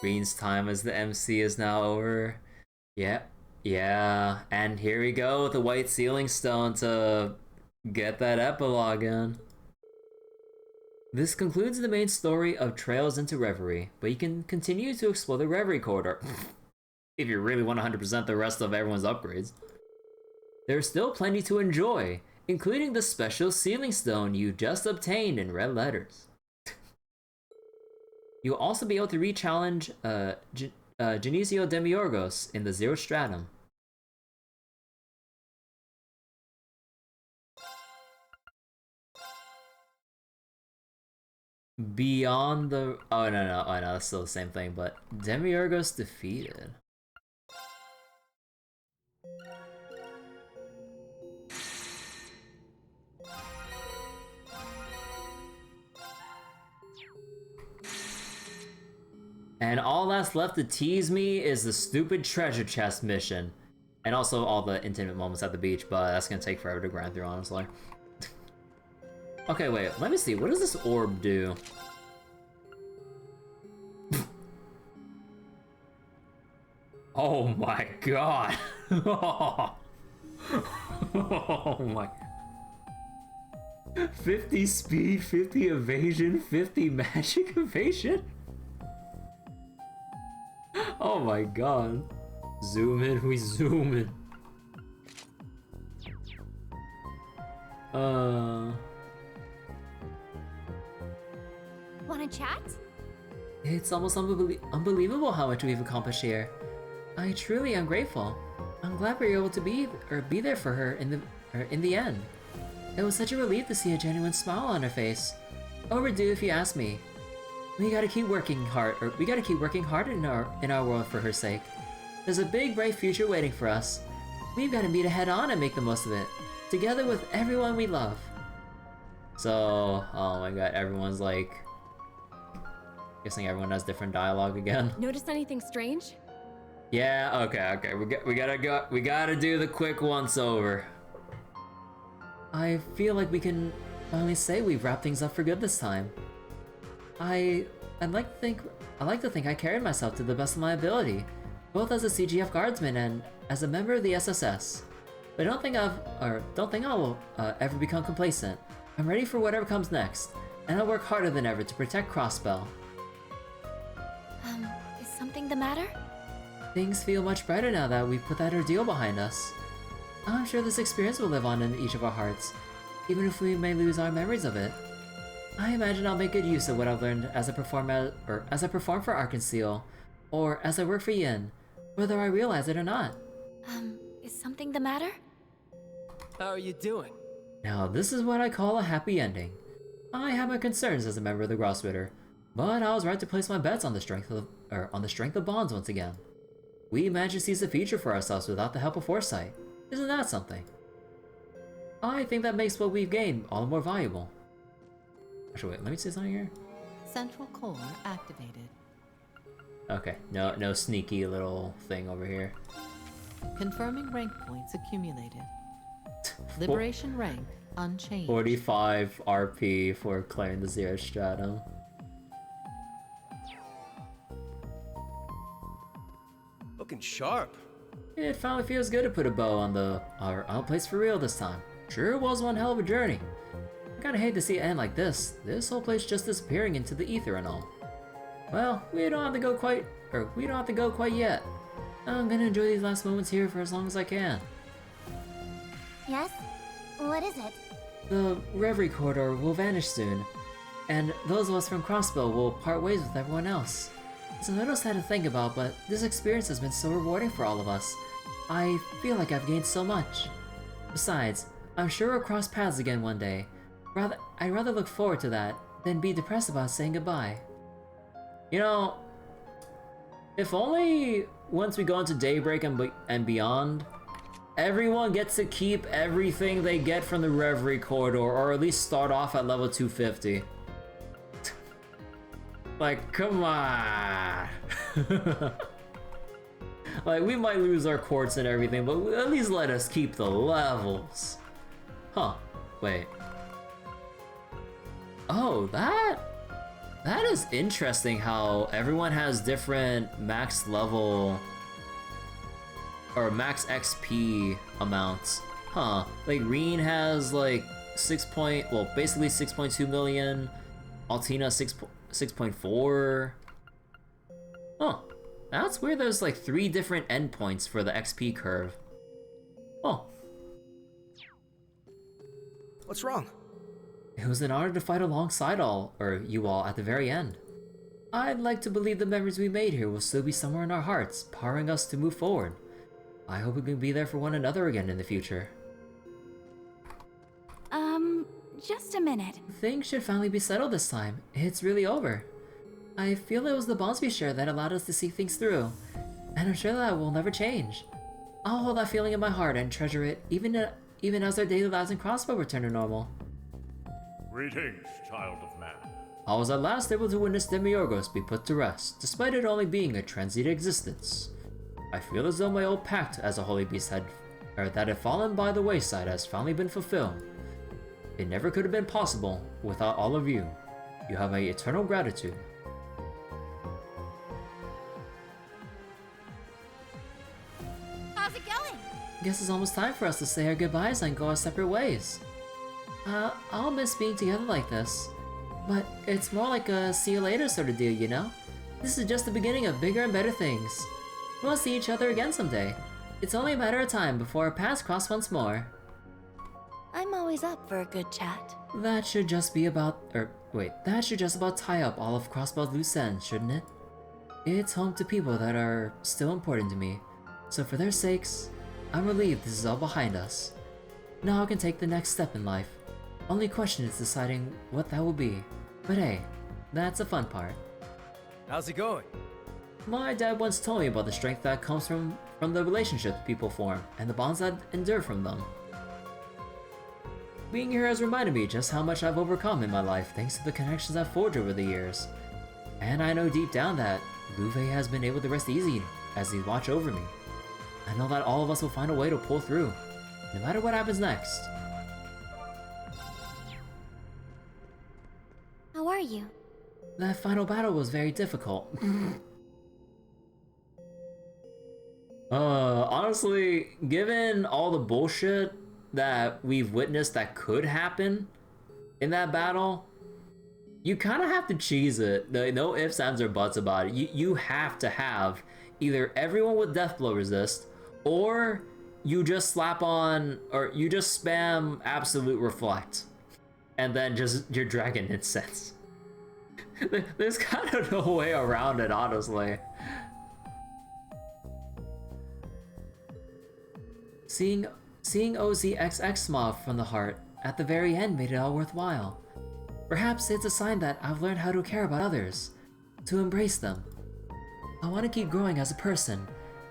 Green's time as the MC is now over. Yep. Yeah. And here we go with the white sealing stone to get that epilogue in. This concludes the main story of Trails into Reverie, but you can continue to explore the Reverie corridor if you really want 100% the rest of everyone's upgrades. There's still plenty to enjoy, including the special sealing stone you just obtained in red letters. You'll also be able to re-challenge Genesio Demiurgos in the Zero Stratum. Beyond the... Oh, no, that's still the same thing, but Demiurgos defeated. And all that's left to tease me is the stupid treasure chest mission. And also all the intimate moments at the beach, but that's gonna take forever to grind through, honestly. Okay, wait, let me see. What does this orb do? Oh my god! Oh my... 50 speed, 50 evasion, 50 magic evasion? Oh my god. Zoom in, we zoom in. Wanna chat? It's almost unbelievable how much we've accomplished here. I truly am grateful. I'm glad we were able to be there for her in the end. It was such a relief to see a genuine smile on her face. Overdue if you ask me. We gotta keep working hard in our world for her sake. There's a big bright future waiting for us. We've gotta meet it head on and make the most of it, together with everyone we love. So, oh my god, everyone's like... Guessing everyone has different dialogue again. Notice anything strange? Yeah, okay. We gotta do the quick once over. I feel like we can finally say we've wrapped things up for good this time. I like to think I carried myself to the best of my ability, both as a CGF guardsman and as a member of the SSS. But don't think I will ever become complacent. I'm ready for whatever comes next, and I'll work harder than ever to protect Crossbell. Is something the matter? Things feel much brighter now that we've put that ordeal behind us. I'm sure this experience will live on in each of our hearts, even if we may lose our memories of it. I imagine I'll make good use of what I've learned as I perform for Arkansas, or as I work for Yin, whether I realize it or not. Is something the matter? How are you doing? Now this is what I call a happy ending. I have my concerns as a member of the Grosswitter, but I was right to place my bets on the strength of bonds once again. We managed to seize the future for ourselves without the help of foresight. Isn't that something? I think that makes what we've gained all the more valuable. Actually, wait, let me say something here. Central core activated. Okay, no sneaky little thing over here. Confirming rank points accumulated. Liberation rank unchanged. 45 RP for clearing the Zero Stratum. Looking sharp. It finally feels good to put a bow on our place for real this time. Sure was one hell of a journey. I kinda hate to see it end like this. This whole place just disappearing into the ether and all. Well, we don't have to go quite yet. I'm gonna enjoy these last moments here for as long as I can. Yes? What is it? The Reverie corridor will vanish soon, and those of us from Crossbell will part ways with everyone else. It's a little sad to think about, but this experience has been so rewarding for all of us. I feel like I've gained so much. Besides, I'm sure we'll cross paths again one day. I'd rather look forward to that than be depressed about saying goodbye. You know, if only once we go into Daybreak and beyond, everyone gets to keep everything they get from the Reverie corridor, or at least start off at level 250. Like, come on. Like, we might lose our quartz and everything, but at least let us keep the levels. Huh, wait. Oh, that? That is interesting how everyone has different max level or max XP amounts. Huh. Like Reen has like basically 6.2 million, Altina 6.4. Huh. That's weird. There's like 3 different endpoints for the XP curve. Oh. What's wrong? It was an honor to fight alongside you all at the very end. I'd like to believe the memories we made here will still be somewhere in our hearts, powering us to move forward. I hope we can be there for one another again in the future. Just a minute. Things should finally be settled this time. It's really over. I feel it was the bonds we shared that allowed us to see things through, and I'm sure that will never change. I'll hold that feeling in my heart and treasure it even as our daily lives in Crossbow return to normal. Greetings, child of man. I was at last able to witness Demiurgos be put to rest, despite it only being a transient existence. I feel as though my old pact as a holy beast that had fallen by the wayside has finally been fulfilled. It never could have been possible without all of you. You have my eternal gratitude. How's it going? Guess it's almost time for us to say our goodbyes and go our separate ways. I'll miss being together like this, but it's more like a see you later sort of deal, you know? This is just the beginning of bigger and better things. We'll see each other again someday. It's only a matter of time before our paths cross once more. I'm always up for a good chat. That should just about tie up all of Crossbow's loose ends, shouldn't it? It's home to people that are still important to me, so for their sakes, I'm relieved this is all behind us. Now I can take the next step in life. Only question is deciding what that will be. But hey, that's the fun part. How's it going? My dad once told me about the strength that comes from the relationships people form and the bonds that endure from them. Being here has reminded me just how much I've overcome in my life thanks to the connections I've forged over the years. And I know deep down that Louve has been able to rest easy as he watch over me. I know that all of us will find a way to pull through, no matter what happens next. How are you? That final battle was very difficult. Honestly, given all the bullshit that we've witnessed that could happen in that battle, you kind of have to cheese it. No ifs, ands, or buts about it. You have to have either everyone with Deathblow resist, or you just slap on, or you just spam Absolute Reflect, and then just your Dragon Incense. There's kind of no way around it, honestly. Seeing OZXX smile from the heart at the very end made it all worthwhile. Perhaps it's a sign that I've learned how to care about others, to embrace them. I want to keep growing as a person,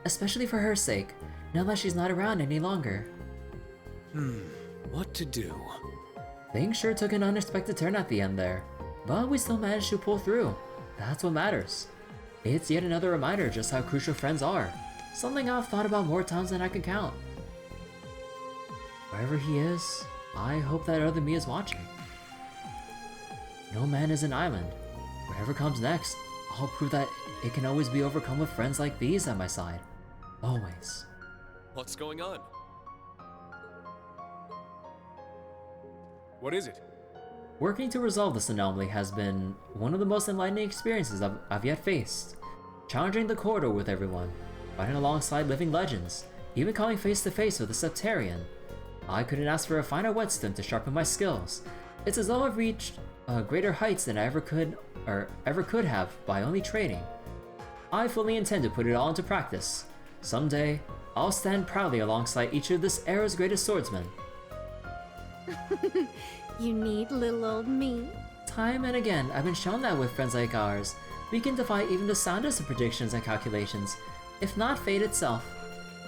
especially for her sake, now that she's not around any longer. What to do? Things sure took an unexpected turn at the end there, but we still managed to pull through. That's what matters. It's yet another reminder just how crucial friends are, something I've thought about more times than I can count. Wherever he is, I hope that other me is watching. No man is an island. Whatever comes next, I'll prove that it can always be overcome with friends like these at my side. Always. What's going on? What is it? Working to resolve this anomaly has been one of the most enlightening experiences I've yet faced. Challenging the corridor with everyone, fighting alongside living legends, even coming face to face with a Septarian. I couldn't ask for a finer whetstone to sharpen my skills. It's as though I've reached greater heights than I ever could have by only training. I fully intend to put it all into practice. Someday, I'll stand proudly alongside each of this era's greatest swordsmen. You need little old me. Time and again, I've been shown that with friends like ours, we can defy even the soundest of predictions and calculations, if not fate itself.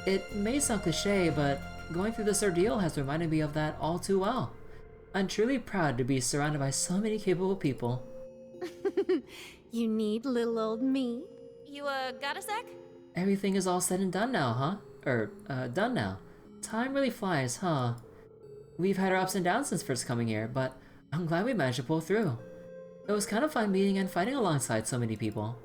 It may sound cliche, but going through this ordeal has reminded me of that all too well. I'm truly proud to be surrounded by so many capable people. You need little old me. You, got a sec? Everything is all said and done now, huh? Done now. Time really flies, huh? We've had our ups and downs since first coming here, but I'm glad we managed to pull through. It was kind of fun meeting and fighting alongside so many people.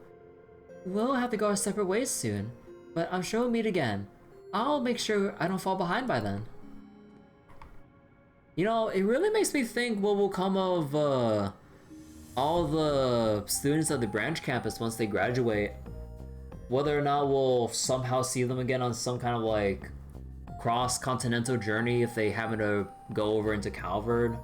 We'll have to go our separate ways soon, but I'm sure we'll meet again. I'll make sure I don't fall behind by then. You know, it really makes me think what will come of all the students at the branch campus once they graduate. Whether or not we'll somehow see them again on some kind of like cross-continental journey if they happen to go over into Calvard,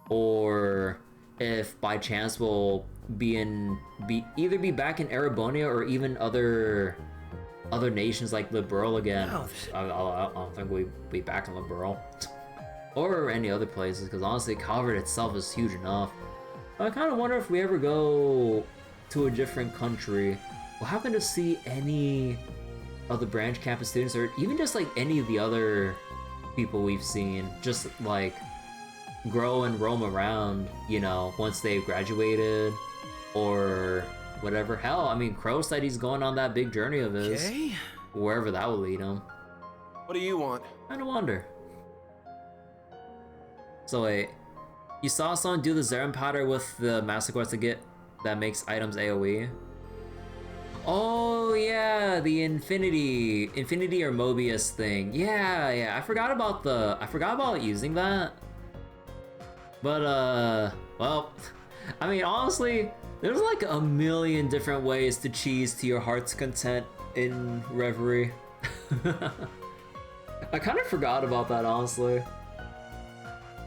or if by chance we'll either be back in Erebonia or even other nations like Liberl again. I don't think we'll be back in Liberl or any other places, because honestly Calvard itself is huge enough. I kind of wonder if we ever go to a different country, we'll happen to see any of the branch campus students, or even just like any of the other people we've seen, just like grow and roam around, you know, once they've graduated or whatever. Hell, I mean, Crow said he's going on that big journey of his, wherever that will lead him. What do you want? I wonder. So wait, you saw someone do the Zeren powder with the Master Quartz to get that makes items AoE? Oh yeah, the Infinity or Mobius thing. Yeah, I forgot about using that. But well, I mean honestly, there's like a million different ways to cheese to your heart's content in Reverie. I kind of forgot about that, honestly.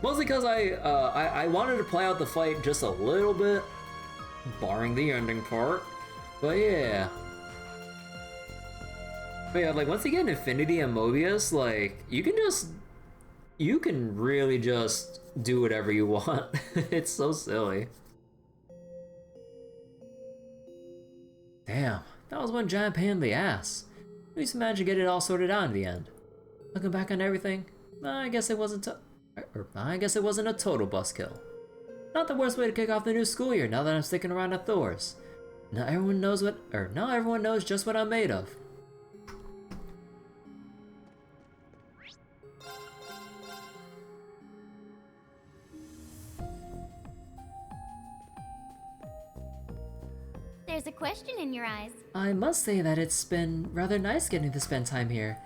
Mostly because I wanted to play out the fight just a little bit, barring the ending part. But yeah. Like once you get Infinity and Mobius, like you can really just do whatever you want. It's so silly. Damn, that was one giant pain in the ass. At least managed to get it all sorted out in the end. Looking back on everything, I guess it wasn't a total buzzkill. Not the worst way to kick off the new school year now that I'm sticking around at Thor's. Now everyone knows just what I'm made of. There's a question in your eyes. I must say that it's been rather nice getting to spend time here.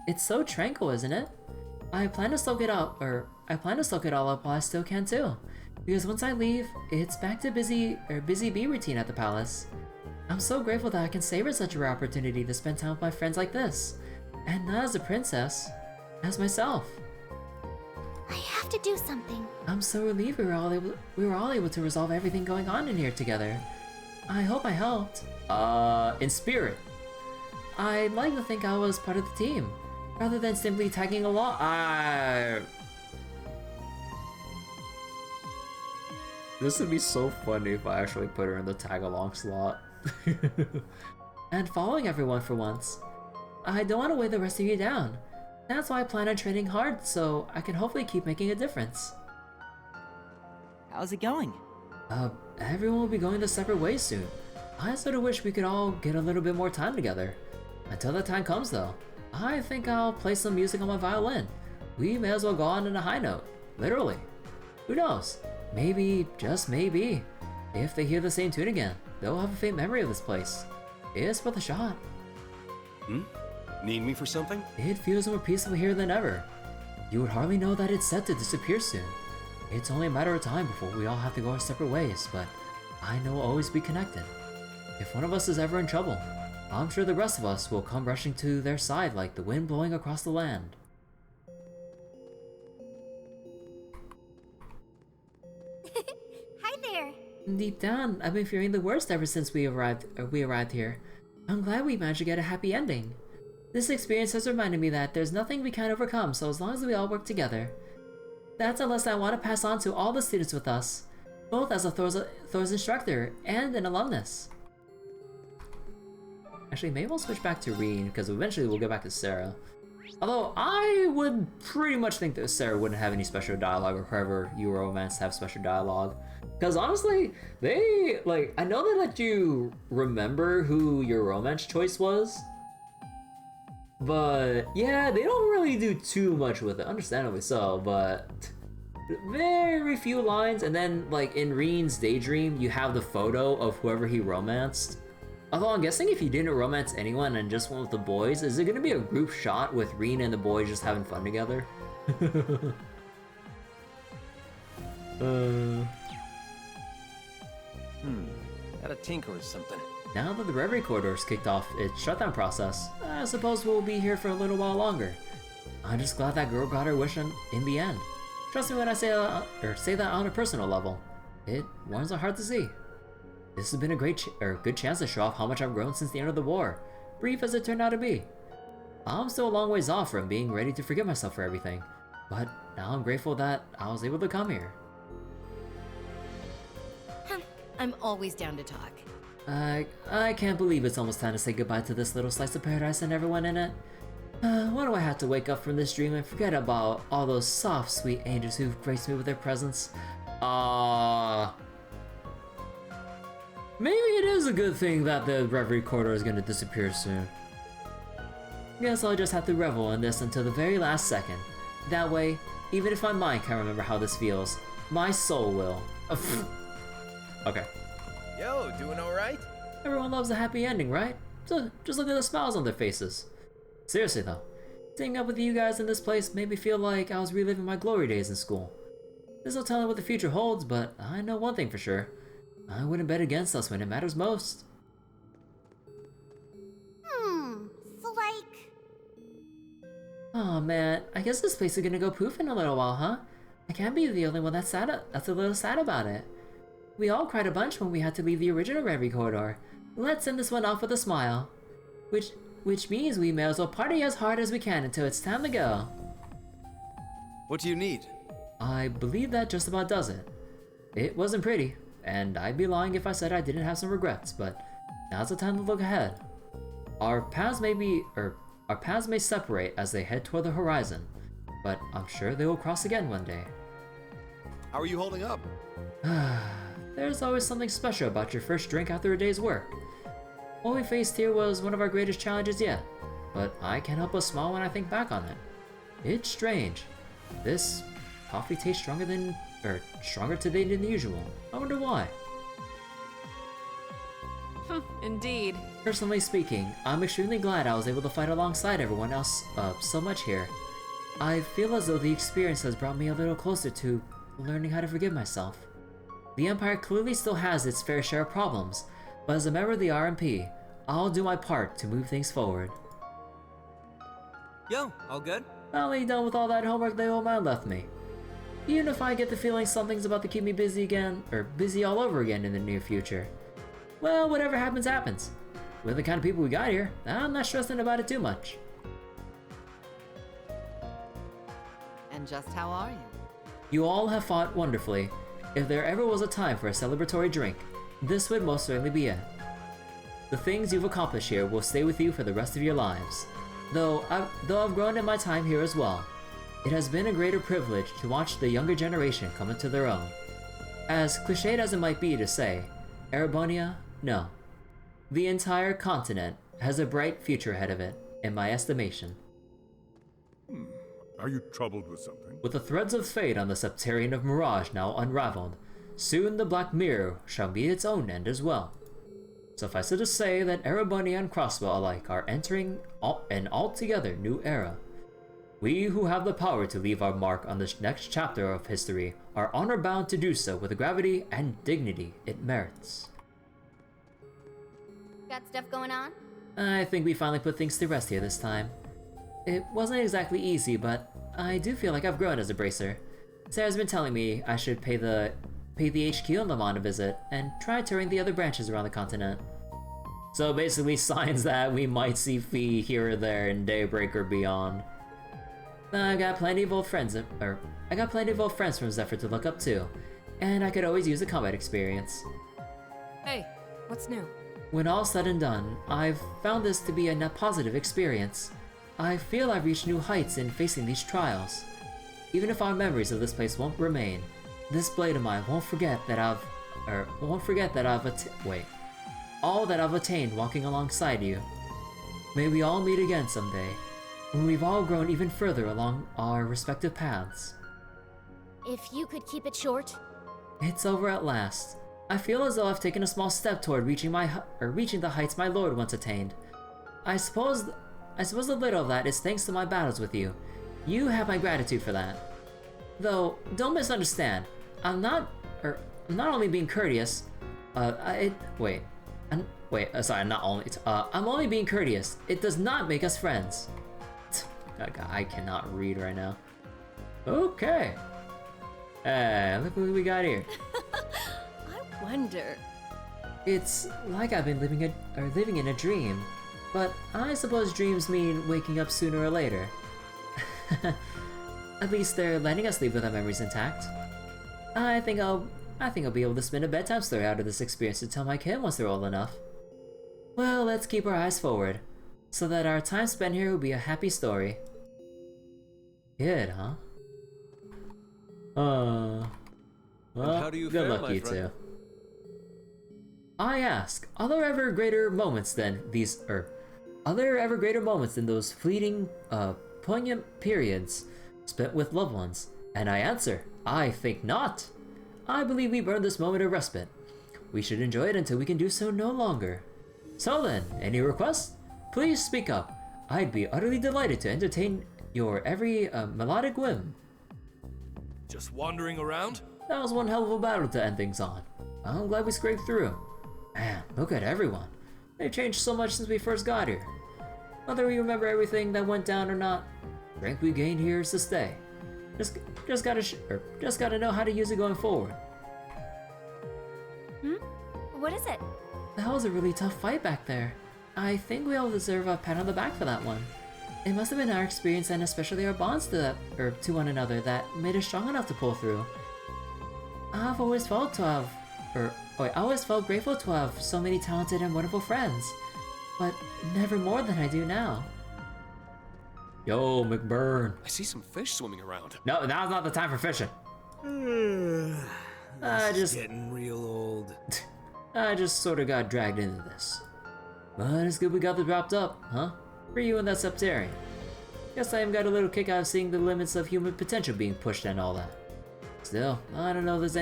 It's so tranquil, isn't it? I plan to soak it all up while I still can too. Because once I leave, it's back to busy bee routine at the palace. I'm so grateful that I can savor such a rare opportunity to spend time with my friends like this. And not as a princess, as myself. I have to do something. I'm so relieved we were all able to resolve everything going on in here together. I hope I helped. In spirit. I'd like to think I was part of the team, rather than simply tagging along. This would be so funny if I actually put her in the tag-along slot. And following everyone for once. I don't want to weigh the rest of you down. That's why I plan on training hard, so I can hopefully keep making a difference. How's it going? Everyone will be going their separate ways soon. I sort of wish we could all get a little bit more time together. Until that time comes though, I think I'll play some music on my violin. We may as well go on in a high note. Literally. Who knows? Maybe, just maybe, if they hear the same tune again, they'll have a faint memory of this place. It's worth a shot. Need me for something? It feels more peaceful here than ever. You would hardly know that it's set to disappear soon. It's only a matter of time before we all have to go our separate ways, but I know we'll always be connected. If one of us is ever in trouble, I'm sure the rest of us will come rushing to their side like the wind blowing across the land. Hi there. Deep down, I've been fearing the worst ever since we arrived here. I'm glad we managed to get a happy ending. This experience has reminded me that there's nothing we can't overcome, so as long as we all work together. That's a lesson I want to pass on to all the students with us, both as a Thor's instructor and an alumnus. Actually, maybe we'll switch back to Reen, because eventually we'll get back to Sarah. Although, I would pretty much think that Sarah wouldn't have any special dialogue, or whoever you romance have special dialogue. Because honestly, I know they let you remember who your romance choice was. But, yeah, they don't really do too much with it, understandably so, but very few lines, and then like in Reen's daydream, you have the photo of whoever he romanced. Although I'm guessing if he didn't romance anyone and just went with the boys, is it gonna be a group shot with Reen and the boys just having fun together? Gotta tinker with something. Now that the Reverie corridor's kicked off its shutdown process, I suppose we'll be here for a little while longer. I'm just glad that girl got her wish in the end. Trust me when I say that on a personal level. It warms my heart to see. This has been a good chance to show off how much I've grown since the end of the war, brief as it turned out to be. I'm still a long ways off from being ready to forgive myself for everything, but now I'm grateful that I was able to come here. I'm always down to talk. I can't believe it's almost time to say goodbye to this little slice of paradise and everyone in it. Why do I have to wake up from this dream and forget about all those soft, sweet angels who've graced me with their presence? Maybe it is a good thing that the Reverie corridor is gonna disappear soon. Guess I'll just have to revel in this until the very last second. That way, even if my mind can't remember how this feels, my soul will. Okay. Yo, doing alright? Everyone loves a happy ending, right? So just look at the smiles on their faces. Seriously though, staying up with you guys in this place made me feel like I was reliving my glory days in school. There's no telling what the future holds, but I know one thing for sure. I wouldn't bet against us when it matters most. So like... Oh man, I guess this place is gonna go poof in a little while, huh? I can't be the only one that's a little sad about it. We all cried a bunch when we had to leave the original Reverie corridor. Let's end this one off with a smile. Which means we may as well party as hard as we can until it's time to go. What do you need? I believe that just about does it. It wasn't pretty, and I'd be lying if I said I didn't have some regrets, but now's the time to look ahead. Our paths may separate as they head toward the horizon, but I'm sure they will cross again one day. How are you holding up? There's always something special about your first drink after a day's work. What we faced here was one of our greatest challenges yet, but I can't help but smile when I think back on it. It's strange. This coffee tastes stronger today than usual. I wonder why. Indeed. Personally speaking, I'm extremely glad I was able to fight alongside everyone else so much here. I feel as though the experience has brought me a little closer to learning how to forgive myself. The Empire clearly still has its fair share of problems, but as a member of the RMP, I'll do my part to move things forward. Yo, all good? Finally done with all that homework the old man left me. Even if I get the feeling something's about to keep me busy again, or busy all over again in the near future. Well, whatever happens, happens. With the kind of people we got here, I'm not stressing about it too much. And just how are you? You all have fought wonderfully. If there ever was a time for a celebratory drink, this would most certainly be it. The things you've accomplished here will stay with you for the rest of your lives. Though I've grown in my time here as well, it has been a greater privilege to watch the younger generation come into their own. As cliched as it might be to say, Erebonia, no. The entire continent has a bright future ahead of it, in my estimation. Are you troubled with something? With the threads of fate on the Septarian of Mirage now unraveled, soon the Black Mirror shall meet its own end as well. Suffice it to say that Erebonia and Crossbow alike are entering an altogether new era. We who have the power to leave our mark on this next chapter of history are honor-bound to do so with the gravity and dignity it merits. Got stuff going on? I think we finally put things to rest here this time. It wasn't exactly easy, but I do feel like I've grown as a bracer. Sarah's been telling me I should pay the HQ in Lamont a visit and try touring the other branches around the continent. So basically signs that we might see Fee here or there in Daybreak or beyond. I got plenty of old friends from Zephyr to look up to, and I could always use a combat experience. Hey, what's new? When all's said and done, I've found this to be a net positive experience. I feel I've reached new heights in facing these trials. Even if our memories of this place won't remain, this blade of mine won't forget that all that I've attained walking alongside you. May we all meet again someday, when we've all grown even further along our respective paths. If you could keep it short. It's over at last. I feel as though I've taken a small step toward reaching the heights my lord once attained. I suppose a little of that is thanks to my battles with you. You have my gratitude for that. Though, don't misunderstand. I'm not only being courteous. I'm only being courteous. It does not make us friends. I cannot read right now. Okay. Look what we got here. I wonder. It's like I've been living in a dream, but I suppose dreams mean waking up sooner or later. At least they're letting us leave with our memories intact. I think I'll be able to spin a bedtime story out of this experience to tell my kid once they're old enough. Well, let's keep our eyes forward, so that our time spent here will be a happy story. Kid, huh? Well, how do you good fare, luck, my you friend? two. I ask, are there ever greater moments than those fleeting, poignant periods spent with loved ones? And I answer, I think not. I believe we've earned this moment of respite. We should enjoy it until we can do so no longer. So then, any requests? Please speak up. I'd be utterly delighted to entertain your every melodic whim. Just wandering around? That was one hell of a battle to end things on. I'm glad we scraped through. Man, look at everyone. They've changed so much since we first got here. Whether we remember everything that went down or not, the rank we gained here is to stay. Just gotta know how to use it going forward. What is it? That was a really tough fight back there. I think we all deserve a pat on the back for that one. It must have been our experience and especially our bonds to one another that made us strong enough to pull through. I always felt grateful to have so many talented and wonderful friends, but never more than I do now. Yo, McBurn. I see some fish swimming around. No, now's not the time for fishing. This is getting real old. I just sort of got dragged into this. But it's good we got this wrapped up, huh? For you and that Septarian. Guess I even got a little kick out of seeing the limits of human potential being pushed and all that. Still, I don't know if there's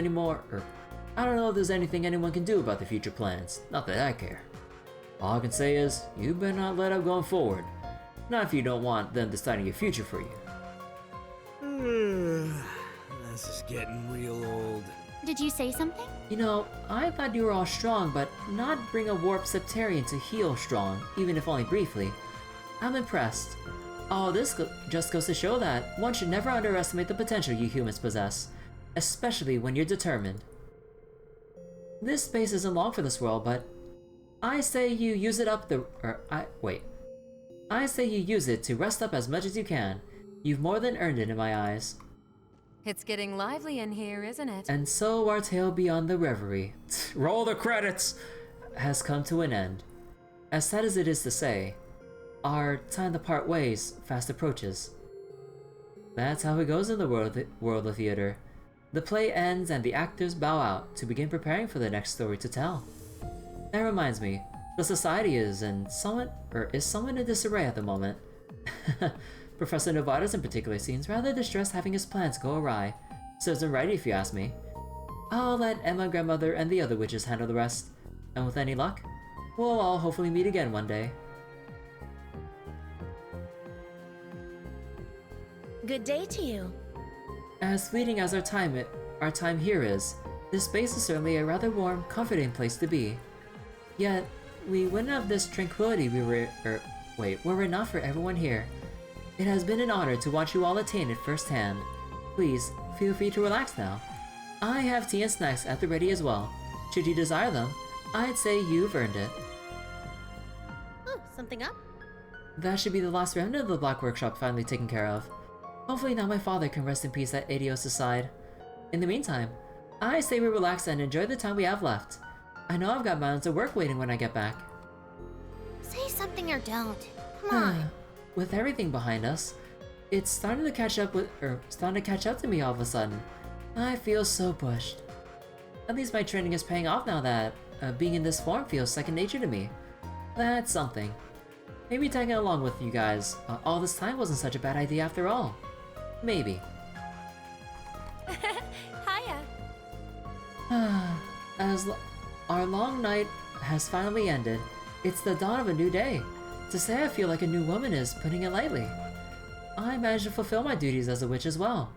anything anyone can do about the future plans. Not that I care. All I can say is, you better not let up going forward. Not if you don't want them deciding your future for you. This is getting real old. Did you say something? You know, I thought you were all strong, but not bring a warped Septarian to heal strong, even if only briefly. I'm impressed. All this just goes to show that one should never underestimate the potential you humans possess, especially when you're determined. This space isn't long for this world, but I say you use it I say you use it to rest up as much as you can. You've more than earned it in my eyes. It's getting lively in here, isn't it? And so our tale beyond the Reverie, roll the credits, has come to an end. As sad as it is to say, our time to part ways fast approaches. That's how it goes in the world of theater. The play ends and the actors bow out to begin preparing for the next story to tell. That reminds me, the society is somewhat in disarray at the moment. Professor Novatus in particular seems rather distressed having his plans go awry. Serves him right if you ask me. I'll let Emma, Grandmother, and the other witches handle the rest. And with any luck, we'll all hopefully meet again one day. Good day to you. As fleeting as our time here is, this space is certainly a rather warm, comforting place to be. Yet, we wouldn't have this tranquility were it not for everyone here. It has been an honor to watch you all attain it firsthand. Please, feel free to relax now. I have tea and snacks at the ready as well. Should you desire them, I'd say you've earned it. Oh, something up? That should be the last remnant of the Black Workshop finally taken care of. Hopefully now my father can rest in peace at Adios' side. In the meantime, I say we relax and enjoy the time we have left. I know I've got mountains of work waiting when I get back. Say something or don't. Come on. With everything behind us, it's starting to catch up to me all of a sudden. I feel so pushed. At least my training is paying off now that being in this form feels second nature to me. That's something. Maybe tagging along with you guys all this time wasn't such a bad idea after all. Maybe. Hiya. Our long night has finally ended, it's the dawn of a new day. To say I feel like a new woman is putting it lightly. I managed to fulfill my duties as a witch as well.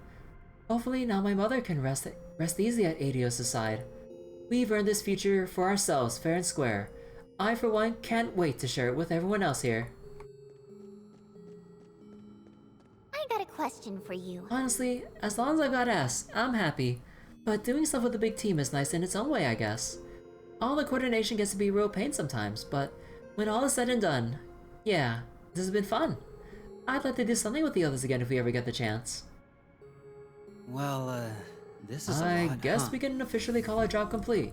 Hopefully now my mother can rest easy at Adios' side. We've earned this future for ourselves, fair and square. I, for one, can't wait to share it with everyone else here. I got a question for you. Honestly, as long as I've got S, I'm happy. But doing stuff with a big team is nice in its own way, I guess. All the coordination gets to be a real pain sometimes, but when all is said and done, yeah, this has been fun. I'd like to do something with the others again if we ever get the chance. Well, this is a I lot, guess huh? we can officially call our job complete.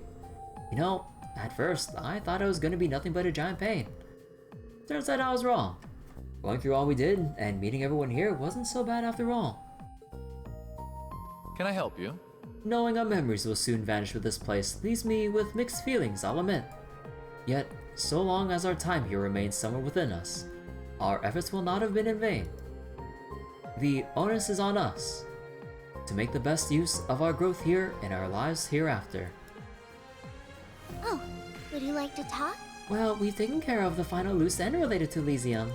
You know, at first, I thought it was gonna be nothing but a giant pain. Turns out I was wrong. Going through all we did and meeting everyone here wasn't so bad after all. Can I help you? Knowing our memories will soon vanish with this place leaves me with mixed feelings, I'll admit. Yet, so long as our time here remains somewhere within us, our efforts will not have been in vain. The onus is on us to make the best use of our growth here and our lives hereafter. Oh, would you like to talk? Well, we've taken care of the final loose end related to Elysium.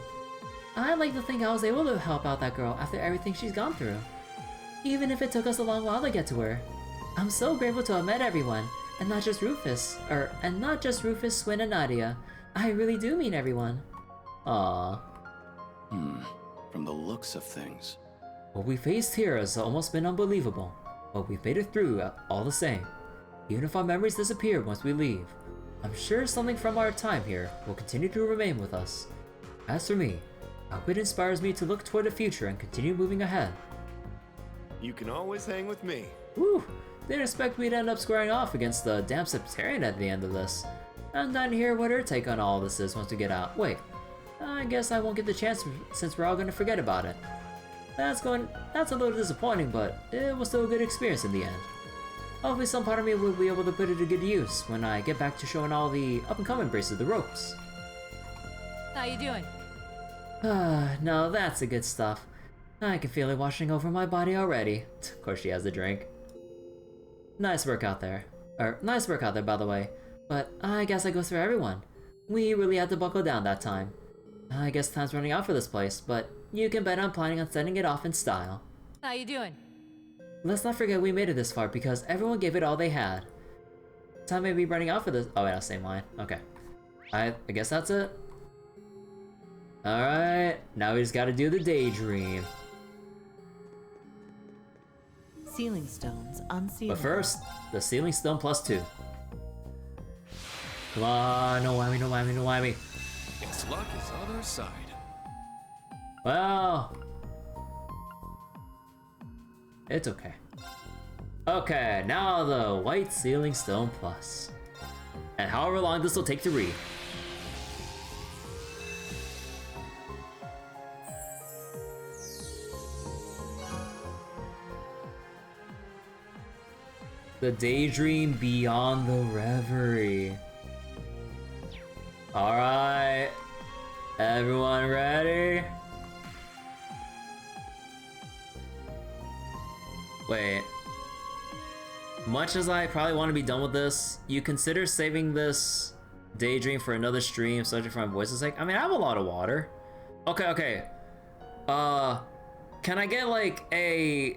I'd like to think I was able to help out that girl after everything she's gone through. Even if it took us a long while to get to her. I'm so grateful to have met everyone, and not just Rufus, Swin, and Nadia. I really do mean everyone. Aww. From the looks of things. What we faced here has almost been unbelievable, but we've made it through all the same. Even if our memories disappear once we leave, I'm sure something from our time here will continue to remain with us. As for me, our wit inspires me to look toward the future and continue moving ahead. You can always hang with me. Whew, didn't expect we'd end up squaring off against the damn Septarian at the end of this. I'm dying to hear what her take on all this is once we get out. Wait, I guess I won't get the chance since we're all gonna forget about it. That's a little disappointing, but it was still a good experience in the end. Hopefully some part of me will be able to put it to good use when I get back to showing all the up-and-coming braces the ropes. How you doing? No, that's the good stuff. I can feel it washing over my body already. Of course she has the drink. Nice work out there. Nice work out there, by the way. But I guess that goes for everyone. We really had to buckle down that time. I guess time's running out for this place, but you can bet I'm planning on sending it off in style. How you doing? Let's not forget we made it this far because everyone gave it all they had. Time may be running out for this. Oh, yeah, same line. Okay. I guess that's it. Alright, now we just gotta do the daydream. Sealing stones unsealed. But first, the sealing stone +2. Come on, no whammy, no whammy, no whammy. Its luck is on our side. Well, it's okay. Okay, now the white sealing stone plus. And however long this will take to read. The Daydream Beyond the Reverie. Alright, everyone ready? Wait. Much as I probably want to be done with this, you consider saving this Daydream for another stream, subject for my voice's sake? I mean, I have a lot of water. Okay. Can I get like a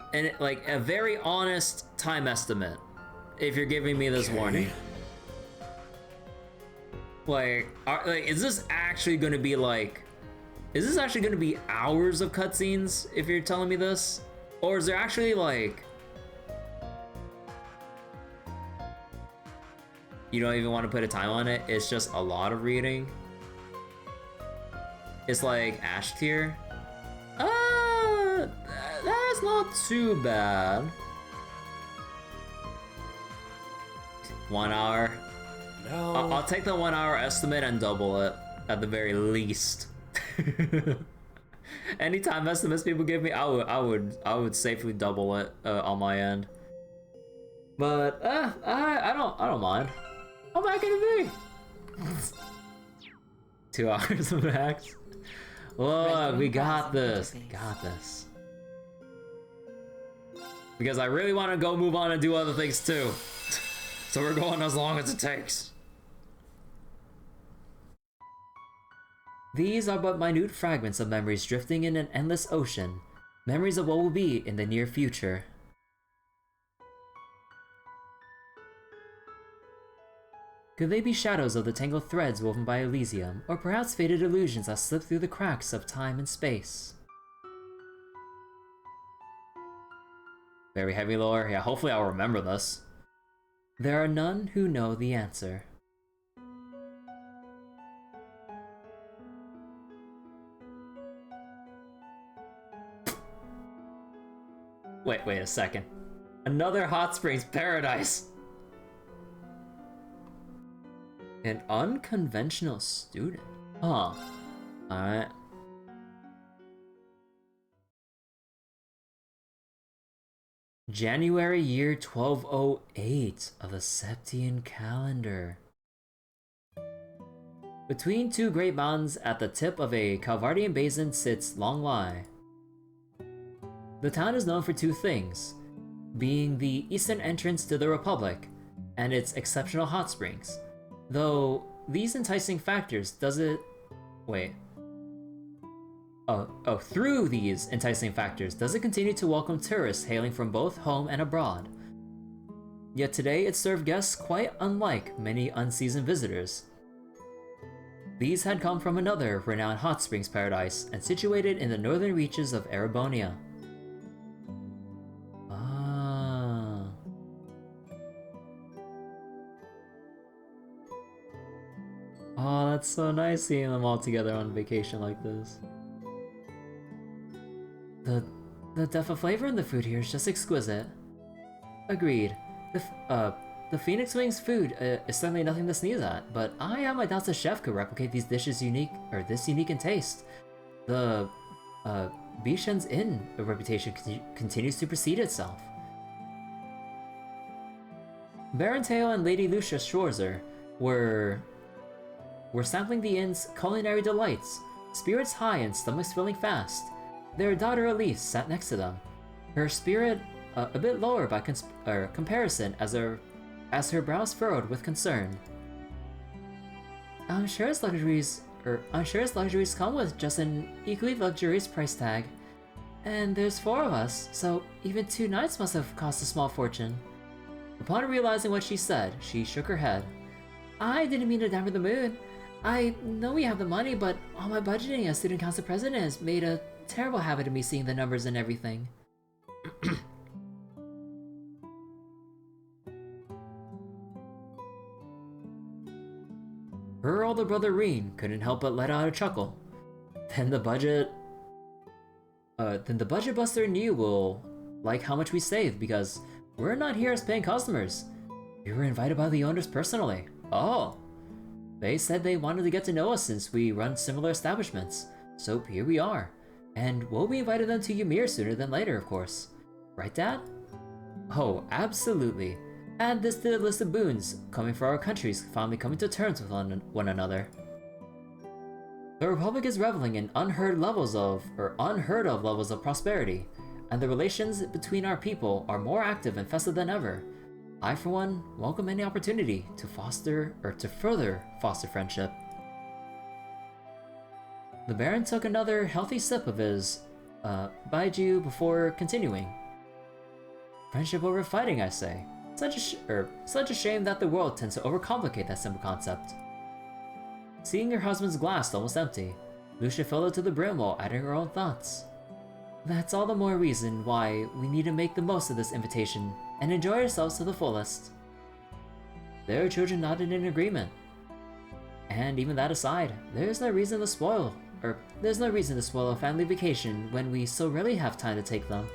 very honest time estimate if you're giving me this warning? Like, is this actually gonna be hours of cutscenes if you're telling me this? Or is there actually like, you don't even want to put a time on it, it's just a lot of reading? It's like Ash tier? That's not too bad. 1 hour. No. I'll take the 1 hour estimate and double it at the very least. Any time estimates people give me, I would safely double it on my end. But I don't mind. How bad can it be? 2 hours max. Look, we got this. Got this. Because I really want to go move on and do other things too. So we're going as long as it takes. These are but minute fragments of memories drifting in an endless ocean. Memories of what will be in the near future. Could they be shadows of the tangled threads woven by Elysium, or perhaps faded illusions that slip through the cracks of time and space? Very heavy lore. Yeah, hopefully I'll remember this. There are none who know the answer. Wait a second. Another hot springs paradise! An unconventional student. Huh. Alright. January year 1208 of the Septian calendar. Between two great mountains at the tip of a Calvardian basin sits Long Lai. The town is known for two things, being the eastern entrance to the Republic and its exceptional hot springs. Though these enticing factors through these enticing factors does it continue to welcome tourists hailing from both home and abroad. Yet today it served guests quite unlike many unseasoned visitors. These had come from another renowned hot springs paradise and situated in the northern reaches of Erebonia. Oh, that's so nice seeing them all together on vacation like this. The depth of flavor in the food here is just exquisite. Agreed. The Phoenix Wings food is certainly nothing to sneeze at, but I have my doubts the chef could replicate these dishes this unique in taste. The Bishen's Inn reputation continues to precede itself. Baron Teo and Lady Lucia Schwarzer were sampling the inn's culinary delights, spirits high and stomachs filling fast. Their daughter Elise sat next to them, her spirit a bit lower by comparison as her brows furrowed with concern. I'm sure its luxuries come with just an equally luxurious price tag. And there's 4 of us, so even 2 nights must have cost a small fortune. Upon realizing what she said, she shook her head. I didn't mean to damper the mood. I know we have the money, but all my budgeting as student council president has made a terrible habit of me seeing the numbers and everything. Her older brother Reen couldn't help but let out a chuckle. Then the budget buster and you will like how much we saved because we're not here as paying customers. We were invited by the owners personally. Oh. They said they wanted to get to know us since we run similar establishments. So here we are. And we'll be inviting them to Ymir sooner than later, of course. Right, Dad? Oh, absolutely. Add this to the list of boons coming for our countries finally coming to terms with one another. The Republic is reveling in unheard of levels of prosperity, and the relations between our people are more active and festive than ever. I, for one, welcome any opportunity to further foster friendship. The Baron took another healthy sip of his baijiu before continuing. Friendship over fighting, I say. Such a shame that the world tends to overcomplicate that simple concept. Seeing her husband's glass almost empty, Lucia filled it to the brim while adding her own thoughts. That's all the more reason why we need to make the most of this invitation and enjoy ourselves to the fullest. Their children nodded in agreement. And even that aside, there's no reason to spoil a family vacation when we so rarely have time to take them.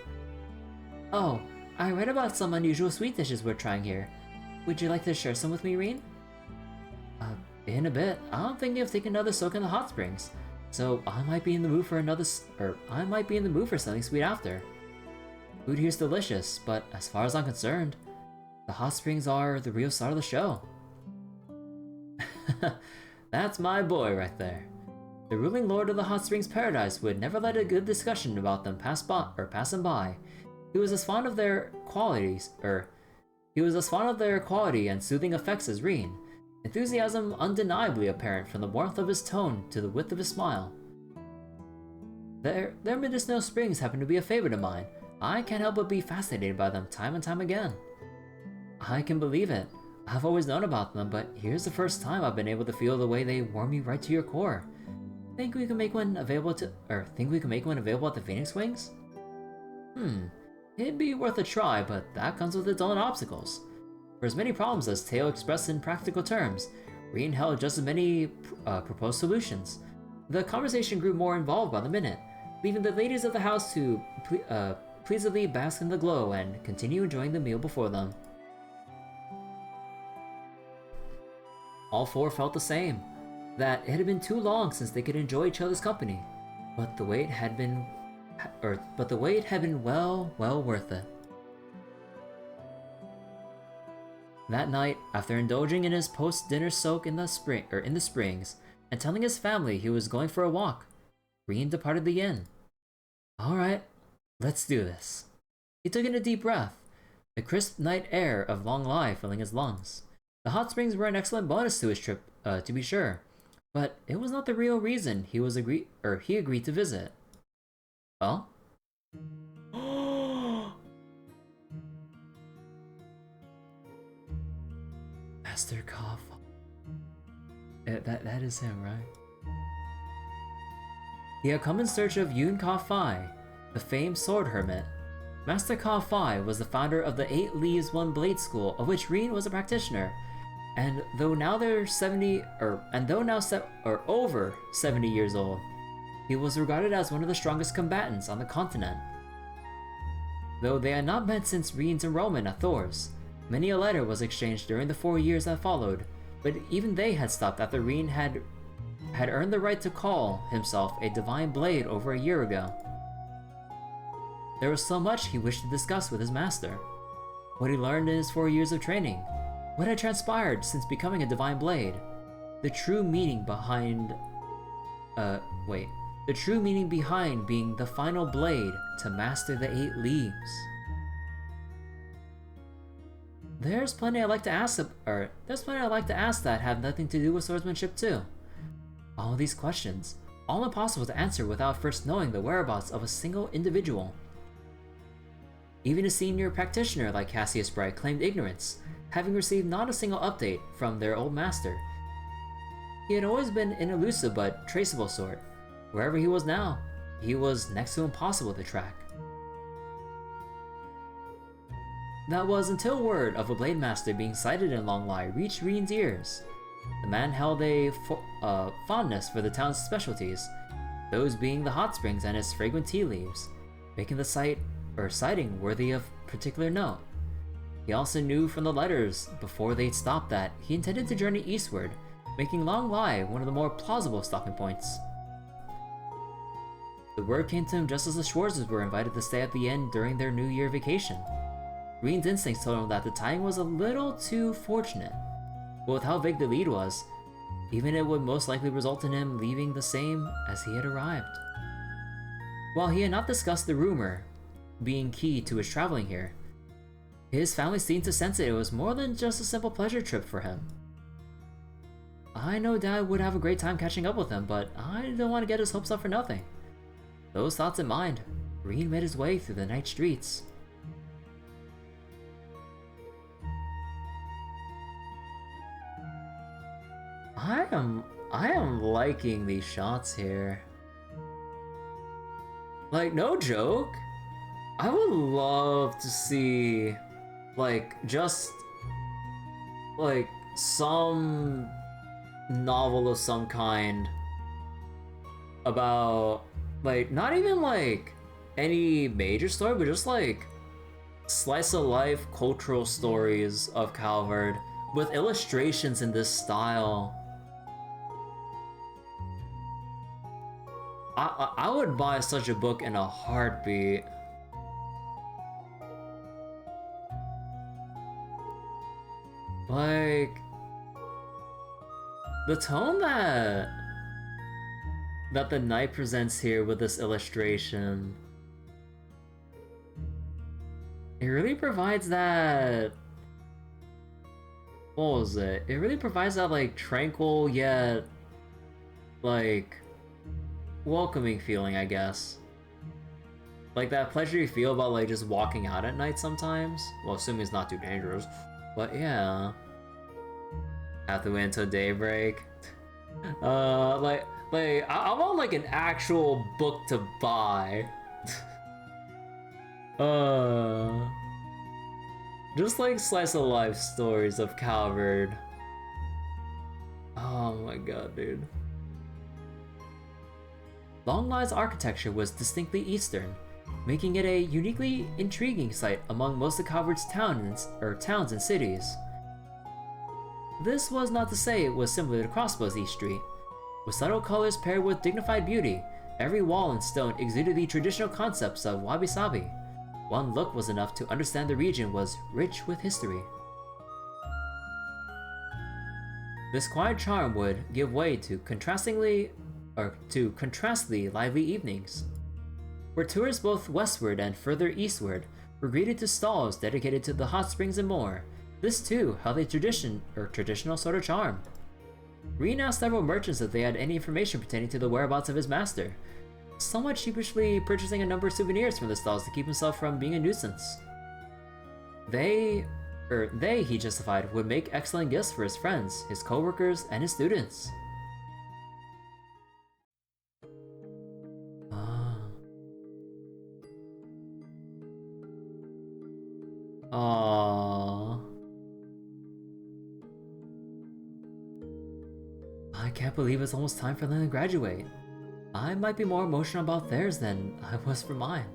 Oh, I read about some unusual sweet dishes we're trying here. Would you like to share some with me, Reen? In a bit. I'm thinking of taking another soak in the hot springs, so I might be in the mood for something sweet after. Food here's delicious, but as far as I'm concerned, the hot springs are the real star of the show. That's my boy right there. The ruling lord of the hot springs paradise would never let a good discussion about them pass him by. He was as fond of their qualities, he was as fond of their quality and soothing effects as Reen, enthusiasm undeniably apparent from the warmth of his tone to the width of his smile. Their medicinal springs happen to be a favorite of mine. I can't help but be fascinated by them time and time again. I can believe it. I've always known about them, but here's the first time I've been able to feel the way they warm me right to your core. Think we can make one available at the Phoenix Wings? It'd be worth a try, but that comes with its own obstacles. For as many problems as Teo expressed in practical terms, Reen held just as many proposed solutions. The conversation grew more involved by the minute, leaving the ladies of the house to pleasedly bask in the glow and continue enjoying the meal before them. All four felt the same, that it had been too long since they could enjoy each other's company, but the wait had been well worth it. That night, after indulging in his post-dinner soak in the springs and telling his family he was going for a walk, Reen departed the inn. All right, let's do this. He took in a deep breath, the crisp night air of Long Lai filling his lungs. The hot springs were an excellent bonus to his trip, to be sure, but it was not the real reason he agreed to visit. Well? Master Calvard. That is him, right? He had come in search of Yun Ka-Fai, the famed sword hermit. Master Ka-Fai was the founder of the 8 Leaves One Blade School, of which Reen was a practitioner. And though now over 70 years old, he was regarded as one of the strongest combatants on the continent. Though they had not met since Reen's enrollment at Thor's, many a letter was exchanged during the 4 years that followed, but even they had stopped after Reen had earned the right to call himself a Divine Blade over a year ago. There was so much he wished to discuss with his master. What he learned in his 4 years of training, what had transpired since becoming a Divine Blade, the true meaning behind being the final blade to master the 8 leaves. There's plenty I'd like to ask that have nothing to do with swordsmanship too. All these questions, all impossible to answer without first knowing the whereabouts of a single individual. Even a senior practitioner like Cassius Bright claimed ignorance, having received not a single update from their old master. He had always been an elusive but traceable sort. Wherever he was now, he was next to impossible to track. That was until word of a blade master being sighted in Long Lai reached Reen's ears. The man held a fondness for the town's specialties, those being the hot springs and its fragrant tea leaves, making the sighting worthy of particular note. He also knew from the letters before they'd stopped that he intended to journey eastward, making Long Lai one of the more plausible stopping points. The word came to him just as the Schwarzes were invited to stay at the inn during their New Year vacation. Reen's instincts told him that the timing was a little too fortunate, but with how vague the lead was, even it would most likely result in him leaving the same as he had arrived. While he had not discussed the rumor being key to his traveling here, his family seemed to sense it was more than just a simple pleasure trip for him. I know Dad would have a great time catching up with him, but I didn't want to get his hopes up for nothing. Those thoughts in mind, Reen made his way through the night streets. I am liking these shots here. Like, no joke. I would love to see, just some novel of some kind about, not even any major story, but just slice of life cultural stories of Calvard with illustrations in this style. I would buy such a book in a heartbeat. The tone that the knight presents here with this illustration, It really provides that... What was it? It really provides that, like, tranquil yet, like, welcoming feeling, I guess. Like that pleasure you feel about, like, just walking out at night sometimes. Well, assuming it's not too dangerous. But yeah. Have to wait until daybreak. I want, like, an actual book to buy. Just like slice of life stories of Calvard. Oh my god, dude. Longline's architecture was distinctly Eastern, making it a uniquely intriguing sight among most of Calvard's towns and cities. This was not to say it was similar to Crossbow's East Street. With subtle colors paired with dignified beauty, every wall and stone exuded the traditional concepts of wabi-sabi. One look was enough to understand the region was rich with history. This quiet charm would give way to contrastly lively evenings, where tourists both westward and further eastward were greeted to stalls dedicated to the hot springs and more. This too held a traditional sort of charm. Reen asked several merchants if they had any information pertaining to the whereabouts of his master, somewhat sheepishly purchasing a number of souvenirs from the stalls to keep himself from being a nuisance. They, he justified, would make excellent gifts for his friends, his co-workers, and his students. Aww. I can't believe it's almost time for them to graduate. I might be more emotional about theirs than I was for mine.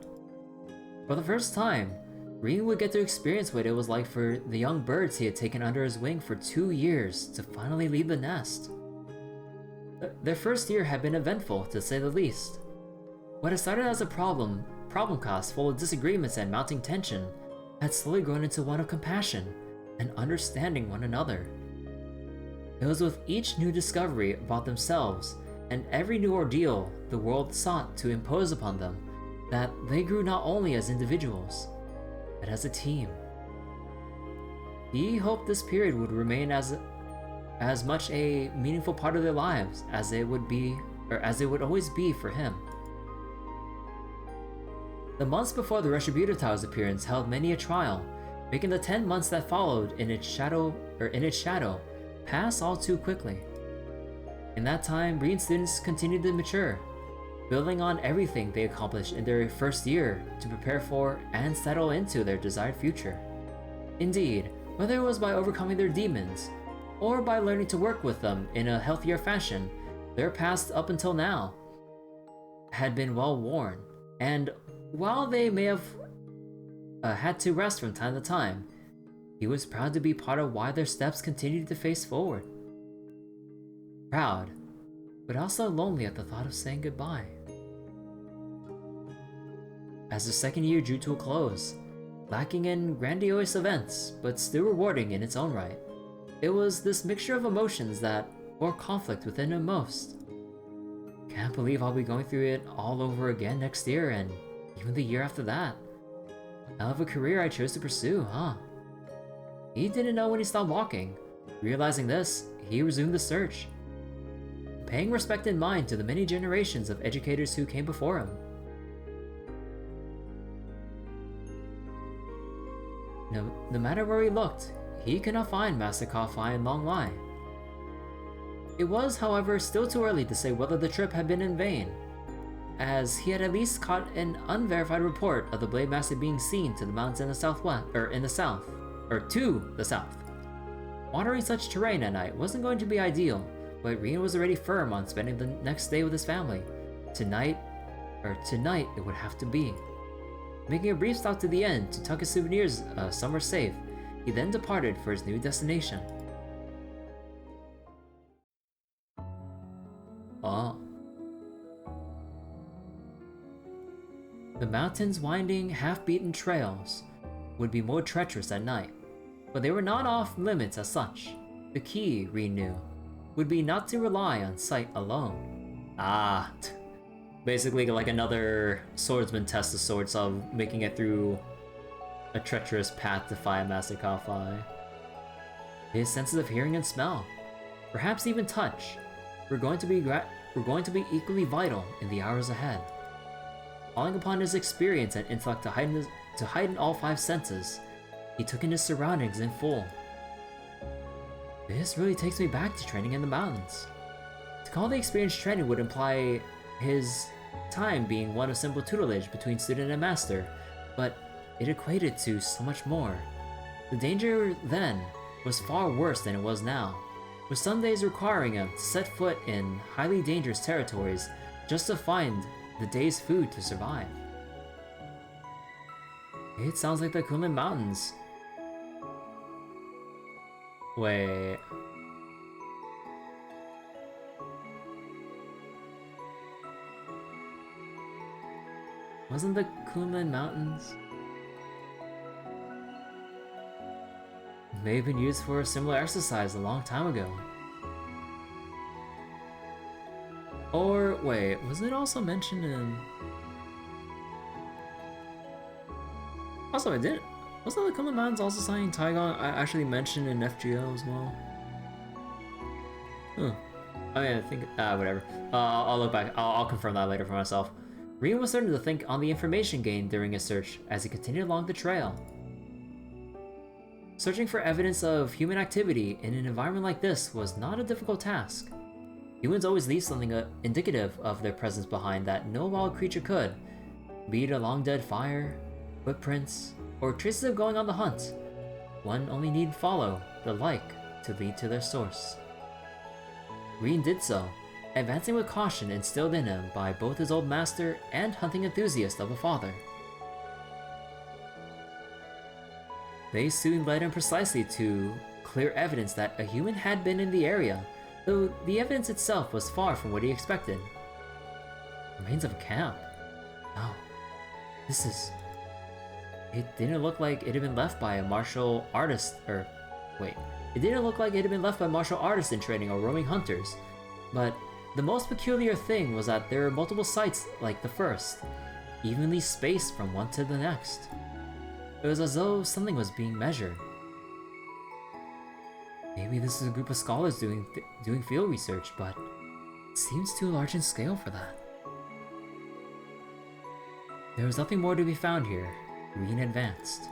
For the first time, Reen would get to experience what it was like for the young birds he had taken under his wing for 2 years to finally leave the nest. Their first year had been eventful, to say the least. What had started as a problem class full of disagreements and mounting tension had slowly grown into one of compassion and understanding one another. It was with each new discovery about themselves and every new ordeal the world sought to impose upon them that they grew not only as individuals, but as a team. He hoped this period would remain as much a meaningful part of their lives as it would always be for him. The months before the Retributor appearance held many a trial, making the 10 months that followed in its shadow pass all too quickly. In that time, Reen students continued to mature, building on everything they accomplished in their first year to prepare for and settle into their desired future. Indeed, whether it was by overcoming their demons, or by learning to work with them in a healthier fashion, their past up until now had been well worn, and while they may have had to rest from time to time, he was proud to be part of why their steps continued to face forward. Proud, but also lonely at the thought of saying goodbye. As the second year drew to a close, lacking in grandiose events, but still rewarding in its own right, it was this mixture of emotions that bore conflict within him most. Can't believe I'll be going through it all over again next year and even the year after that. Hell of a career I chose to pursue, huh? He didn't know when he stopped walking. Realizing this, he resumed the search, paying respect in mind to the many generations of educators who came before him. No matter where he looked, he could not find Master Ka-Fai and Long Lai. It was, however, still too early to say whether the trip had been in vain, as he had at least caught an unverified report of the Blade Master being seen to the mountains in the to the south. Wandering such terrain at night wasn't going to be ideal, but Reen was already firm on spending the next day with his family. Tonight it would have to be. Making a brief stop to the inn to tuck his souvenirs somewhere safe, he then departed for his new destination. The mountain's winding, half-beaten trails would be more treacherous at night, but they were not off limits as such. The key, Reen knew, would be not to rely on sight alone. Basically like another swordsman test of sorts of making it through A treacherous path to find Master Kafai. His senses of hearing and smell, perhaps even touch, were going to be equally vital in the hours ahead. Calling upon his experience and intellect to heighten all 5 senses, he took in his surroundings in full. This really takes me back to training in the mountains. To call the experience training would imply his time being one of simple tutelage between student and master, but it equated to so much more. The danger then was far worse than it was now, with some days requiring him to set foot in highly dangerous territories just to find the day's food to survive. It sounds like the Kunlun Mountains. Wait. Wasn't the Kunlun Mountains? May have been used for a similar exercise a long time ago. Or, wait, was it also mentioned in... Also, it didn't. Wasn't the Kunlun Mountains also something Taigon actually mentioned in FGO as well? Huh. I mean, I think, whatever. I'll look back. I'll confirm that later for myself. Rian was starting to think on the information gained during his search as he continued along the trail. Searching for evidence of human activity in an environment like this was not a difficult task. Humans always leave something indicative of their presence behind that no wild creature could, be it a long-dead fire, footprints, or traces of going on the hunt. One only need follow the like to lead to their source. Rian did so, advancing with caution instilled in him by both his old master and hunting enthusiast of a father. They soon led him precisely to clear evidence that a human had been in the area, though the evidence itself was far from what he expected. Remains of a camp? No. This is... It didn't look like it had been left by a martial artist, It didn't look like it had been left by martial artists in training or roaming hunters. But the most peculiar thing was that there were multiple sites like the first, evenly spaced from one to the next. It was as though something was being measured. Maybe this is a group of scholars doing field research, but it seems too large in scale for that. There was nothing more to be found here. Rian advanced.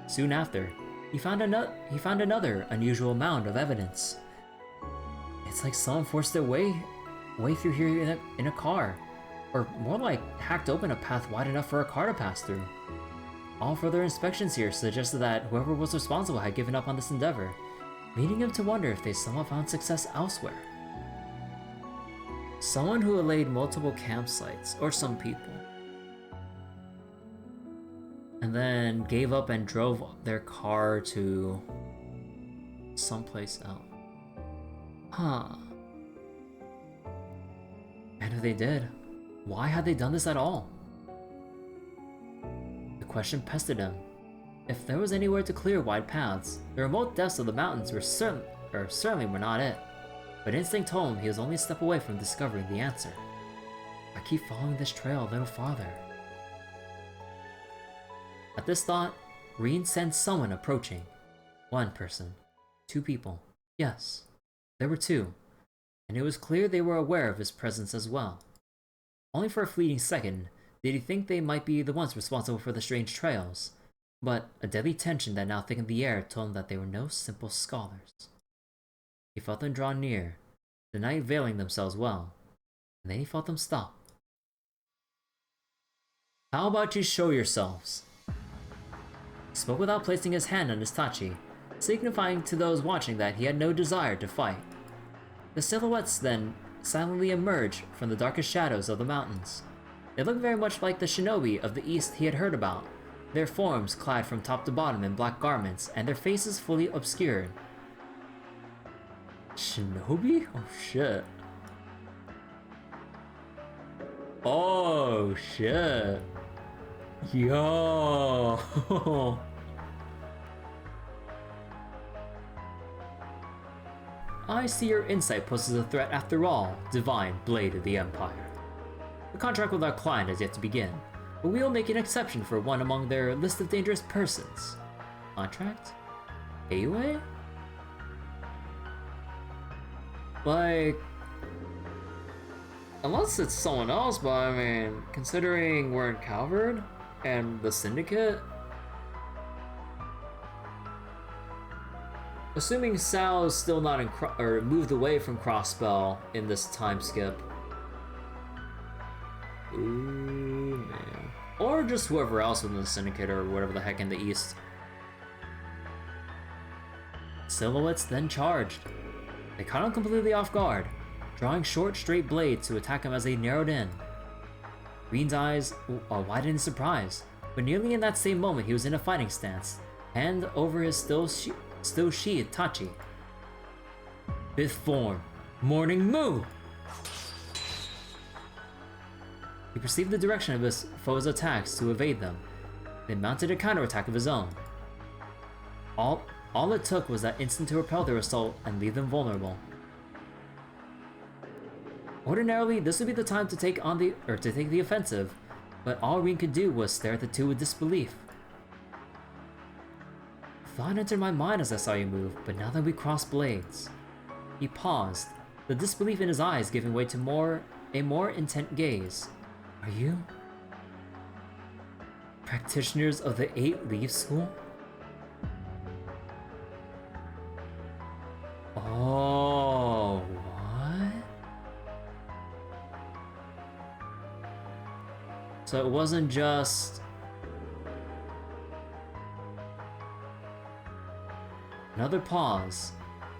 Soon after, he found another unusual mound of evidence. It's like someone forced their way through here in a car, or more like hacked open a path wide enough for a car to pass through. All further inspections here suggested that whoever was responsible had given up on this endeavor, leading him to wonder if they somehow found success elsewhere. Someone who allayed multiple campsites, or some people, and then gave up and drove their car to someplace else. Huh. And if they did, why had they done this at all? The question pestered him. If there was anywhere to clear wide paths, the remote depths of the mountains certainly were not it. But instinct told him he was only a step away from discovering the answer. I keep following this trail a little farther. At this thought, Rian sensed someone approaching. One person. 2 people. Yes, there were 2. And it was clear they were aware of his presence as well. Only for a fleeting second did he think they might be the ones responsible for the strange trails, but a deadly tension that now thickened the air told him that they were no simple scholars. He felt them draw near, the night veiling themselves well, and then he felt them stop. How about you show yourselves? He spoke without placing his hand on his tachi, signifying to those watching that he had no desire to fight. The silhouettes then silently emerged from the darkest shadows of the mountains. They looked very much like the shinobi of the east he had heard about, their forms clad from top to bottom in black garments and their faces fully obscured. Shinobi? Oh shit. Oh shit. Yo. I see your insight poses a threat after all, divine blade of the Empire. The contract with our client has yet to begin, but but we will make an exception for one among their list of dangerous persons. Contract? AUA? Like... Unless it's someone else, but I mean, considering we're in Calvard and the Syndicate... Assuming Sal's still not in or moved away from Crossbell in this time skip. Ooh, man. Or just whoever else within the Syndicate or whatever the heck in the East. Silhouettes then charged. They caught him completely off guard, drawing short, straight blades to attack him as they narrowed in. Green's eyes widened in surprise, but nearly in that same moment he was in a fighting stance, hand over his still sheathed Tachi. Fifth form, Morning Moon! He perceived the direction of his foe's attacks to evade them, then mounted a counterattack of his own. All it took was that instant to repel their assault and leave them vulnerable. Ordinarily, this would be the time to take the offensive, but all Reen could do was stare at the two with disbelief. Thought entered my mind as I saw you move, but now that we crossed blades. He paused, the disbelief in his eyes giving way to a more intent gaze. Are you practitioners of the 8 Leaf School? Oh, what? So it wasn't just... Another pause,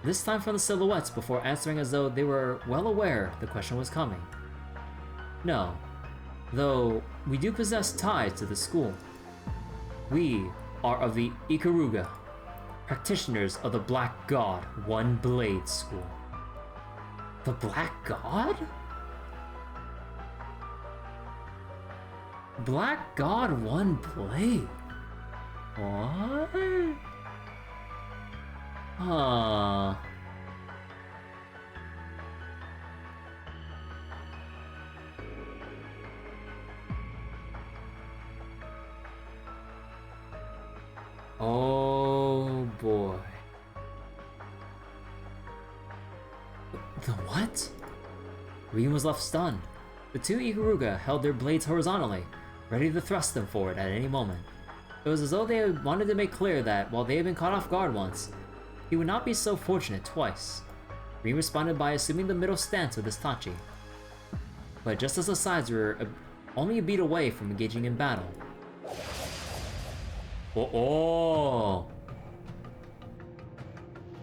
this time from the silhouettes before answering as though they were well aware the question was coming. No, though we do possess ties to the school. We are of the Ikaruga, practitioners of the Black God One Blade School. The Black God? Black God One Blade? What? Huh. Oh boy. The what? Reen was left stunned. The two Ikaruga held their blades horizontally, ready to thrust them forward at any moment. It was as though they wanted to make clear that while they had been caught off guard once, he would not be so fortunate twice. Reen responded by assuming the middle stance with his Tachi. But just as the sides were only a beat away from engaging in battle. Oh!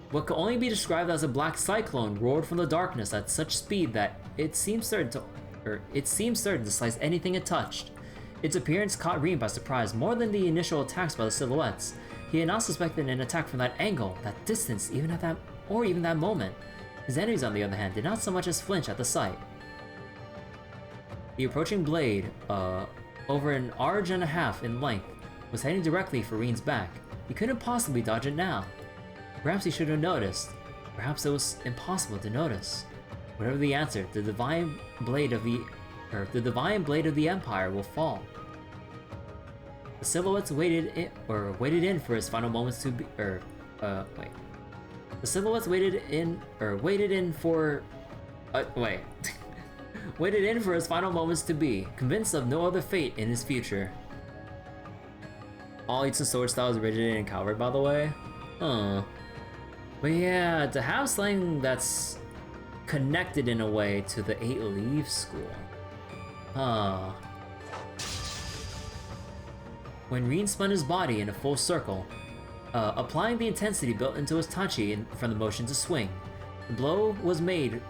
What could only be described as a black cyclone roared from the darkness at such speed that it seemed certain to slice anything it touched. Its appearance caught Reen by surprise more than the initial attacks by the silhouettes. He had not suspected an attack from that angle, that distance, even that moment. His enemies, on the other hand, did not so much as flinch at the sight. The approaching blade, over an arj and a half in length, was heading directly for Reen's back. He couldn't possibly dodge it now. Perhaps he should have noticed. Perhaps it was impossible to notice. Whatever the answer, the divine blade of the Empire will fall. The silhouettes waited in for his final moments to be. The silhouettes waited in for his final moments to be, convinced of no other fate in his future. All Eats and Sword Style originated in Calvard, by the way. But yeah, to have something that's connected in a way to the 8 Leaf School. When Reen spun his body in a full circle, applying the intensity built into his Tachi from the motion to swing, the blow made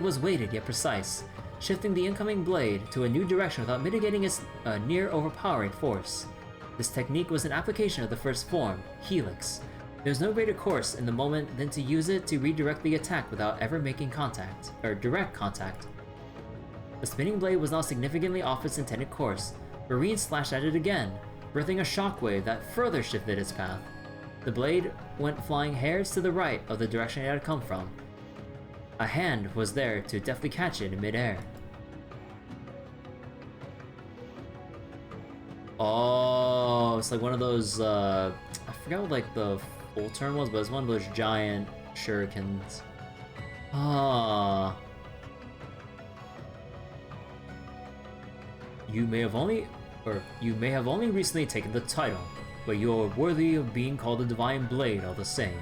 was weighted yet precise, shifting the incoming blade to a new direction without mitigating its near overpowering force. This technique was an application of the first form, Helix. There was no greater course in the moment than to use it to redirect the attack without ever making direct contact. The spinning blade was now significantly off its intended course, but Reen slashed at it again, birthing a shockwave that further shifted its path. The blade went flying hairs to the right of the direction it had come from. A hand was there to deftly catch it in midair. Oh, it's like one of those, I forgot what like the full term was, but it's one of those giant shurikens. Ah. You may have only recently taken the title, but you are worthy of being called the Divine Blade all the same.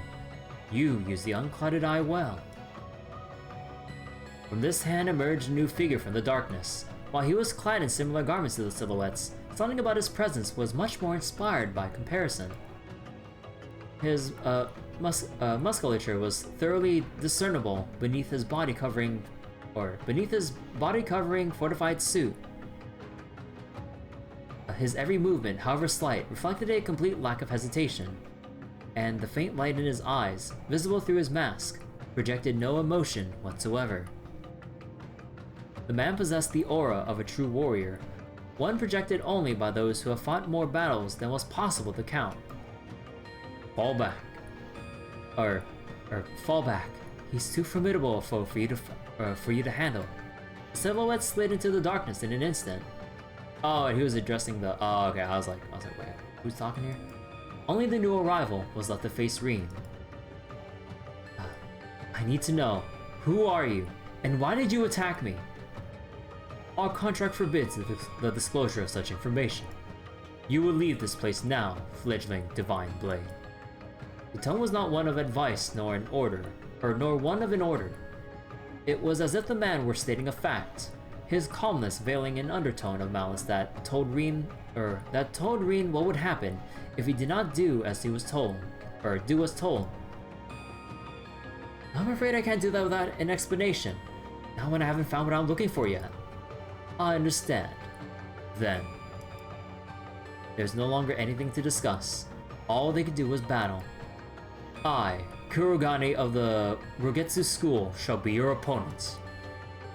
You use the unclouded eye well. From this hand emerged a new figure from the darkness. While he was clad in similar garments to the silhouettes, something about his presence was much more inspired by comparison. His musculature was thoroughly discernible beneath his body covering fortified suit. His every movement, however slight, reflected a complete lack of hesitation, and the faint light in his eyes, visible through his mask, projected no emotion whatsoever. The man possessed the aura of a true warrior, one projected only by those who have fought more battles than was possible to count. Fall back. Fall back. He's too formidable a foe for you to handle. The silhouette slid into the darkness in an instant. Oh, and he was addressing the. Oh, okay. I was like, wait, who's talking here? Only the new arrival was left to face Reen. I need to know, who are you, and why did you attack me? Our contract forbids the disclosure of such information. You will leave this place now, fledgling Divine Blade. The tone was not one of advice nor one of an order. It was as if the man were stating a fact, his calmness veiling an undertone of malice that told Reen what would happen if he did not do as he was told, or do as told. I'm afraid I can't do that without an explanation, not when I haven't found what I'm looking for yet. I understand. Then. There's no longer anything to discuss. All they could do was battle. I, Kurogane of the Rogetsu School, shall be your opponent.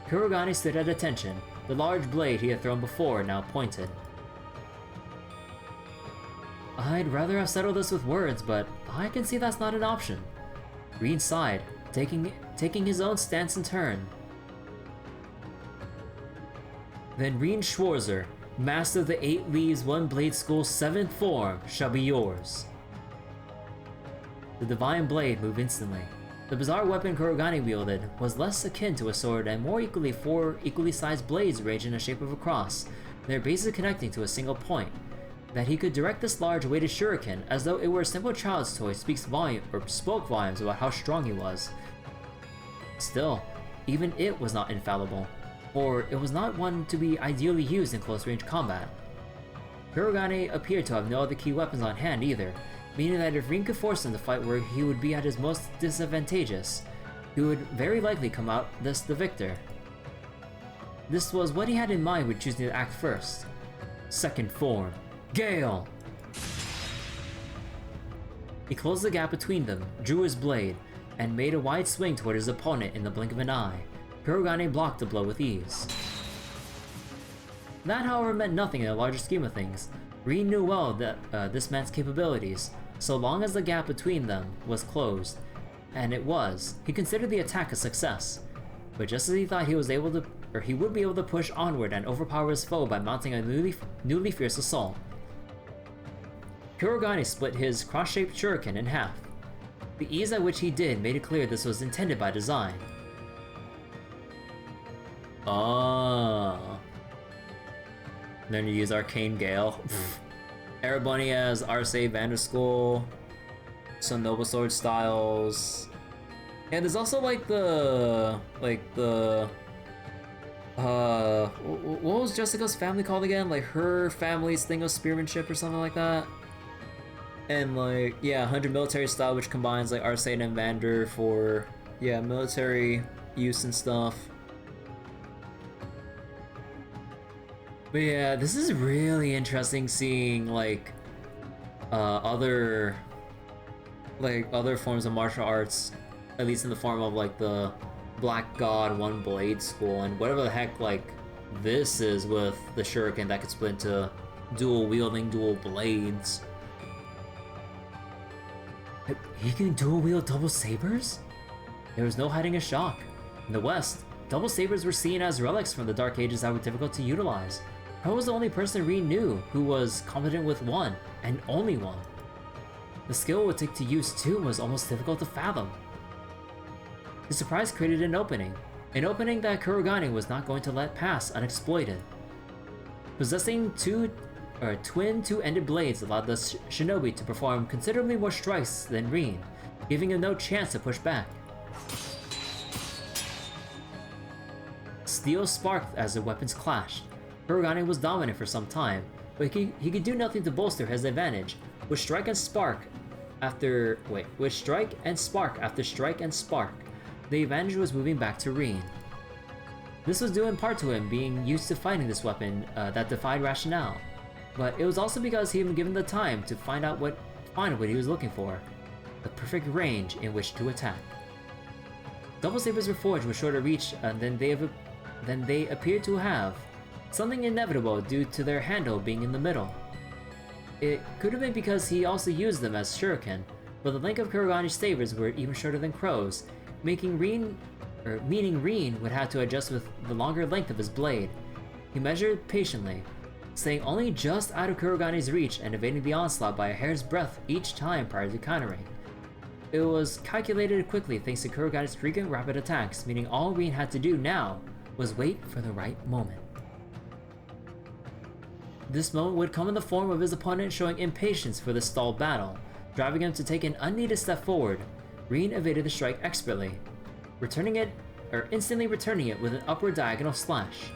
Kurogane stood at attention, the large blade he had thrown before now pointed. I'd rather have settled this with words, but I can see that's not an option. Reen sighed, taking his own stance in turn. Then Reen Schwarzer, master of the 8 Leaves One Blade School's 7th form, shall be yours. The Divine Blade moved instantly. The bizarre weapon Kurogane wielded was less akin to a sword and more equally 4 equally sized blades arranged in the shape of a cross, their bases connecting to a single point. That he could direct this large weighted shuriken as though it were a simple child's toy spoke volumes about how strong he was. Still, even it was not infallible, or it was not one to be ideally used in close-range combat. Kurogane appeared to have no other key weapons on hand either, meaning that if Reen could force him to fight where he would be at his most disadvantageous, he would very likely come out the victor. This was what he had in mind when choosing to act first. Second form, Gale! He closed the gap between them, drew his blade, and made a wide swing toward his opponent in the blink of an eye. Kurogane blocked the blow with ease. That, however, meant nothing in the larger scheme of things. Reen knew well that this man's capabilities, so long as the gap between them was closed, and it was, he considered the attack a success. But just as he thought he would be able to push onward and overpower his foe by mounting a newly fierce assault, Kurogane split his cross-shaped shuriken in half. The ease at which he did made it clear this was intended by design. Oh. Then you use Arcane Gale. Erebunny has Arce Vanderskull, some Noble Sword styles. And there's also like the what was Jessica's family called again? Like her family's thing of spearmanship or something like that. And like, yeah, 100 military style, which combines like Arce and Vander for, yeah, military use and stuff. But yeah, this is really interesting seeing like other forms of martial arts, at least in the form of like the Black God One Blade School and whatever the heck like this is with the shuriken that could split into dual wielding dual blades. He can dual wield double sabers? There was no hiding his shock. In the West, double sabers were seen as relics from the Dark Ages that were difficult to utilize. Kuro was the only person Rin knew who was competent with one, and only one. The skill it would take to use two was almost difficult to fathom. His surprise created an opening that Kurogane was not going to let pass unexploited. Possessing twin two-ended blades allowed the shinobi to perform considerably more strikes than Rin, giving him no chance to push back. Steel sparked as the weapons clashed. Kurogane was dominant for some time, but he could do nothing to bolster his advantage. With strike and spark after strike and spark, the advantage was moving back to Rin. This was due in part to him being used to fighting this weapon that defied rationale, but it was also because he had been given the time to find what he was looking for, the perfect range in which to attack. Double sabers were forged with shorter reach than they appeared to have, something inevitable due to their handle being in the middle. It could have been because he also used them as shuriken, but the length of Kurogane's sabers were even shorter than Kuro's, meaning Rin would have to adjust with the longer length of his blade. He measured patiently, staying only just out of Kurogane's reach and evading the onslaught by a hair's breadth each time prior to countering. It was calculated quickly thanks to Kurogane's frequent rapid attacks, meaning all Rin had to do now was wait for the right moment. This moment would come in the form of his opponent showing impatience for the stalled battle, driving him to take an unneeded step forward. Rin evaded the strike expertly, instantly returning it with an upward diagonal slash.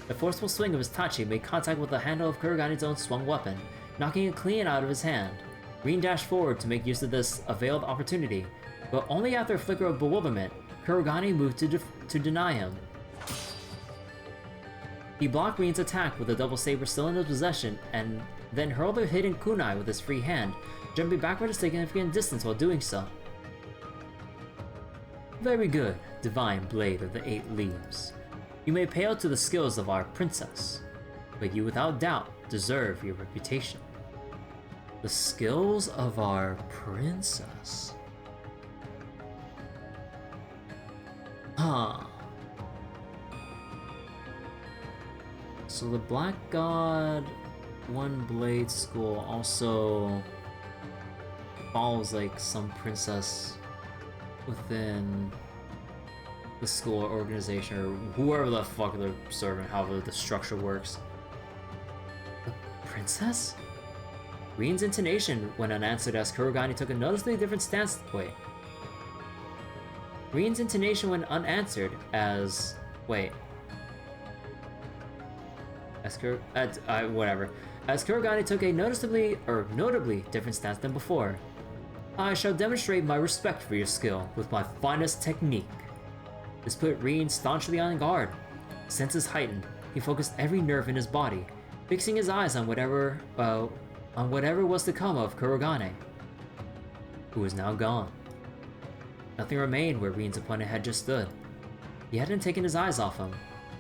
The forceful swing of his tachi made contact with the handle of Kurogane's own swung weapon, knocking it clean out of his hand. Rin dashed forward to make use of this availed opportunity, but only after a flicker of bewilderment, Kurogane moved to deny him. He blocked Rin's attack with a double saber still in his possession, and then hurled a hidden kunai with his free hand, jumping backward a significant distance while doing so. Very good, divine blade of the 8 leaves. You may pale to the skills of our princess, but you without doubt deserve your reputation. The skills of our princess? Huh. So the Black God One Blade School also follows like some princess within the school or organization or whoever the fuck they're serving, however the structure works. The princess? Rin's intonation went unanswered as Kurogane took a noticeably different stance. Rin's intonation went unanswered as As Kurogane took a notably different stance than before. I shall demonstrate my respect for your skill with my finest technique. This put Rin staunchly on guard. Senses heightened, he focused every nerve in his body, fixing his eyes on whatever was to come of Kurogane, who was now gone. Nothing remained where Rin's opponent had just stood. He hadn't taken his eyes off him,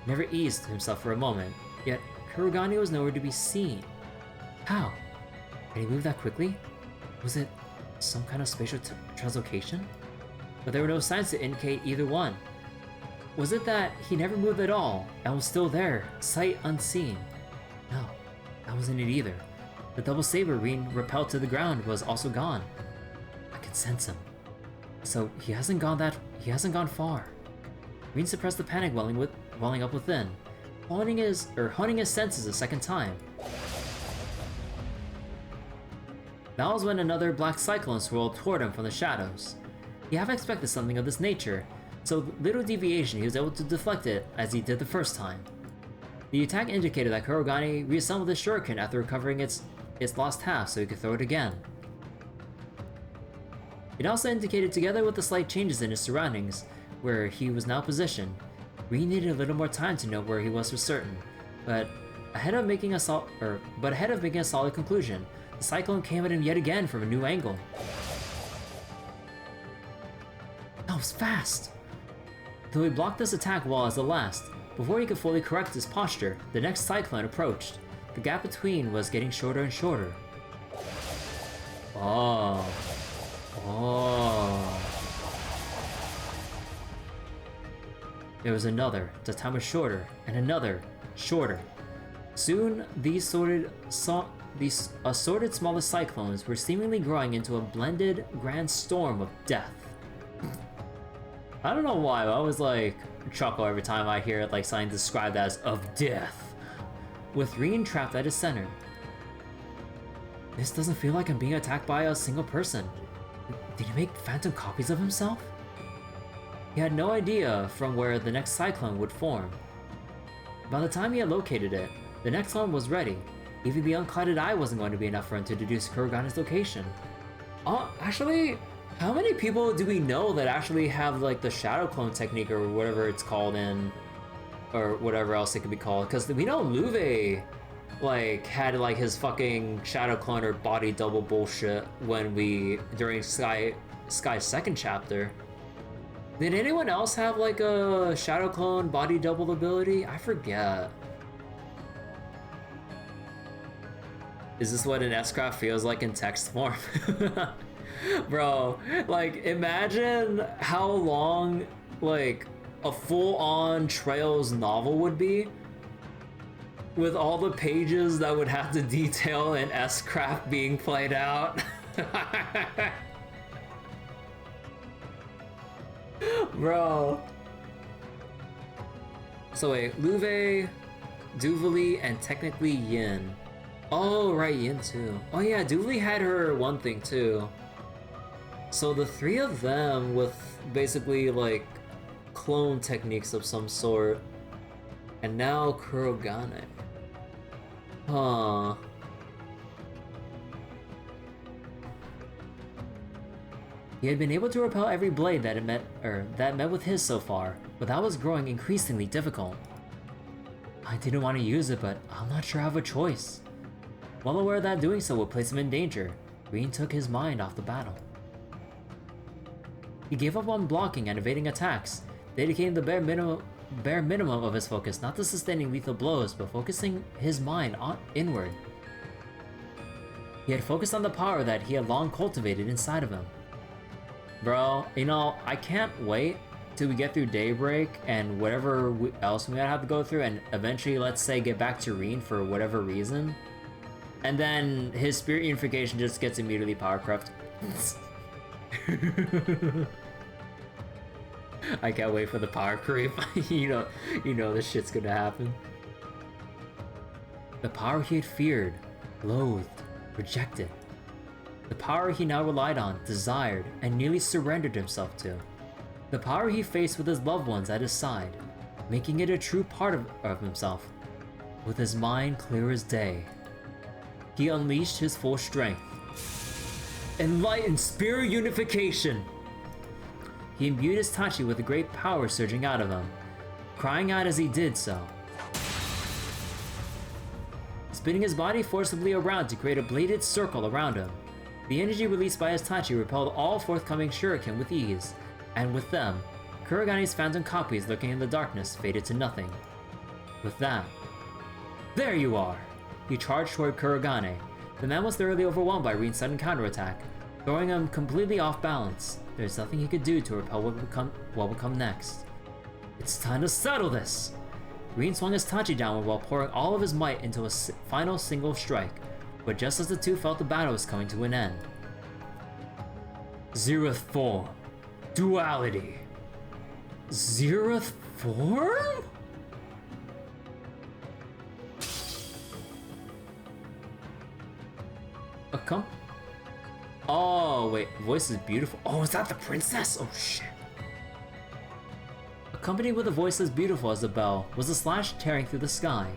never eased himself for a moment, yet Kurogane was nowhere to be seen. How? Had he moved that quickly? Was it some kind of spatial translocation? But there were no signs to indicate either one. Was it that he never moved at all and was still there, sight unseen? No, that wasn't it either. The double saber Rin repelled to the ground was also gone. I could sense him. So he hasn't gone far. Rin suppressed the panic welling up within, honing his senses a second time. That was when another black cyclone swirled toward him from the shadows. He half expected something of this nature, so little deviation he was able to deflect it as he did the first time. The attack indicated that Kurogane reassembled his shuriken after recovering its lost half so he could throw it again. It also indicated, together with the slight changes in his surroundings, where he was now positioned, Rin needed a little more time to know where he was for certain, but ahead of making a solid conclusion, the cyclone came at him yet again from a new angle. That was fast! Though he blocked this attack well as the last, before he could fully correct his posture, the next cyclone approached. The gap between was getting shorter and shorter. Oh. There was another, the time was shorter, and another, shorter. Soon, these assorted smaller cyclones were seemingly growing into a blended grand storm of death. I don't know why, but I always like chuckle every time I hear like something described as of death, with Reen trapped at its center. This doesn't feel like I'm being attacked by a single person. Did he make phantom copies of himself? He had no idea from where the next cyclone would form. By the time he had located it, the next one was ready. Even the unclouded eye wasn't going to be enough for him to deduce Kurogane's location. Actually, how many people do we know that actually have like the shadow clone technique or whatever it's called or whatever else it could be called? Because we know Luve like had like his fucking shadow clone or body double bullshit during Sky's second chapter. Did anyone else have like a shadow clone body double ability? I forget. Is this what an S-Craft feels like in text form? Bro, like imagine how long like a full-on Trails novel would be with all the pages that would have to detail an S-Craft being played out. Bro. So wait, Luve, Duvali, and technically Yin. Oh, right, Yin too. Oh yeah, Duvali had her one thing too. So the three of them with basically like clone techniques of some sort. And now Kurogane. Huh. He had been able to repel every blade that met with his so far, but that was growing increasingly difficult. I didn't want to use it, but I'm not sure I have a choice. Well aware that doing so would place him in danger, Green took his mind off the battle. He gave up on blocking and evading attacks, dedicating the bare minimum of his focus not to sustaining lethal blows, but focusing his mind inward. He had focused on the power that he had long cultivated inside of him. Bro, you know, I can't wait till we get through Daybreak and whatever else we might have to go through, and eventually, let's say, get back to Reen for whatever reason. And then his spirit unification just gets immediately power crept. I can't wait for the power creep. you know this shit's gonna happen. The power he had feared, loathed, rejected. The power he now relied on, desired, and nearly surrendered himself to. The power he faced with his loved ones at his side, making it a true part of himself. With his mind clear as day, he unleashed his full strength. Enlightened spirit unification! He imbued his Tachi with a great power surging out of him, crying out as he did so. Spinning his body forcibly around to create a bladed circle around him. The energy released by his Tachi repelled all forthcoming shuriken with ease, and with them, Kurogane's phantom copies lurking in the darkness faded to nothing. With that, there you are! He charged toward Kurogane. The man was thoroughly overwhelmed by Reen's sudden counterattack, throwing him completely off balance. There's nothing he could do to repel what would come next. It's time to settle this! Reen swung his Tachi downward while pouring all of his might into a final single strike, but just as the two felt the battle was coming to an end. Zeroth form. Duality. Zeroth form? Oh, wait, voice is beautiful. Oh, is that the princess? Oh, shit. Accompanied with a voice as beautiful as the bell was a slash tearing through the sky,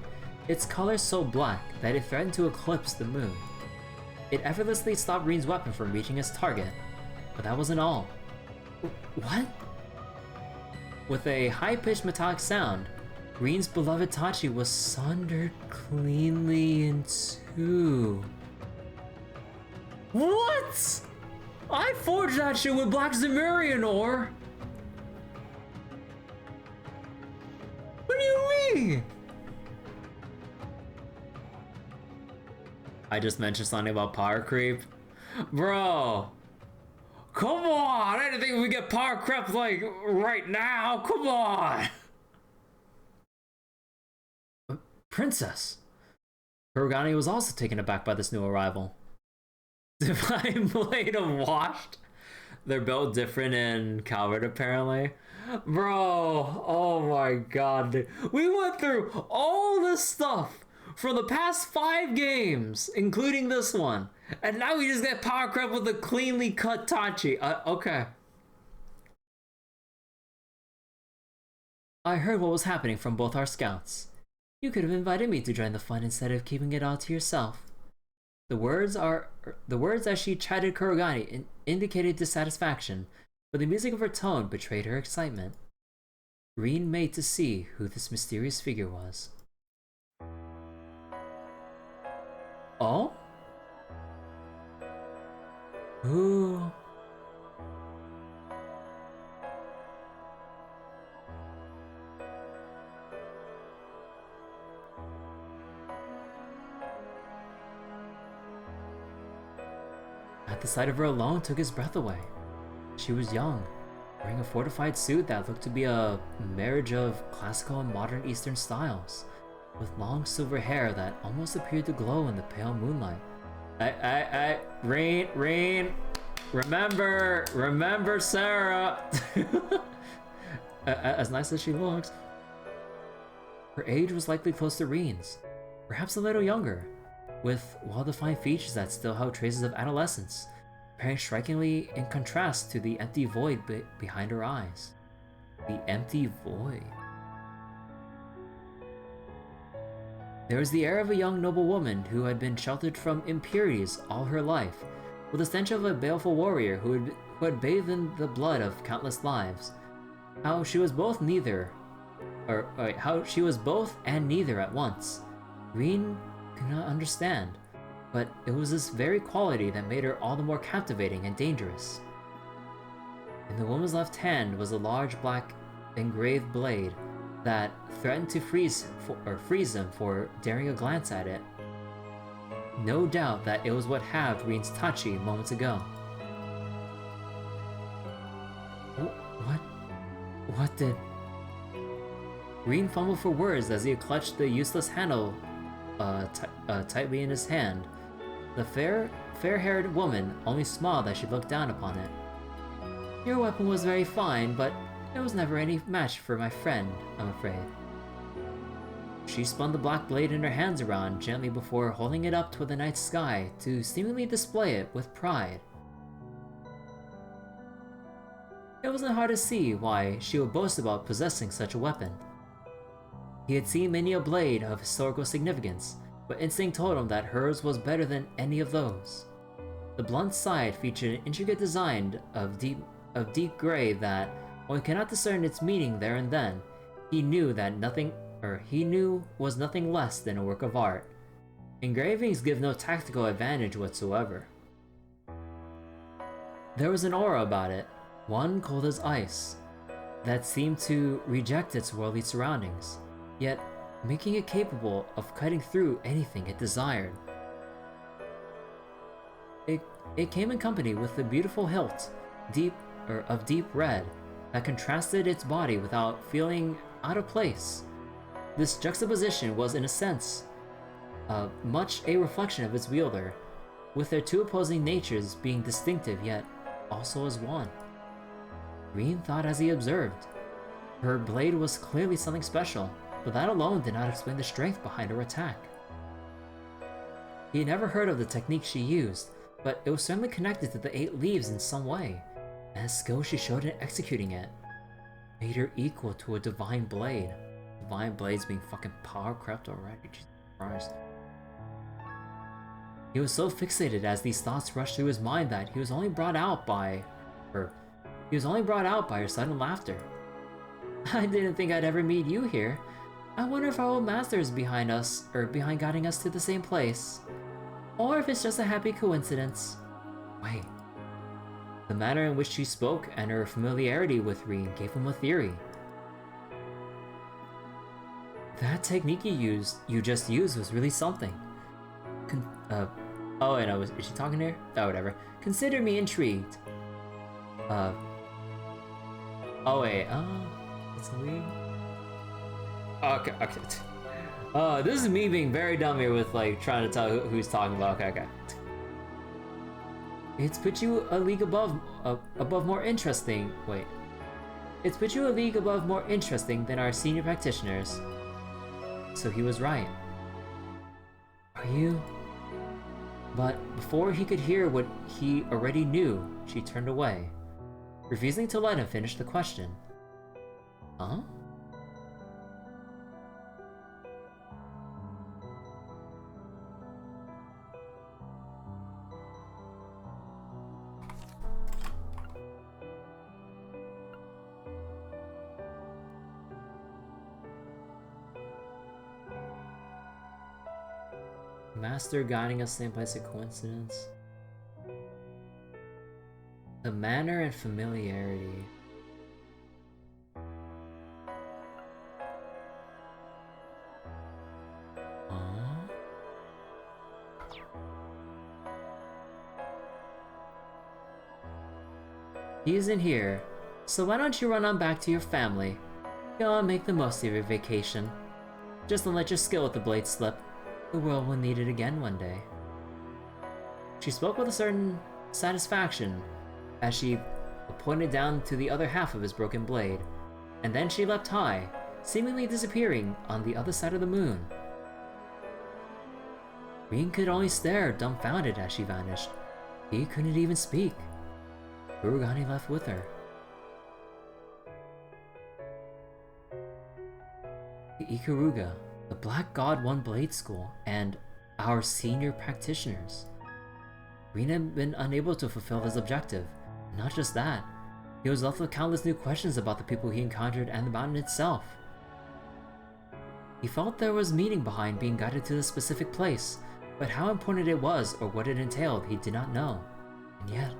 its color so black that it threatened to eclipse the moon. It effortlessly stopped Reen's weapon from reaching its target, but that wasn't all. What? With a high-pitched metallic sound, Reen's beloved Tachi was sundered cleanly in two. What? I forged that shit with Black Zemurian ore! What do you mean? I just mentioned something about power creep. Bro! Come on! I didn't think we get power creep like right now! Come on! Princess! Kurogane was also taken aback by this new arrival. Divine Blade of Washed? They're built different in Calvard, apparently. Bro, oh my god. We went through all this stuff from the past 5 games, including this one. And now we just get power crept with a cleanly cut Tachi. Okay. I heard what was happening from both our scouts. You could have invited me to join the fun instead of keeping it all to yourself. The words as she chided Kurogane indicated dissatisfaction, but the music of her tone betrayed her excitement. Rin made to see who this mysterious figure was. Oh? Who? At the sight of her alone took his breath away. She was young, wearing a fortified suit that looked to be a marriage of classical and modern Eastern styles, with long silver hair that almost appeared to glow in the pale moonlight. Rain, remember Sarah! As nice as she looks. Her age was likely close to Rin's, perhaps a little younger, with well-defined features that still held traces of adolescence, appearing strikingly in contrast to the empty void behind her eyes. The empty void. There was the air of a young noble woman who had been sheltered from impurities all her life, with the stench of a baleful warrior who had bathed in the blood of countless lives. How she was both and neither at once. Rin could not understand, but it was this very quality that made her all the more captivating and dangerous. In the woman's left hand was a large black engraved blade that threatened to freeze him for daring a glance at it. No doubt that it was what halved Rin's Tachi moments ago. What did... Rin fumbled for words as he clutched the useless handle tightly in his hand. The fair-haired woman only smiled as she looked down upon it. Your weapon was very fine, but it was never any match for my friend, I'm afraid. She spun the black blade in her hands around gently before holding it up toward the night sky to seemingly display it with pride. It wasn't hard to see why she would boast about possessing such a weapon. He had seen many a blade of historical significance, but instinct told him that hers was better than any of those. The blunt side featured an intricate design of deep gray that, one cannot discern its meaning there and then, he knew was nothing less than a work of art. Engravings give no tactical advantage whatsoever. There was an aura about it, one cold as ice, that seemed to reject its worldly surroundings, yet making it capable of cutting through anything it desired. It came in company with the beautiful hilt, of deep red, that contrasted its body without feeling out of place. This juxtaposition was, in a sense, much a reflection of its wielder, with their two opposing natures being distinctive yet also as one. Rin thought as he observed. Her blade was clearly something special, but that alone did not explain the strength behind her attack. He had never heard of the technique she used, but it was certainly connected to the 8 leaves in some way, and the skill she showed in executing it made her equal to a divine blade. Divine blades being fucking power crept already, Jesus Christ. He was so fixated as these thoughts rushed through his mind that he was only brought out by her sudden laughter. I didn't think I'd ever meet you here. I wonder if our old master is behind us, or behind guiding us to the same place. Or if it's just a happy coincidence. Wait. The manner in which she spoke and her familiarity with Rin gave him a theory. That technique you just used was really something. Oh, and is she talking here? Oh, whatever. Consider me intrigued. Oh wait, it's weird. Okay. This is me being very dumb here with like trying to tell who's talking about. Okay. It's put you a league above more interesting. Wait. It's put you a league above more interesting than our senior practitioners. So he was right. Are you? But before he could hear what he already knew, she turned away, refusing to let him finish the question. Huh? Master guiding us same place, a coincidence? The manner and familiarity. He isn't here, so why don't you run on back to your family? Go and make the most of your vacation. Just don't let your skill with the blade slip. The world will need it again one day. She spoke with a certain satisfaction as she pointed down to the other half of his broken blade, and then she leapt high, seemingly disappearing on the other side of the moon. Rin could only stare, dumbfounded, as she vanished. He couldn't even speak. Urugani left with her. The Ikaruga, the Black God One Blade School, and our senior practitioners. Rin had been unable to fulfill his objective. Not just that, he was left with countless new questions about the people he encountered and the mountain itself. He felt there was meaning behind being guided to this specific place, but how important it was or what it entailed he did not know. And yet,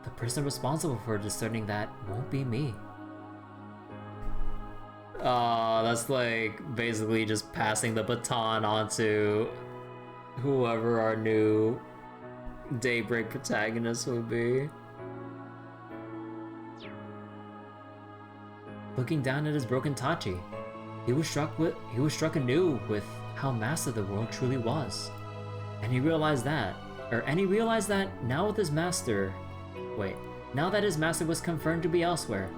the person responsible for discerning that won't be me. That's like basically just passing the baton onto whoever our new Daybreak protagonist will be. Looking down at his broken Tachi, he was struck anew with how massive the world truly was. And he realized that now with his master, now that his master was confirmed to be elsewhere,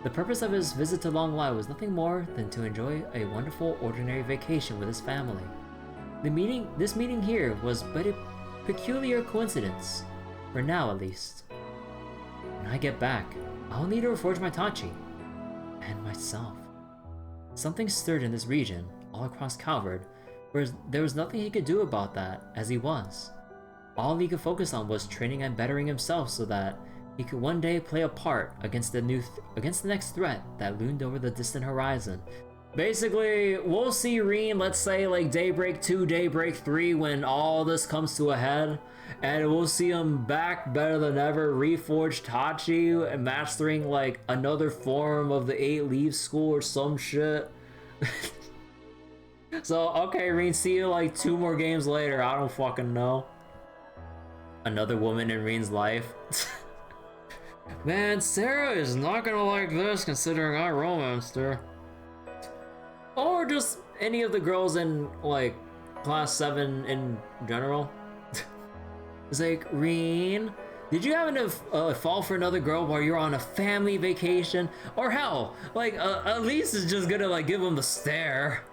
the purpose of his visit to Long Lai was nothing more than to enjoy a wonderful ordinary vacation with his family. This meeting here was but a peculiar coincidence, for now at least. When I get back, I'll need to reforge my Tachi, and myself. Something stirred in this region, all across Calvard, whereas there was nothing he could do about that, as he was. All he could focus on was training and bettering himself so that he could one day play a part against the next threat that loomed over the distant horizon. Basically, we'll see Rin, let's say like Daybreak 2, Daybreak 3, when all this comes to a head, and we'll see him back better than ever, reforged Tachi, and mastering like another form of the 8 Leaves School or some shit. So, okay, Rin, see you like 2 more games later, I don't fucking know. Another woman in Rin's life. Man, Sarah is not gonna like this considering I romanced her. Or just any of the girls in, like, class 7 in general. It's like, Rin, did you happen to fall for another girl while you're on a family vacation? Or hell, like, at least it's just gonna, like, give him the stare.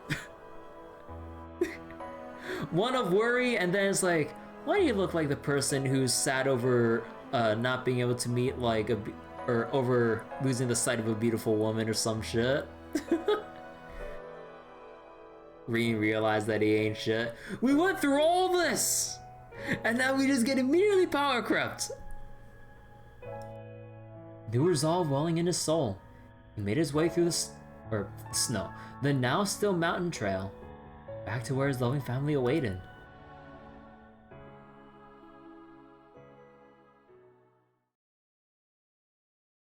One of worry, and then it's like, why do you look like the person who's sad over not being able to meet like or over losing the sight of a beautiful woman or some shit? Rin realized that he ain't shit. We went through all this, and now we just get immediately power crept. New resolve welling in his soul, he made his way through the now still mountain trail, back to where his loving family awaited.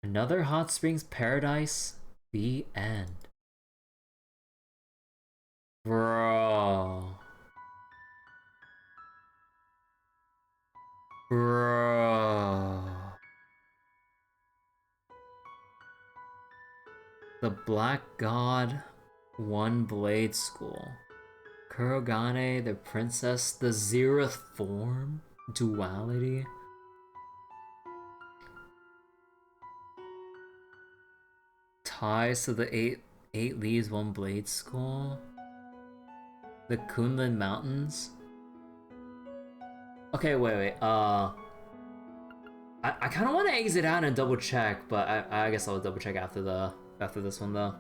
Another hot springs paradise, the end. Bro. The Black God One Blade School. Kurogane, the princess, the zeroth form? Duality? Ties to the eight Leaves, One Blade School? The Kunlun Mountains? Okay, wait. I kind of want to exit out and double check, but I guess I'll double check after this one though.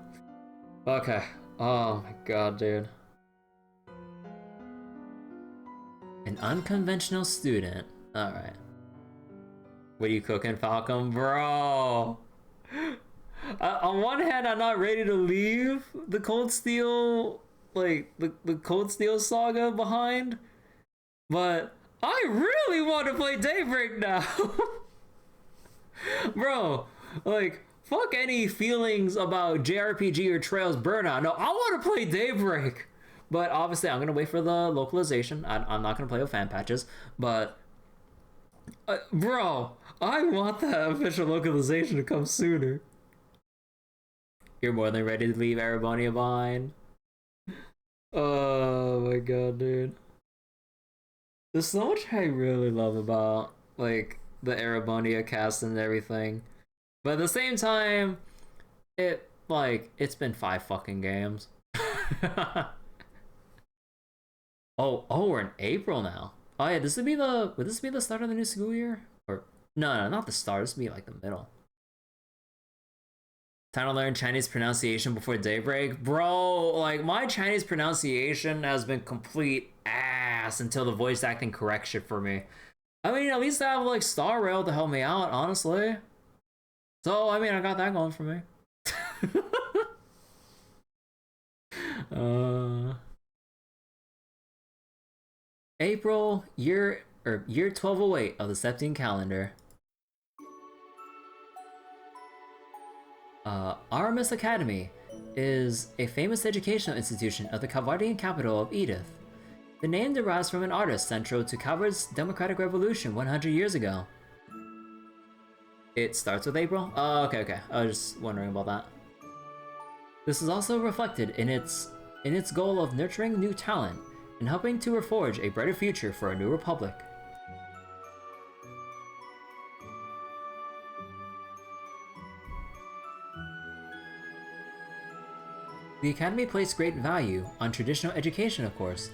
Okay. Oh my god, dude. An unconventional student. All right. What are you cooking, Falcom, bro? On one hand, I'm not ready to leave the Cold Steel, like the Cold Steel saga behind, but I really want to play Daybreak now. Bro, like, fuck any feelings about JRPG or Trails Burnout. No, I want to play Daybreak. But obviously, I'm going to wait for the localization. I'm not going to play with fan patches. But, bro, I want that official localization to come sooner. You're more than ready to leave Erebonia behind. Oh my god, dude. There's so much I really love about, like, the Erebonia cast and everything. But at the same time, it's been 5 fucking games. Oh, we're in April now. Oh yeah, would this be the start of the new school year? Or, no, not the start, this would be like the middle. Time to learn Chinese pronunciation before Daybreak. Bro, like, my Chinese pronunciation has been complete ass until the voice acting corrects shit for me. I mean, at least I have, like, Star Rail to help me out, honestly. So, I mean, I got that going for me. April, year 1208 of the Septine calendar. Aramis Academy is a famous educational institution of the Calvardian capital of Edith. The name derives from an artist central to Calvard's democratic revolution 100 years ago. It starts with April? Oh, okay. I was just wondering about that. This is also reflected in its goal of nurturing new talent and helping to reforge a brighter future for a new republic. The Academy placed great value on traditional education, of course,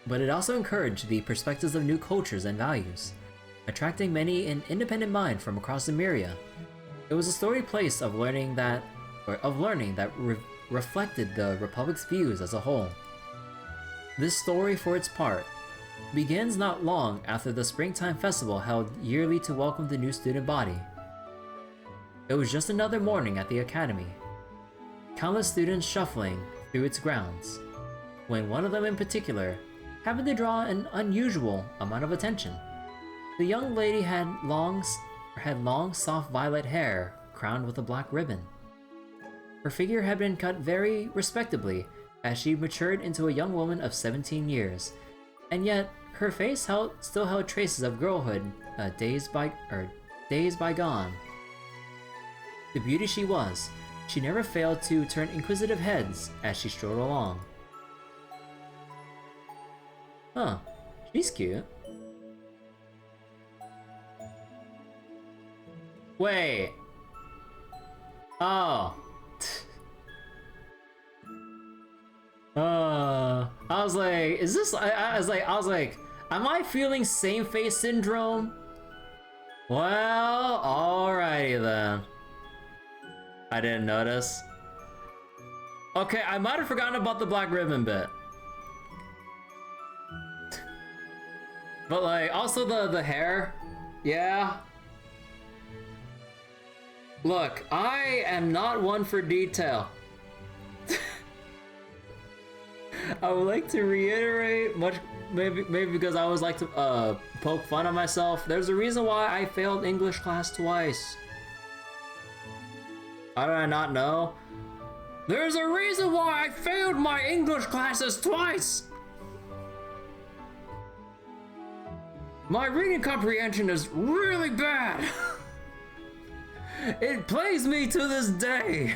but it also encouraged the perspectives of new cultures and values, attracting many an independent mind from across Zemuria. It was a storied place of learning that reflected the Republic's views as a whole. This story, for its part, begins not long after the Springtime Festival held yearly to welcome the new student body. It was just another morning at the Academy, countless students shuffling through its grounds, when one of them in particular happened to draw an unusual amount of attention. The young lady had long, soft violet hair crowned with a black ribbon. Her figure had been cut very respectably as she matured into a young woman of 17 years, and yet her face still held traces of girlhood, days bygone. The beauty she was, she never failed to turn inquisitive heads as she strode along. Huh, she's cute. Wait. Oh. I was like, is this? I was like, am I feeling same face syndrome? Well, alrighty then. I didn't notice. Okay, I might have forgotten about the black ribbon bit. But like, also the hair, yeah. Look, I am not one for detail. I would like to reiterate, maybe because I always like to poke fun at myself. There's a reason why I failed English class twice. How did I not know? There's a reason why I failed my English classes twice! My reading comprehension is really bad! It plagues me to this day!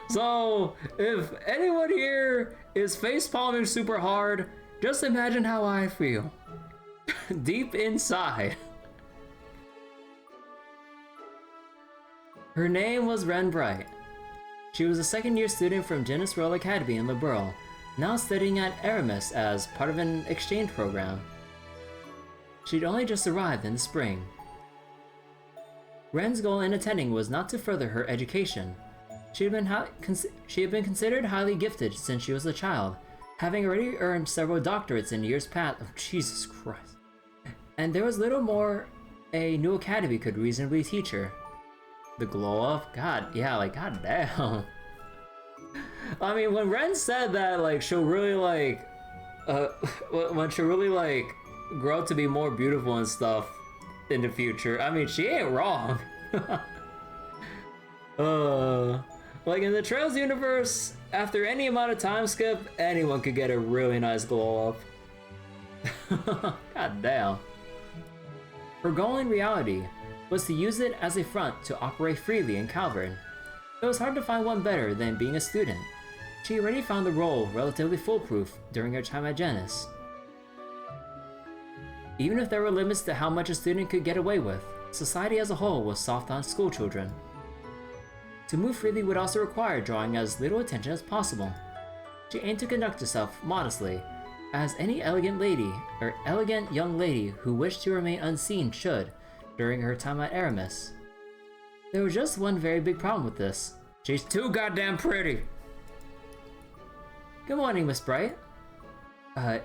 So, if anyone here is face palming super hard, just imagine how I feel. Deep inside. Her name was Ren Bright. She was a second-year student from Genis Royal Academy in Liberl, now studying at Aramis as part of an exchange program. She'd only just arrived in the spring. Ren's goal in attending was not to further her education. She had been considered highly gifted since she was a child, having already earned several doctorates in years past. Oh, Jesus Christ. And there was little more a new academy could reasonably teach her. The glow up? God, yeah, like, god damn. I mean, when Ren said that, like, she'll really, like, when she'll really, like, grow up to be more beautiful and stuff in the future, I mean, she ain't wrong. Like, in the Trails universe, after any amount of time skip, anyone could get a really nice glow up. God damn. Her goal in reality was to use it as a front to operate freely in Calvard. It was hard to find one better than being a student. She already found the role relatively foolproof during her time at Genis. Even if there were limits to how much a student could get away with, society as a whole was soft on schoolchildren. To move freely would also require drawing as little attention as possible. She aimed to conduct herself modestly, as any elegant young lady who wished to remain unseen should during her time at Aramis. There was just one very big problem with this. She's too goddamn pretty! Good morning, Miss Bright.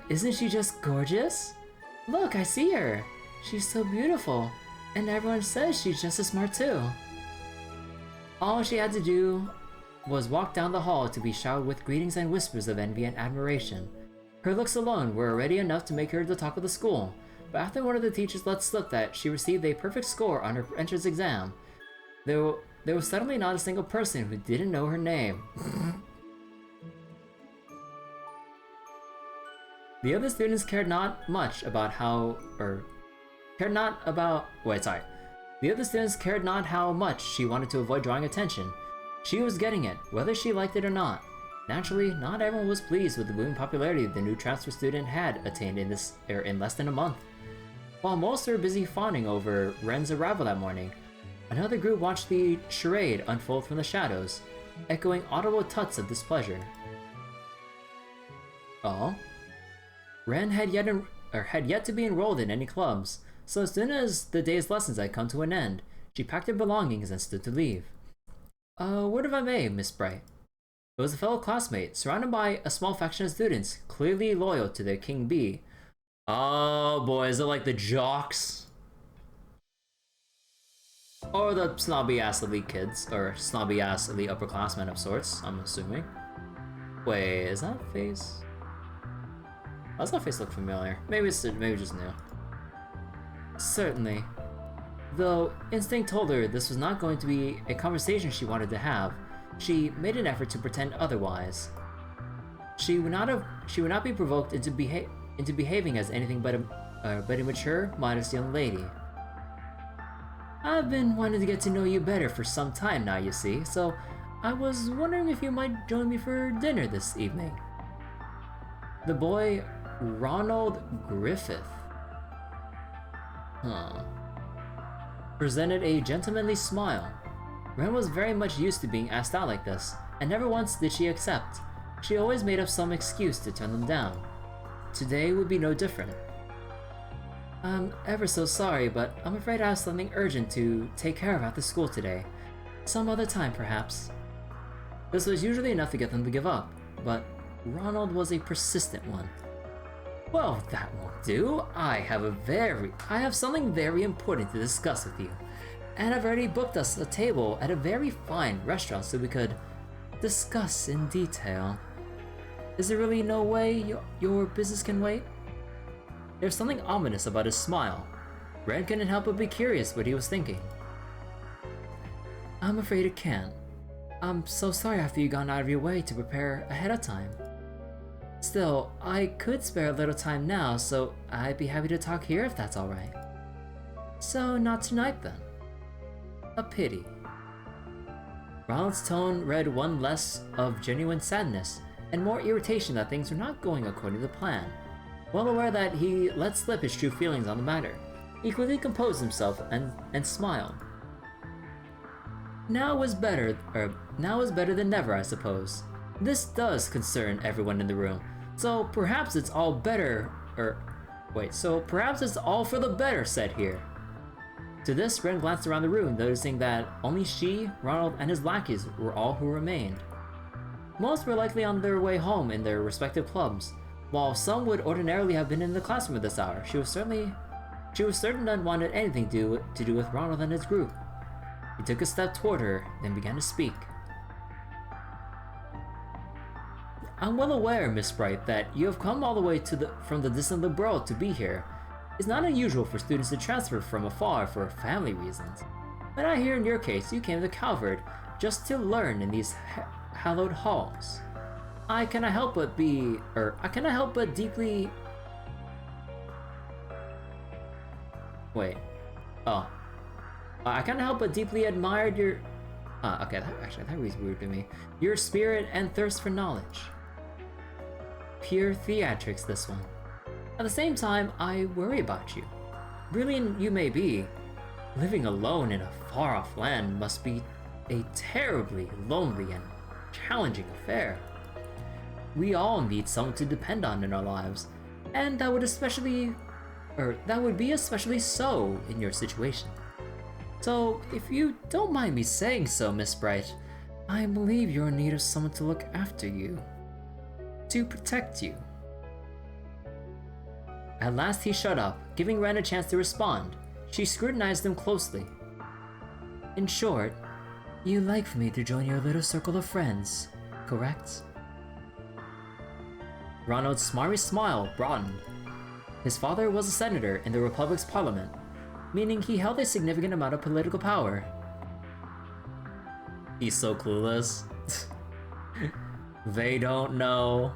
Isn't she just gorgeous? Look, I see her! She's so beautiful, and everyone says she's just as smart too. All she had to do was walk down the hall to be showered with greetings and whispers of envy and admiration. Her looks alone were already enough to make her the talk of the school, but after one of the teachers let slip that she received a perfect score on her entrance exam, there was suddenly not a single person who didn't know her name. The other students cared not about how much she wanted to avoid drawing attention. She was getting it, whether she liked it or not. Naturally, not everyone was pleased with the booming popularity the new transfer student had attained in less than a month. While most were busy fawning over Ren's arrival that morning, another group watched the charade unfold from the shadows, echoing audible tuts of displeasure. Oh? Ren had yet to be enrolled in any clubs, so as soon as the day's lessons had come to an end, she packed her belongings and stood to leave. Word if I may, Miss Bright. It was a fellow classmate, surrounded by a small faction of students, clearly loyal to their King Bee. Oh boy, is it like the jocks? Or the snobby-ass elite kids, or snobby-ass elite upperclassmen of sorts, I'm assuming. Wait, is that face? Why does that face look familiar? Maybe just new. Certainly. Though instinct told her this was not going to be a conversation she wanted to have, she made an effort to pretend otherwise. She would not be provoked into behaving as anything but a mature, modest young lady. I've been wanting to get to know you better for some time now, you see, so I was wondering if you might join me for dinner this evening. The boy, Ronald Griffith, presented a gentlemanly smile. Ren was very much used to being asked out like this, and never once did she accept. She always made up some excuse to turn them down. Today would be no different. I'm ever so sorry, but I'm afraid I have something urgent to take care of at the school today. Some other time, perhaps. This was usually enough to get them to give up, but Ronald was a persistent one. Well, that won't do. I have something very important to discuss with you, and I've already booked us a table at a very fine restaurant so we could discuss in detail. Is there really no way your business can wait? There's something ominous about his smile. Ren couldn't help but be curious what he was thinking. I'm afraid it can't. I'm so sorry after you gone out of your way to prepare ahead of time. Still, I could spare a little time now, so I'd be happy to talk here if that's alright. So, not tonight then. A pity. Ronald's tone read one less of genuine sadness and more irritation that things were not going according to plan. Well aware that he let slip his true feelings on the matter, he quickly composed himself and smiled. Now is better than never, I suppose. This does concern everyone in the room, so perhaps it's all for the better, said here. To this, Ren glanced around the room, noticing that only she, Ronald, and his lackeys were all who remained. Most were likely on their way home in their respective clubs, while some would ordinarily have been in the classroom at this hour. She was certain none wanted anything to do with Ronald and his group. He took a step toward her, then began to speak. I'm well aware, Miss Bright, that you have come all the way from the distant world to be here. It's not unusual for students to transfer from afar for family reasons. But I hear in your case you came to Calvard just to learn in these hallowed halls. I cannot help but deeply... I cannot help but deeply admire your... okay, that reads weird to me. Your spirit and thirst for knowledge. Pure theatrics, this one. At the same time, I worry about you. Brilliant you may be, living alone in a far-off land must be a terribly lonely and challenging affair. We all need someone to depend on in our lives, and that would be especially so in your situation. So, if you don't mind me saying so, Miss Bright, I believe you're in need of someone to look after you, to protect you. At last he shut up, giving Ren a chance to respond. She scrutinized him closely. In short, you'd like for me to join your little circle of friends, correct? Ronald's smarmy smile broadened. His father was a senator in the Republic's parliament, meaning he held a significant amount of political power. He's so clueless. They don't know.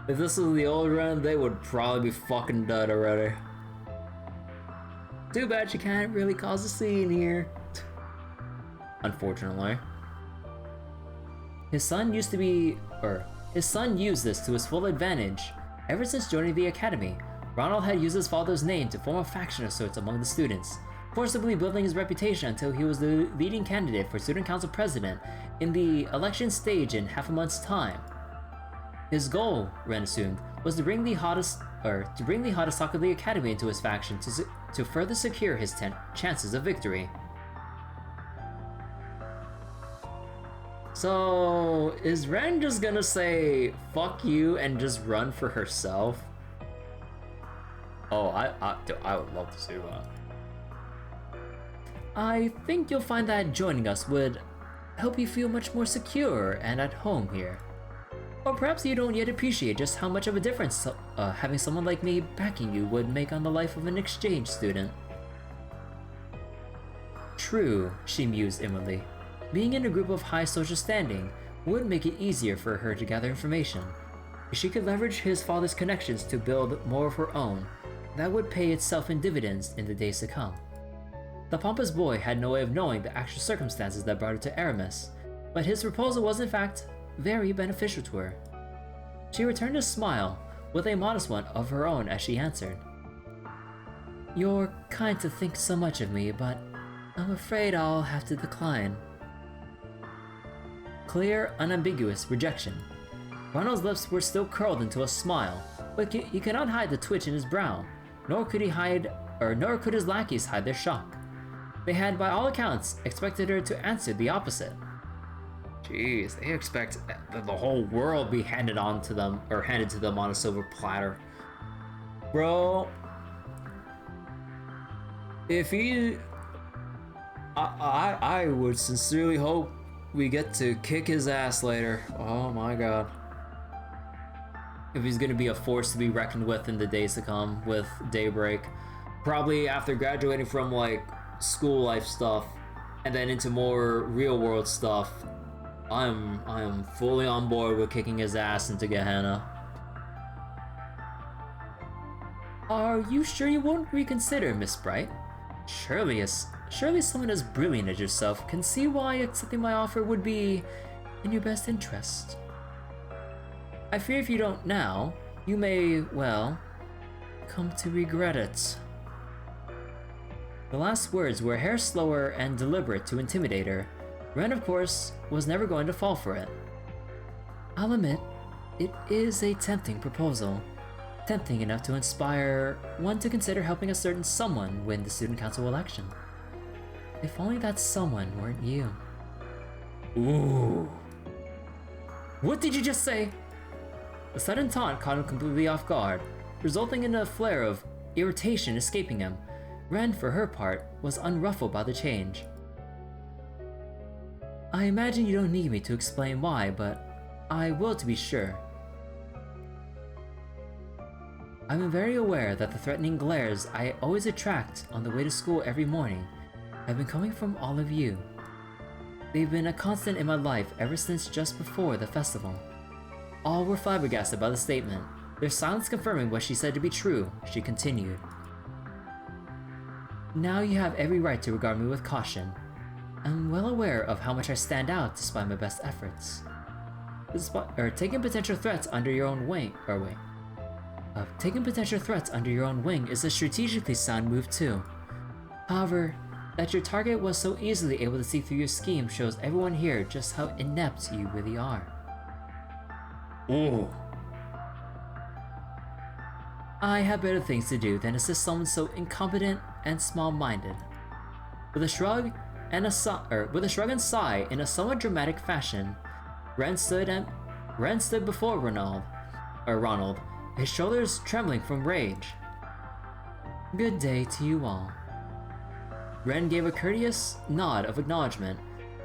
If this was the old Ren, they would probably be fucking dead already. Too bad she can't really cause a scene here. Unfortunately. His son used this to his full advantage. Ever since joining the academy, Ronald had used his father's name to form a faction of sorts among the students, forcibly building his reputation until he was the leading candidate for student council president in the election stage in half a month's time. His goal, Ren assumed, was to bring the hottest talk of the academy into his faction to further secure his chances of victory. So, is Ren just gonna say fuck you and just run for herself? Oh, I would love to see that. I think you'll find that joining us would help you feel much more secure and at home here. Or perhaps you don't yet appreciate just how much of a difference having someone like me backing you would make on the life of an exchange student. True, she mused inwardly. Being in a group of high social standing would make it easier for her to gather information. If she could leverage his father's connections to build more of her own, that would pay itself in dividends in the days to come. The pompous boy had no way of knowing the actual circumstances that brought her to Aramis, but his proposal was in fact very beneficial to her. She returned a smile, with a modest one of her own as she answered. You're kind to think so much of me, but I'm afraid I'll have to decline. Clear, unambiguous rejection. Ronald's lips were still curled into a smile, but he could not hide the twitch in his brow, nor could his lackeys hide their shock. They had, by all accounts, expected her to answer the opposite. Jeez, they expect that the whole world be handed to them on a silver platter. Bro, if he... I would sincerely hope we get to kick his ass later. Oh my god. If he's gonna be a force to be reckoned with in the days to come with Daybreak. Probably after graduating from like school life stuff and then into more real world stuff. I am fully on board with kicking his ass into Gehenna. Are you sure you won't reconsider, Miss Bright? Surely someone as brilliant as yourself can see why accepting my offer would be in your best interest. I fear if you don't now, you may, well, come to regret it. The last words were a hair slower and deliberate to intimidate her. Ren, of course, was never going to fall for it. I'll admit, it is a tempting proposal. Tempting enough to inspire one to consider helping a certain someone win the student council election. If only that someone weren't you. Ooh. What did you just say? The sudden taunt caught him completely off guard, resulting in a flare of irritation escaping him. Ren, for her part, was unruffled by the change. I imagine you don't need me to explain why, but I will to be sure. I'm very aware that the threatening glares I always attract on the way to school every morning have been coming from all of you. They've been a constant in my life ever since just before the festival. All were flabbergasted by the statement, their silence confirming what she said to be true. She continued. Now you have every right to regard me with caution. I'm well aware of how much I stand out despite my best efforts. Taking potential threats under your own wing, taking potential threats under your own wing is a strategically sound move too. However, that your target was so easily able to see through your scheme shows everyone here just how inept you really are. Ooh. I have better things to do than assist someone so incompetent and small-minded. With a shrug and sigh in a somewhat dramatic fashion, Ren stood before Ronald, his shoulders trembling from rage. Good day to you all. Ren gave a courteous nod of acknowledgement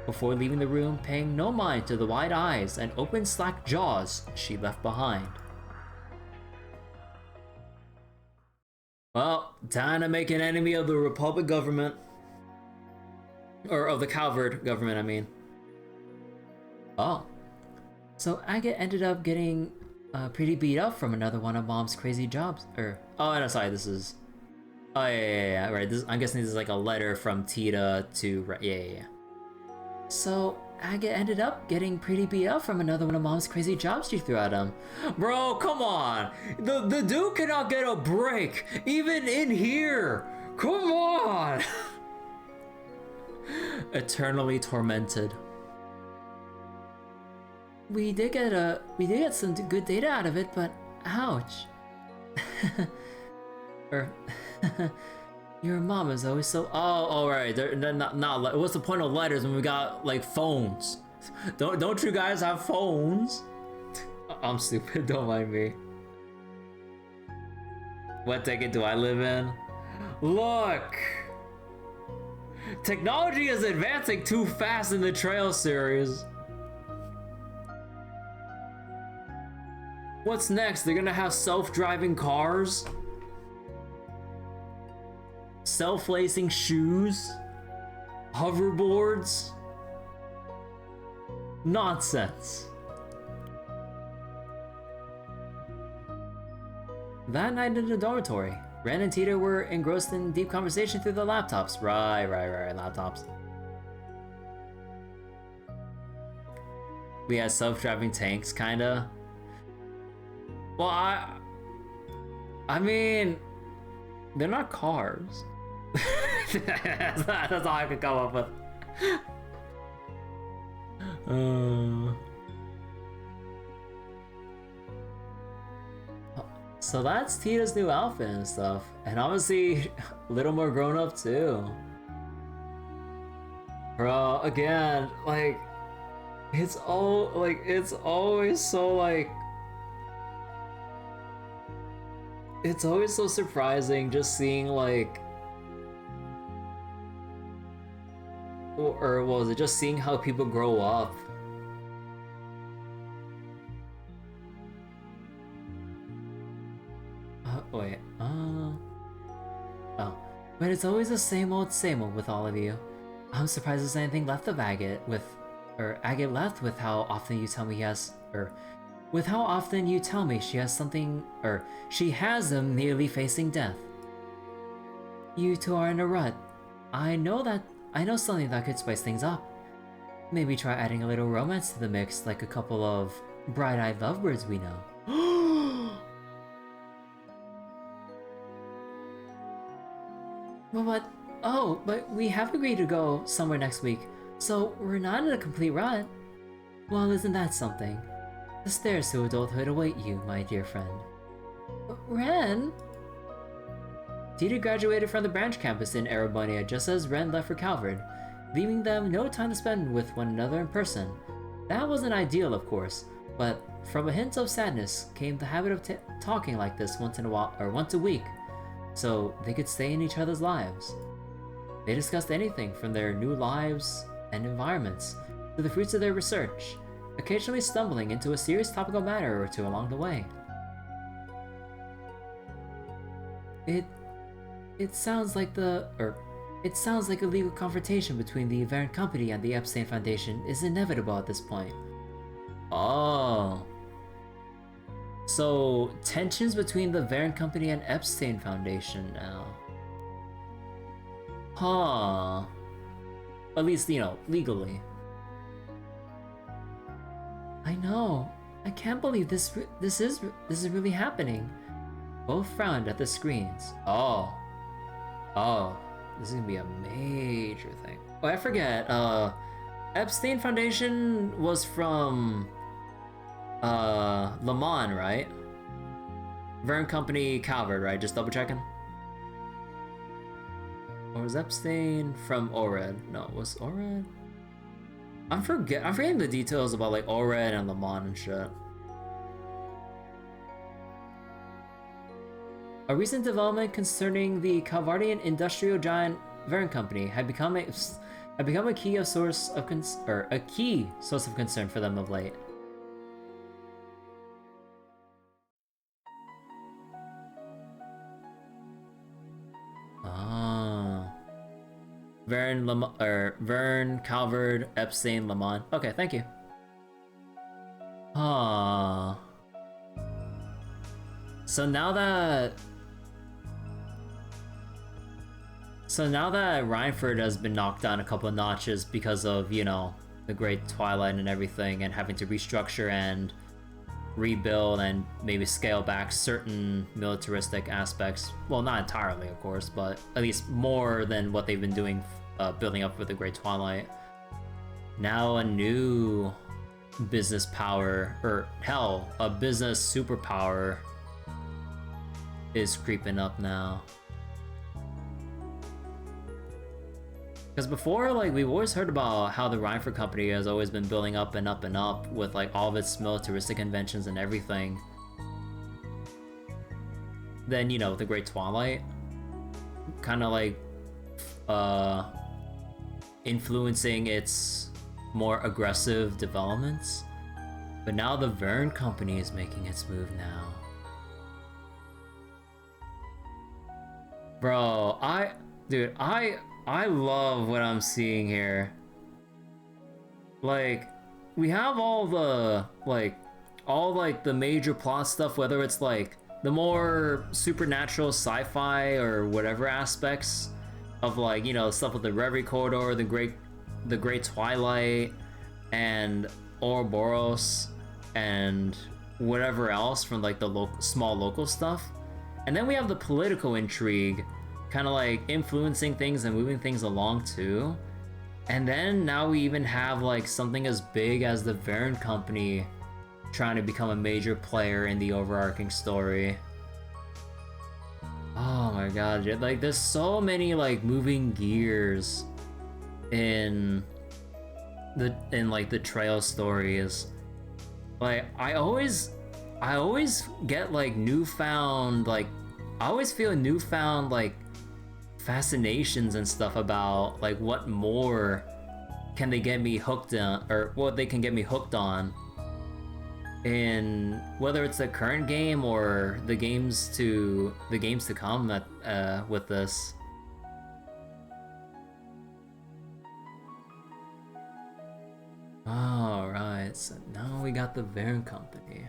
before leaving the room, paying no mind to the wide eyes and open slack jaws she left behind. Well, time to make an enemy of the Republic government. Or of the Calvard government, I mean. Oh. So Agate ended up getting pretty beat up from another one of Mom's crazy jobs. Oh, no, sorry, this is... Oh, yeah, right. I'm guessing this is like a letter from Tita to... Yeah. So, Agate ended up getting pretty beat up from another one of Mom's crazy jobs she threw at him. Bro, come on! The dude cannot get a break, even in here! Come on! Eternally tormented. We did get some good data out of it, but ouch. Your mom is always so. Oh, right. They're not. What's the point of letters when we got like phones? Don't you guys have phones? I'm stupid. Don't mind me. What decade do I live in? Look. Technology is advancing too fast in the Trail series. What's next? They're gonna have self-driving cars? Self-lacing shoes? Hoverboards? Nonsense. That night in the dormitory, Ren and Tita were engrossed in deep conversation through the laptops. Right, laptops. We had self-driving tanks, kinda. Well, I mean, they're not cars. That's all I could come up with. So that's Tita's new outfit and stuff, and obviously a little more grown up too. Bro, again, like, it's always so like. It's always so surprising just seeing like, or what was it, just seeing how people grow up. Oh, but it's always the same old with all of you. I'm surprised there's anything left of Agate Agate left with how often you tell me with how often you tell me she has something, she has them nearly facing death. You two are in a rut, I know something that could spice things up. Maybe try adding a little romance to the mix, like a couple of bright-eyed lovebirds we know. But we have agreed to go somewhere next week, so we're not in a complete rut. Well, isn't that something? The stairs to adulthood await you, my dear friend. Ren? Tita graduated from the branch campus in Erebania just as Ren left for Calvard, leaving them no time to spend with one another in person. That wasn't ideal, of course, but from a hint of sadness came the habit of talking like this once in a while, or once a week, so they could stay in each other's lives. They discussed anything from their new lives and environments to the fruits of their research, occasionally stumbling into a serious topical matter or two along the way. It sounds like a legal confrontation between the Varen Company and the Epstein Foundation is inevitable at this point. Oh. So, tensions between the Varen Company and Epstein Foundation now. Huh. At least, legally. I know. I can't believe this is really happening. Both frowned at the screens. Oh, this is gonna be a major thing. Oh, I forget. Epstein Foundation was from Le Mans, right? Verne Company, Calvard, right? Just double checking. Or was Epstein from Ored? No, it was Ored? I'm forgetting the details about like Ored and Le Mans and shit. A recent development concerning the Calvardian industrial giant Verne Company had become a key source of concern for them of late. Ah, Verne, Calvard, Epstein, Le Mans. Okay, thank you. Ah. So now that Reinford has been knocked down a couple of notches because of, the Great Twilight and everything, and having to restructure and rebuild and maybe scale back certain militaristic aspects. Well, not entirely, of course, but at least more than what they've been doing, building up with the Great Twilight. Now a new business power, or hell, a business superpower is creeping up now. Because before, we've always heard about how the Reinford Company has always been building up and up and up with, all of its militaristic inventions and everything. Then, the Great Twilight kind of, influencing its more aggressive developments. But now the Verne Company is making its move now. Bro, I love what I'm seeing here. We have all the, the major plot stuff, whether it's, the more supernatural sci-fi or whatever aspects of, stuff with the Reverie Corridor, the Great Twilight, and Ouroboros, and whatever else from, the small local stuff. And then we have the political intrigue, kind of influencing things and moving things along too. And then now we even have something as big as the Verne Company trying to become a major player in the overarching story. Oh my god, there's so many moving gears in the trail stories. I always get newfound I always feel newfound fascinations and stuff about what more can they get me hooked on, or what they can get me hooked on in whether it's the current game or the games to come with this. Alright, so now we got the Verne Company.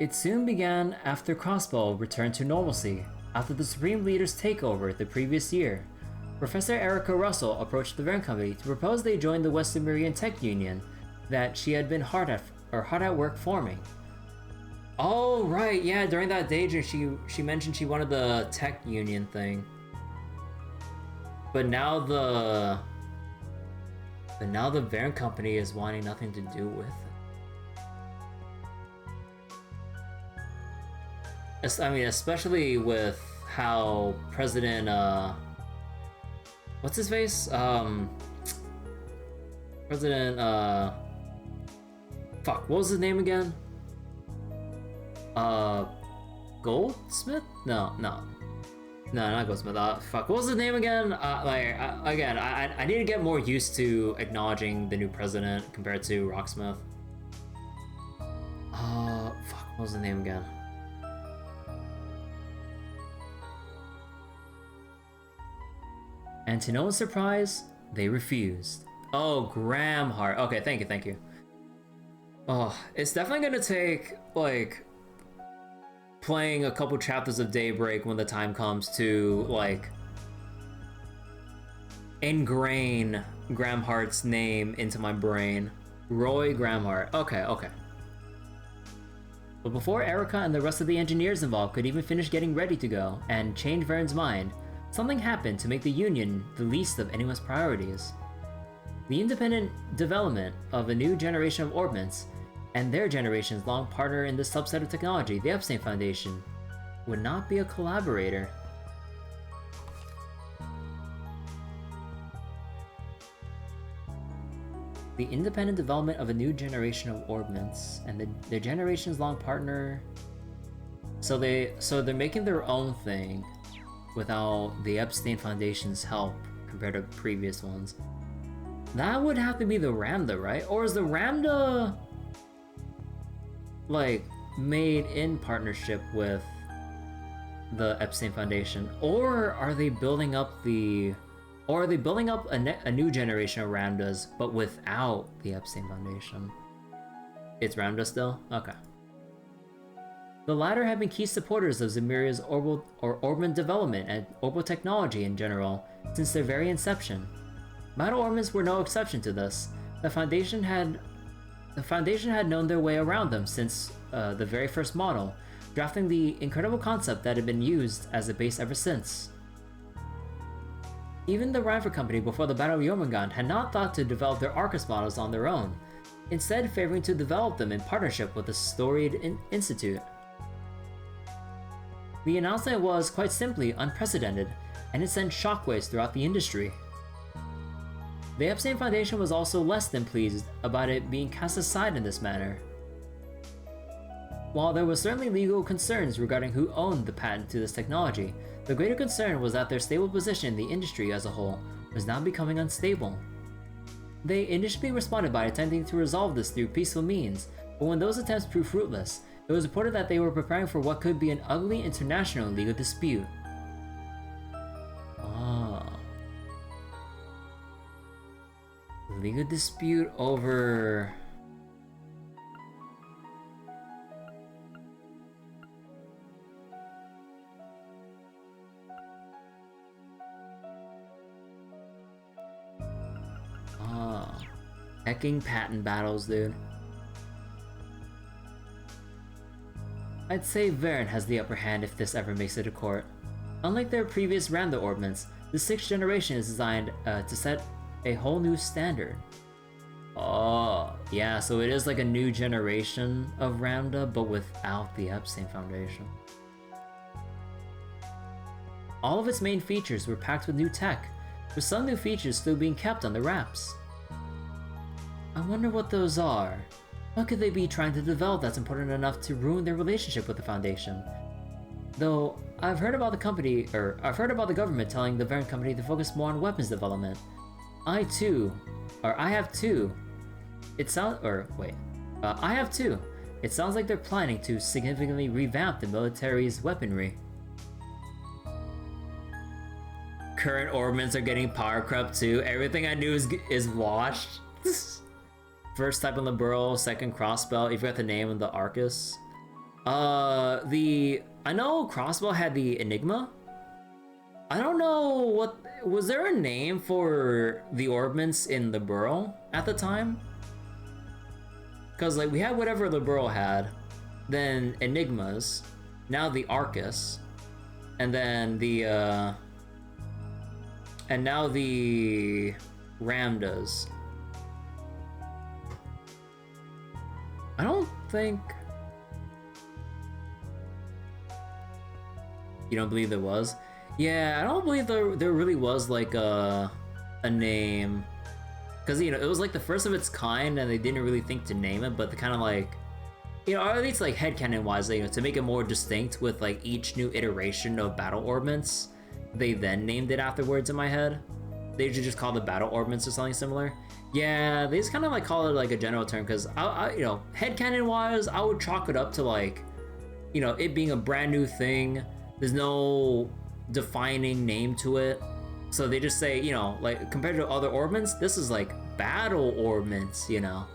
It soon began after Crossbow returned to normalcy. After the Supreme Leader's takeover the previous year, Professor Erica Russell approached the Verne Company to propose they join the Western Zemurian Tech Union that she had been hard at work forming. Oh right, yeah, during that daydream she mentioned she wanted the Tech Union thing. But now the Verne Company is wanting nothing to do with it. I mean, especially with how President, what's his face? President, fuck, what was his name again? Goldsmith? No, not Goldsmith. Fuck, what was his name again? Again, I need to get more used to acknowledging the new president compared to Rocksmith. Fuck, what was the name again? And to no one's surprise, they refused. Oh, Graham Hart. Okay, thank you. Oh, it's definitely gonna take, like, playing a couple chapters of Daybreak when the time comes to, like, ingrain Graham Hart's name into my brain. Roy Graham Hart. Okay. But before Erica and the rest of the engineers involved could even finish getting ready to go and change Verne's mind, something happened to make the Union the least of anyone's priorities. The independent development of a new generation of orbments and their generation's long partner in this subset of technology, the Epstein Foundation, would not be a collaborator. The independent development of a new generation of orbments and their generation's long partner. So they're making their own thing without the Epstein Foundation's help compared to previous ones. That would have to be the Ramda, right? Or is the Ramda like made in partnership with the Epstein Foundation? Or are they building up a new generation of Ramdas but without the Epstein Foundation? It's Ramda still? Okay. The latter have been key supporters of Zemuria's orbital development and orbital technology in general since their very inception. Battle orbments were no exception to this. The Foundation had known their way around them since the very first model, drafting the incredible concept that had been used as a base ever since. Even the rival company before the Battle of Jormungand had not thought to develop their Arcus models on their own, instead favoring to develop them in partnership with the storied Institute. The announcement was, quite simply, unprecedented, and it sent shockwaves throughout the industry. The Epstein Foundation was also less than pleased about it being cast aside in this manner. While there were certainly legal concerns regarding who owned the patent to this technology, the greater concern was that their stable position in the industry as a whole was now becoming unstable. They initially responded by attempting to resolve this through peaceful means, but when those attempts proved fruitless, it was reported that they were preparing for what could be an ugly international legal dispute. Legal dispute over... hecking patent battles, dude. I'd say Verne has the upper hand if this ever makes it to court. Unlike their previous Ramda orbments, the 6th generation is designed to set a whole new standard. Oh, yeah, so it is like a new generation of Ramda, but without the Epstein Foundation. All of its main features were packed with new tech, with some new features still being kept on the wraps. I wonder what those are. What could they be trying to develop that's important enough to ruin their relationship with the Foundation? Though, I've heard about the government telling the Verne Company to focus more on weapons development. I have too. It sounds like they're planning to significantly revamp the military's weaponry. Current orbments are getting power crept too. Everything I knew is washed. First type on the burrow, second crossbell. You forgot the name of the Arcus. The I know Crossbow had the Enigma. I don't know what... Was there a name for the orbments in the Burrow at the time? Because, like, we had whatever the Burrow had, then Enigmas, now the Arcus, and then the, and now the Ramdas. I don't think... You don't believe there was? Yeah, I don't believe there really was, like, a name. Because, you know, it was, like, the first of its kind, and they didn't really think to name it, but they kind of, like... You know, or at least, like, headcanon-wise, you know, to make it more distinct with, like, each new iteration of battle orbments, they then named it afterwards in my head. They usually just call it battle orbments or something similar. Yeah, they just kind of, like, call it, like, a general term, because, you know, headcanon-wise, I would chalk it up to, like, you know, it being a brand new thing. There's no defining name to it. So they just say, you know, like, compared to other orbments, this is, like, battle orbments, you know?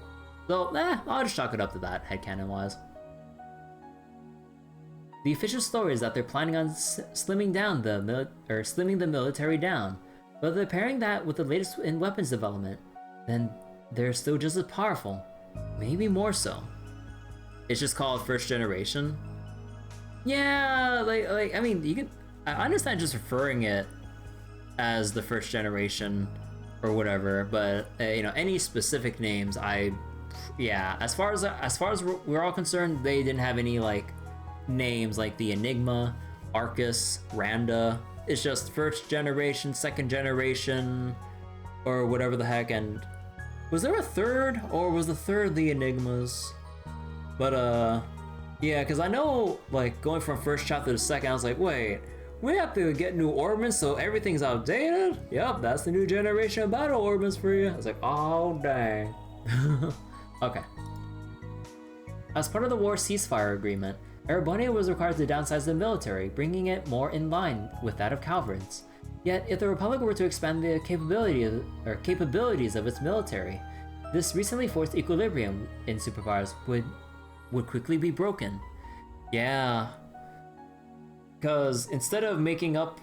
So, I'll just chalk it up to that, headcanon-wise. The official story is that they're planning on slimming the military down, but they're pairing that with the latest in weapons development. Then they're still just as powerful, maybe more so. It's just called first generation. Yeah, like I mean, you can. I understand just referring it as the first generation or whatever, but you know, any specific names, yeah, as far as we're all concerned, they didn't have any like names like the Enigma, Arcus, Randa. It's just first generation, second generation, or whatever the heck. And was there a third, or was the third the Enigmas? But yeah, because I know, like, going from first chapter to second, I was like, wait, we have to get new orbments, so everything's outdated? Yep, that's the new generation of battle orbments for you. I was like, oh, dang. Okay. As part of the war ceasefire agreement, Erebonia was required to downsize the military, bringing it more in line with that of Calvard's. Yet, if the Republic were to expand the capabilities of its military, this recently forced equilibrium in superpowers would quickly be broken. Yeah. Because instead of making up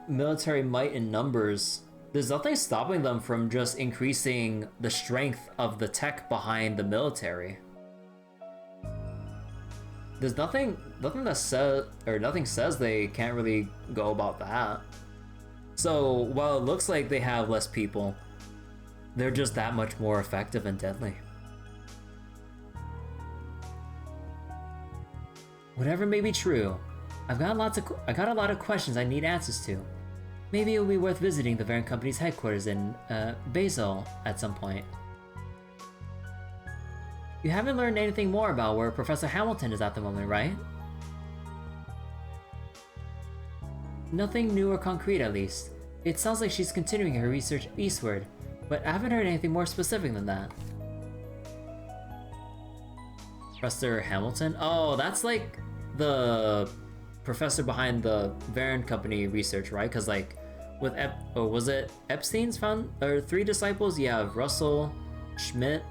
military might in numbers, there's nothing stopping them from just increasing the strength of the tech behind the military. There's nothing that says, or nothing says they can't really go about that. So while it looks like they have less people, they're just that much more effective and deadly. Whatever may be true, I got a lot of questions I need answers to. Maybe it will be worth visiting the Varen Company's headquarters in Basel at some point. You haven't learned anything more about where Professor Hamilton is at the moment, right? Nothing new or concrete, at least. It sounds like she's continuing her research eastward, but I haven't heard anything more specific than that. Professor Hamilton? Oh, that's like the professor behind the Varen Company research, right? Because like with was it Epstein's three disciples? You have Russell, Schmidt,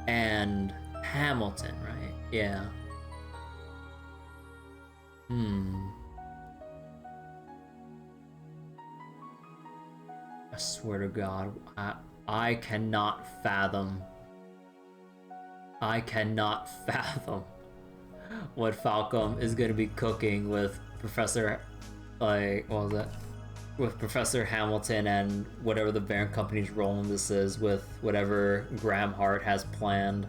and Hamilton, right? Yeah. I swear to God, I cannot fathom what Falcom is gonna be cooking with Professor, like, what was it? With Professor Hamilton and whatever the Varen Company's role in this is, with whatever Graham Hart has planned.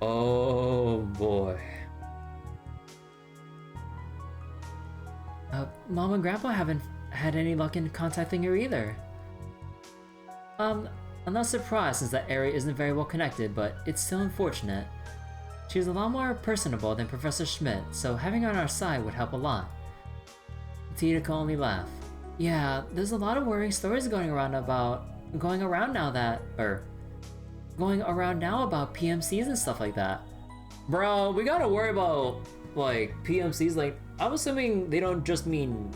Oh boy. Mom and Grandpa haven't had any luck in contacting her either. I'm not surprised since that area isn't very well connected, but it's still unfortunate. She's a lot more personable than Professor Schmidt, so having her on our side would help a lot. Tita can only laugh. Yeah, there's a lot of worrying stories going around now about PMCs and stuff like that. Bro, we gotta worry about, like, PMCs, like, I'm assuming they don't just mean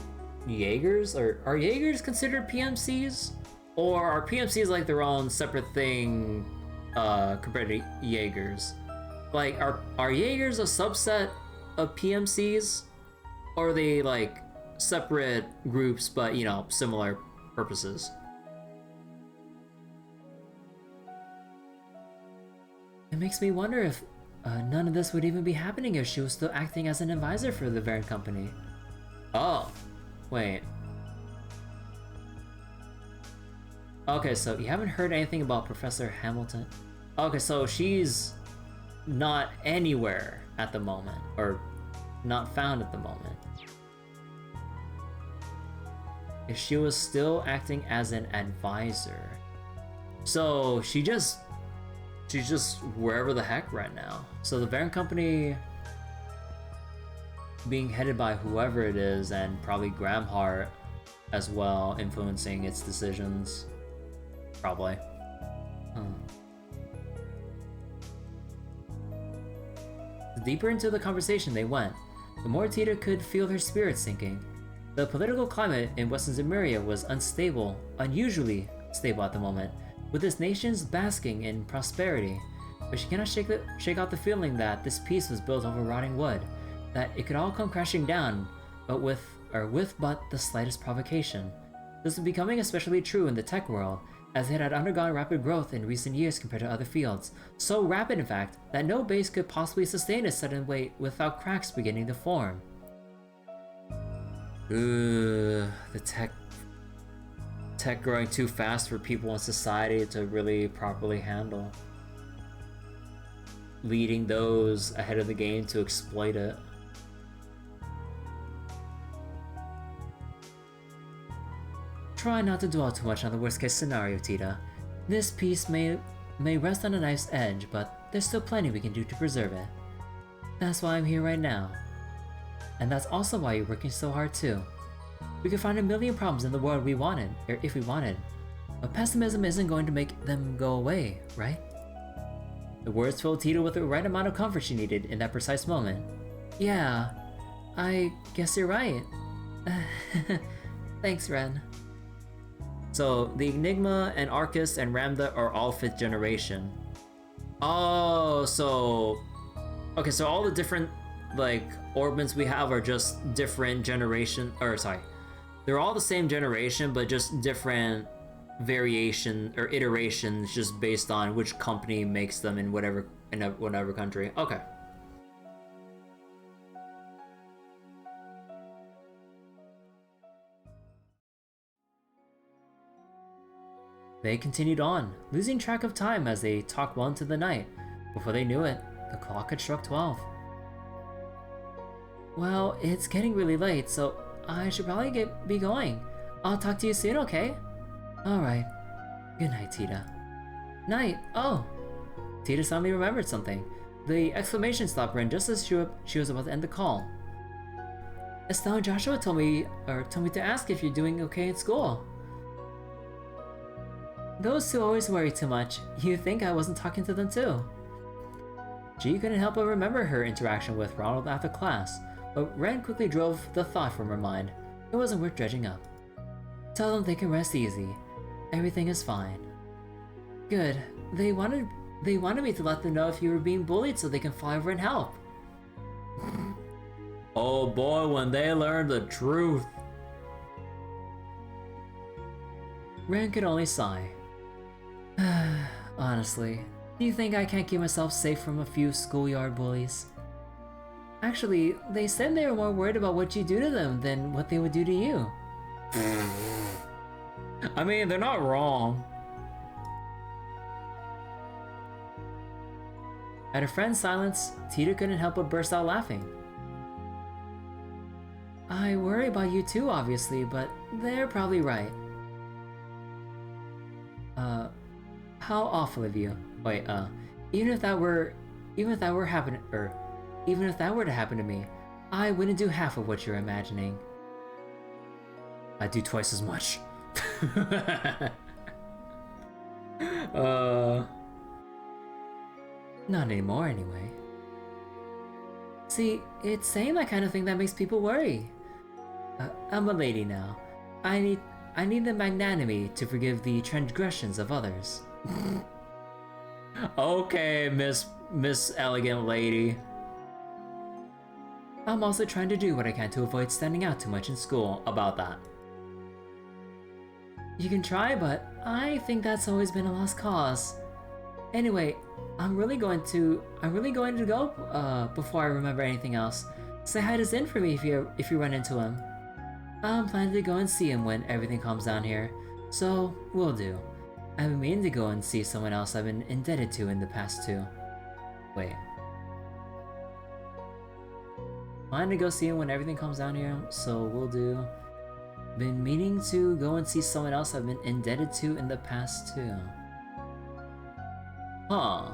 Jaegers, or are Jaegers considered PMCs? Or are PMCs like their own separate thing compared to Jaegers? Like, are Jaegers a subset of PMCs? Or are they like separate groups but, you know, similar purposes? It makes me wonder if none of this would even be happening if she was still acting as an advisor for the Varen Company. Oh, wait. Okay, so you haven't heard anything about Professor Hamilton? Okay, so she's not anywhere at the moment, or not found at the moment. If she was still acting as an advisor. So she's just wherever the heck right now. So the Varen Company being headed by whoever it is, and probably Gramhart as well, influencing its decisions. Probably. The deeper into the conversation they went, the more Tita could feel her spirit sinking. The political climate in Western Zemuria was unstable, unusually stable at the moment, with its nations basking in prosperity. But she cannot shake out the feeling that this peace was built over rotting wood, that it could all come crashing down, but with but the slightest provocation. This was becoming especially true in the tech world, as it had undergone rapid growth in recent years compared to other fields. So rapid, in fact, that no base could possibly sustain its sudden weight without cracks beginning to form. The tech growing too fast for people in society to really properly handle. Leading those ahead of the game to exploit it. Try not to dwell too much on the worst case scenario, Tita. This piece may rest on a knife's edge, but there's still plenty we can do to preserve it. That's why I'm here right now. And that's also why you're working so hard too. We could find a million problems in the world we wanted, or if we wanted. But pessimism isn't going to make them go away, right? The words filled Tita with the right amount of comfort she needed in that precise moment. Yeah, I guess you're right. Thanks, Ren. So, the Enigma and Arcus and Ramda are all 5th generation. Oh, so... Okay, so all the different, like, orbments we have are just different generation... Or, sorry. They're all the same generation, but just different variation or iterations just based on which company makes them in whatever country. Okay. They continued on, losing track of time as they talked well into the night. Before they knew it, the clock had struck 12. Well, it's getting really late, so I should probably be going. I'll talk to you soon, okay? Alright. Good night, Tita. Night! Oh! Tita suddenly remembered something. The exclamation stopped Ren just as she was about to end the call. Estelle and Joshua told me to ask if you're doing okay in school. Those two always worry too much. You'd think I wasn't talking to them too. G couldn't help but remember her interaction with Ronald after class, but Ren quickly drove the thought from her mind. It wasn't worth dredging up. Tell them they can rest easy. Everything is fine. Good. They wanted me to let them know if you were being bullied so they can fly over and help. Oh boy, when they learn the truth. Ren could only sigh. Honestly, do you think I can't keep myself safe from a few schoolyard bullies? Actually, they said they were more worried about what you do to them than what they would do to you. I mean, they're not wrong. At her friend's silence, Tita couldn't help but burst out laughing. I worry about you too, obviously, but they're probably right. How awful of you. Wait, even if that were to happen to me, I wouldn't do half of what you're imagining. I'd do twice as much. Not anymore, anyway. See, it's saying that kind of thing that makes people worry. I'm a lady now. I need the magnanimity to forgive the transgressions of others. Okay, Miss Elegant Lady. I'm also trying to do what I can to avoid standing out too much in school about that. You can try, but I think that's always been a lost cause. Anyway, I'm really going to go before I remember anything else. Say hi to Zin for me if you run into him. I'm planning to go and see him when everything calms down here, so will do. I've been meaning to go and see someone else I've been indebted to in the past too. Wait. Planning to go see him when everything calms down here, so will do. Been meaning to go and see someone else I've been indebted to in the past too. Huh.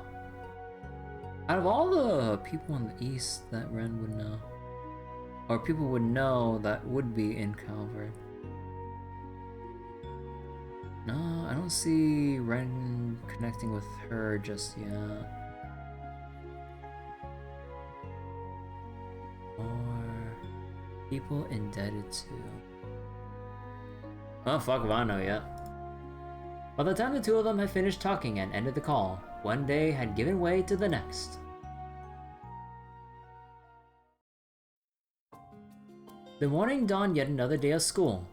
Out of all the people in the east that Ren would know, or people would know that would be in Calvard. No, I don't see Ren connecting with her just yet. Or people indebted to. Oh, fuck if I know yet. By the time the two of them had finished talking and ended the call, one day had given way to the next. The morning dawned yet another day of school.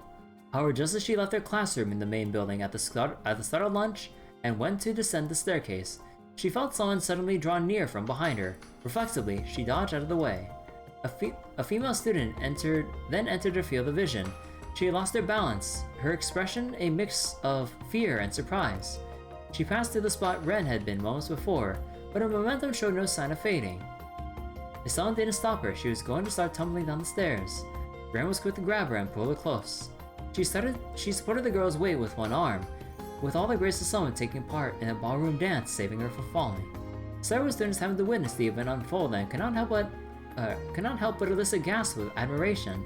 However, just as she left her classroom in the main building at the start of lunch and went to descend the staircase, she felt someone suddenly draw near from behind her. Reflexively, she dodged out of the way. A female student then entered her field of vision. She had lost her balance, her expression a mix of fear and surprise. She passed through the spot Ren had been moments before, but her momentum showed no sign of fading. If someone didn't stop her, she was going to start tumbling down the stairs. Ren was quick to grab her and pull her close. She supported the girl's weight with one arm, with all the grace of someone taking part in a ballroom dance, saving her from falling. Several students having to witness the event unfold and cannot help but elicit gasps with admiration.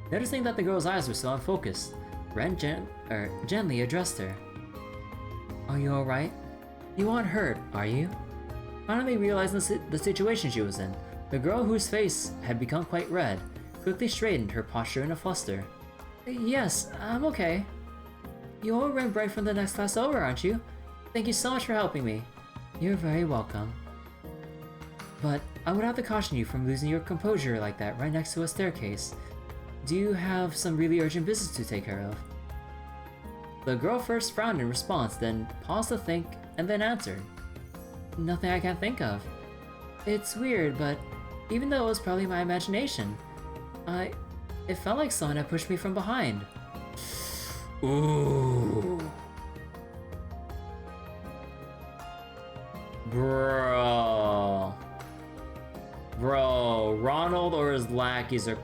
Noticing that the girl's eyes were so unfocused, Ren gently addressed her. Are you alright? You aren't hurt, are you? Finally realizing the situation she was in, the girl whose face had become quite red quickly straightened, her posture in a fluster. Yes, I'm okay. You all ran right from the next class over, aren't you? Thank you so much for helping me. You're very welcome. But I would have to caution you from losing your composure like that right next to a staircase. Do you have some really urgent business to take care of? The girl first frowned in response, then paused to think, and then answered. Nothing I can think of. It's weird, but even though it was probably my imagination, it felt like someone had pushed me from behind. Ooh. Bro, Ronald or his lackeys are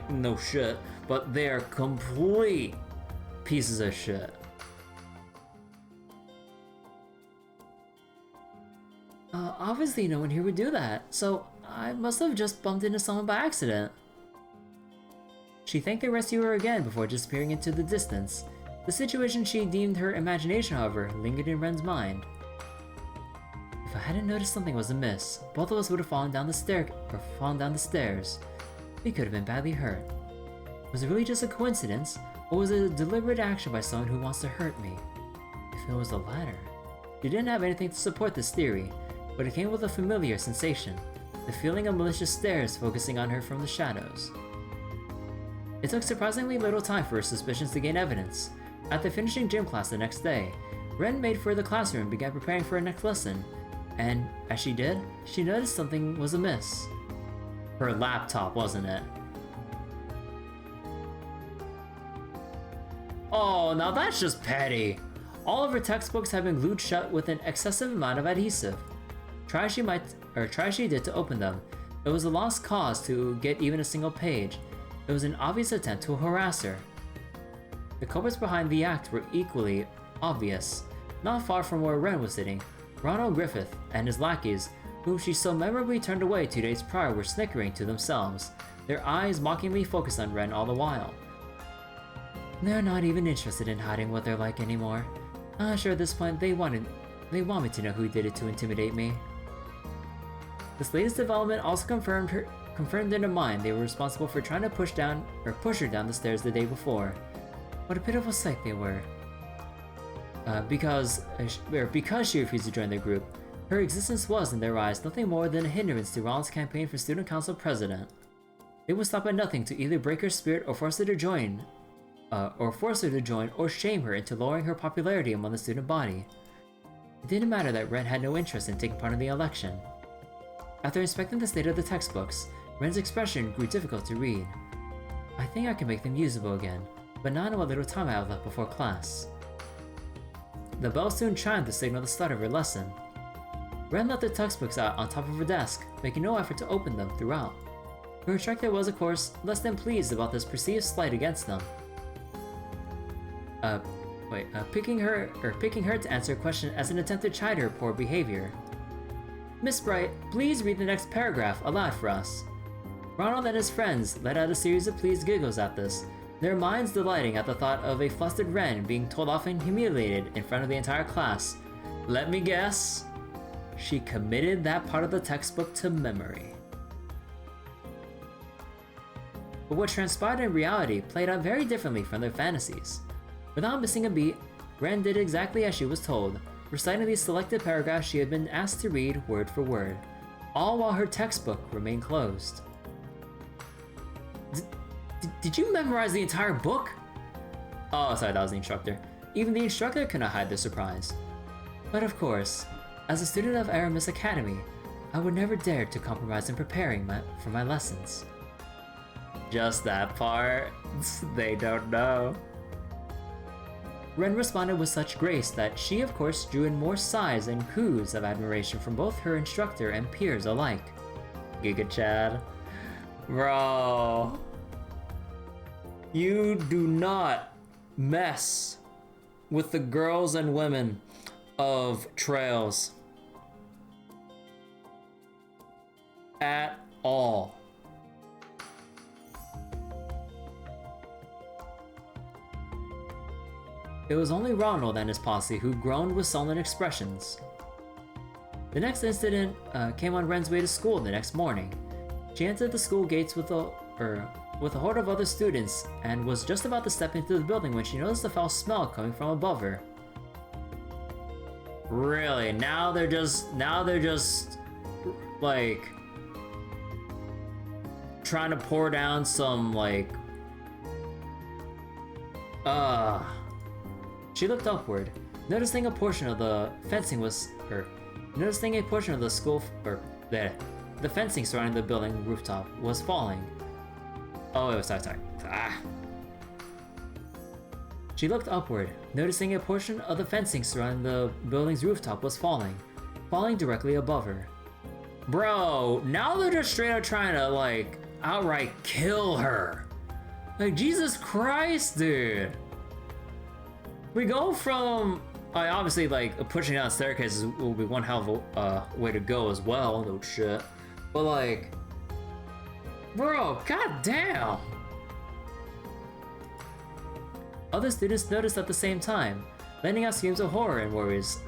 no shit, but they're complete pieces of shit. Obviously no one here would do that, so I must have just bumped into someone by accident. She thanked the rescuer again before disappearing into the distance. The situation she deemed her imagination, however, lingered in Ren's mind. If I hadn't noticed something was amiss, both of us would have fallen down the stairs. We could have been badly hurt. Was it really just a coincidence, or was it a deliberate action by someone who wants to hurt me? If it was the latter, she didn't have anything to support this theory, but it came with a familiar sensation, the feeling of malicious stares focusing on her from the shadows. It took surprisingly little time for her suspicions to gain evidence. After finishing gym class the next day, Ren made for the classroom and began preparing for her next lesson, and as she did, she noticed something was amiss. Her laptop, wasn't it? Oh, now that's just petty! All of her textbooks had been glued shut with an excessive amount of adhesive. Try she did to open them, it was a lost cause to get even a single page. It was an obvious attempt to harass her. The culprits behind the act were equally obvious. Not far from where Ren was sitting, Ronald Griffith and his lackeys, whom she so memorably turned away 2 days prior, were snickering to themselves, their eyes mockingly focused on Ren all the while. They're not even interested in hiding what they're like anymore. I'm sure at this point they want me to know who did it to intimidate me. This latest development also confirmed in her mind they were responsible for trying to push her down the stairs the day before. What a pitiful sight they were. Because she refused to join their group, her existence was, in their eyes, nothing more than a hindrance to Ronald's campaign for student council president. It would stop at nothing to either break her spirit or force her to join, or shame her into lowering her popularity among the student body. It didn't matter that Ren had no interest in taking part in the election. After inspecting the state of the textbooks, Ren's expression grew difficult to read. I think I can make them usable again, but not in what little time I have left before class. The bell soon chimed to signal the start of her lesson. Ren left the textbooks out on top of her desk, making no effort to open them throughout. Her instructor was, of course, less than pleased about this perceived slight against them. Picking her to answer a question as an attempt to chide her poor behavior. Miss Bright, please read the next paragraph aloud for us. Ronald and his friends let out a series of pleased giggles at this, their minds delighting at the thought of a flustered Ren being told off and humiliated in front of the entire class. Let me guess. She committed that part of the textbook to memory. But what transpired in reality played out very differently from their fantasies. Without missing a beat, Ren did exactly as she was told, reciting the selected paragraphs she had been asked to read word for word, all while her textbook remained closed. Did you memorize the entire book? Oh, sorry, that was the instructor. Even the instructor could not hide their surprise. But of course, as a student of Aramis Academy, I would never dare to compromise in preparing for my lessons. Just that part? They don't know. Ren responded with such grace that she, of course, drew in more sighs and coos of admiration from both her instructor and peers alike. Giga Chad. Bro. You do not mess with the girls and women of Trails. At all. It was only Ronald and his posse who groaned with sullen expressions. The next incident came on Ren's way to school the next morning. She entered the school gates with a horde of other students and was just about to step into the building when she noticed a foul smell coming from above her. Really? Now they're just like trying to pour down some She looked upward, noticing a portion of the fencing the fencing surrounding the building rooftop was falling. Oh, sorry. She looked upward, noticing a portion of the fencing surrounding the building's rooftop was falling directly above her. Bro, now they're just straight up trying to outright kill her. Jesus Christ, dude. We go from, obviously, pushing down staircases will be one hell of a way to go as well, no shit. But, bro, goddamn! Other students noticed at the same time, letting out screams of horror and worries,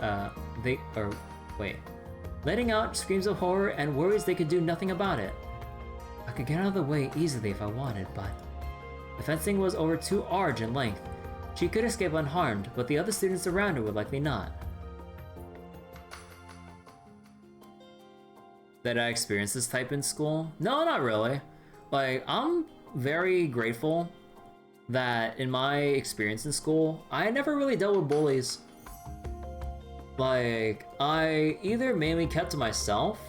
letting out screams of horror and worries they could do nothing about it. I could get out of the way easily if I wanted, but the fencing was over 2 arch in length. She could escape unharmed, but the other students around her would likely not. Did I experience this type in school? No, not really. I'm very grateful that in my experience in school, I never really dealt with bullies. I either mainly kept to myself,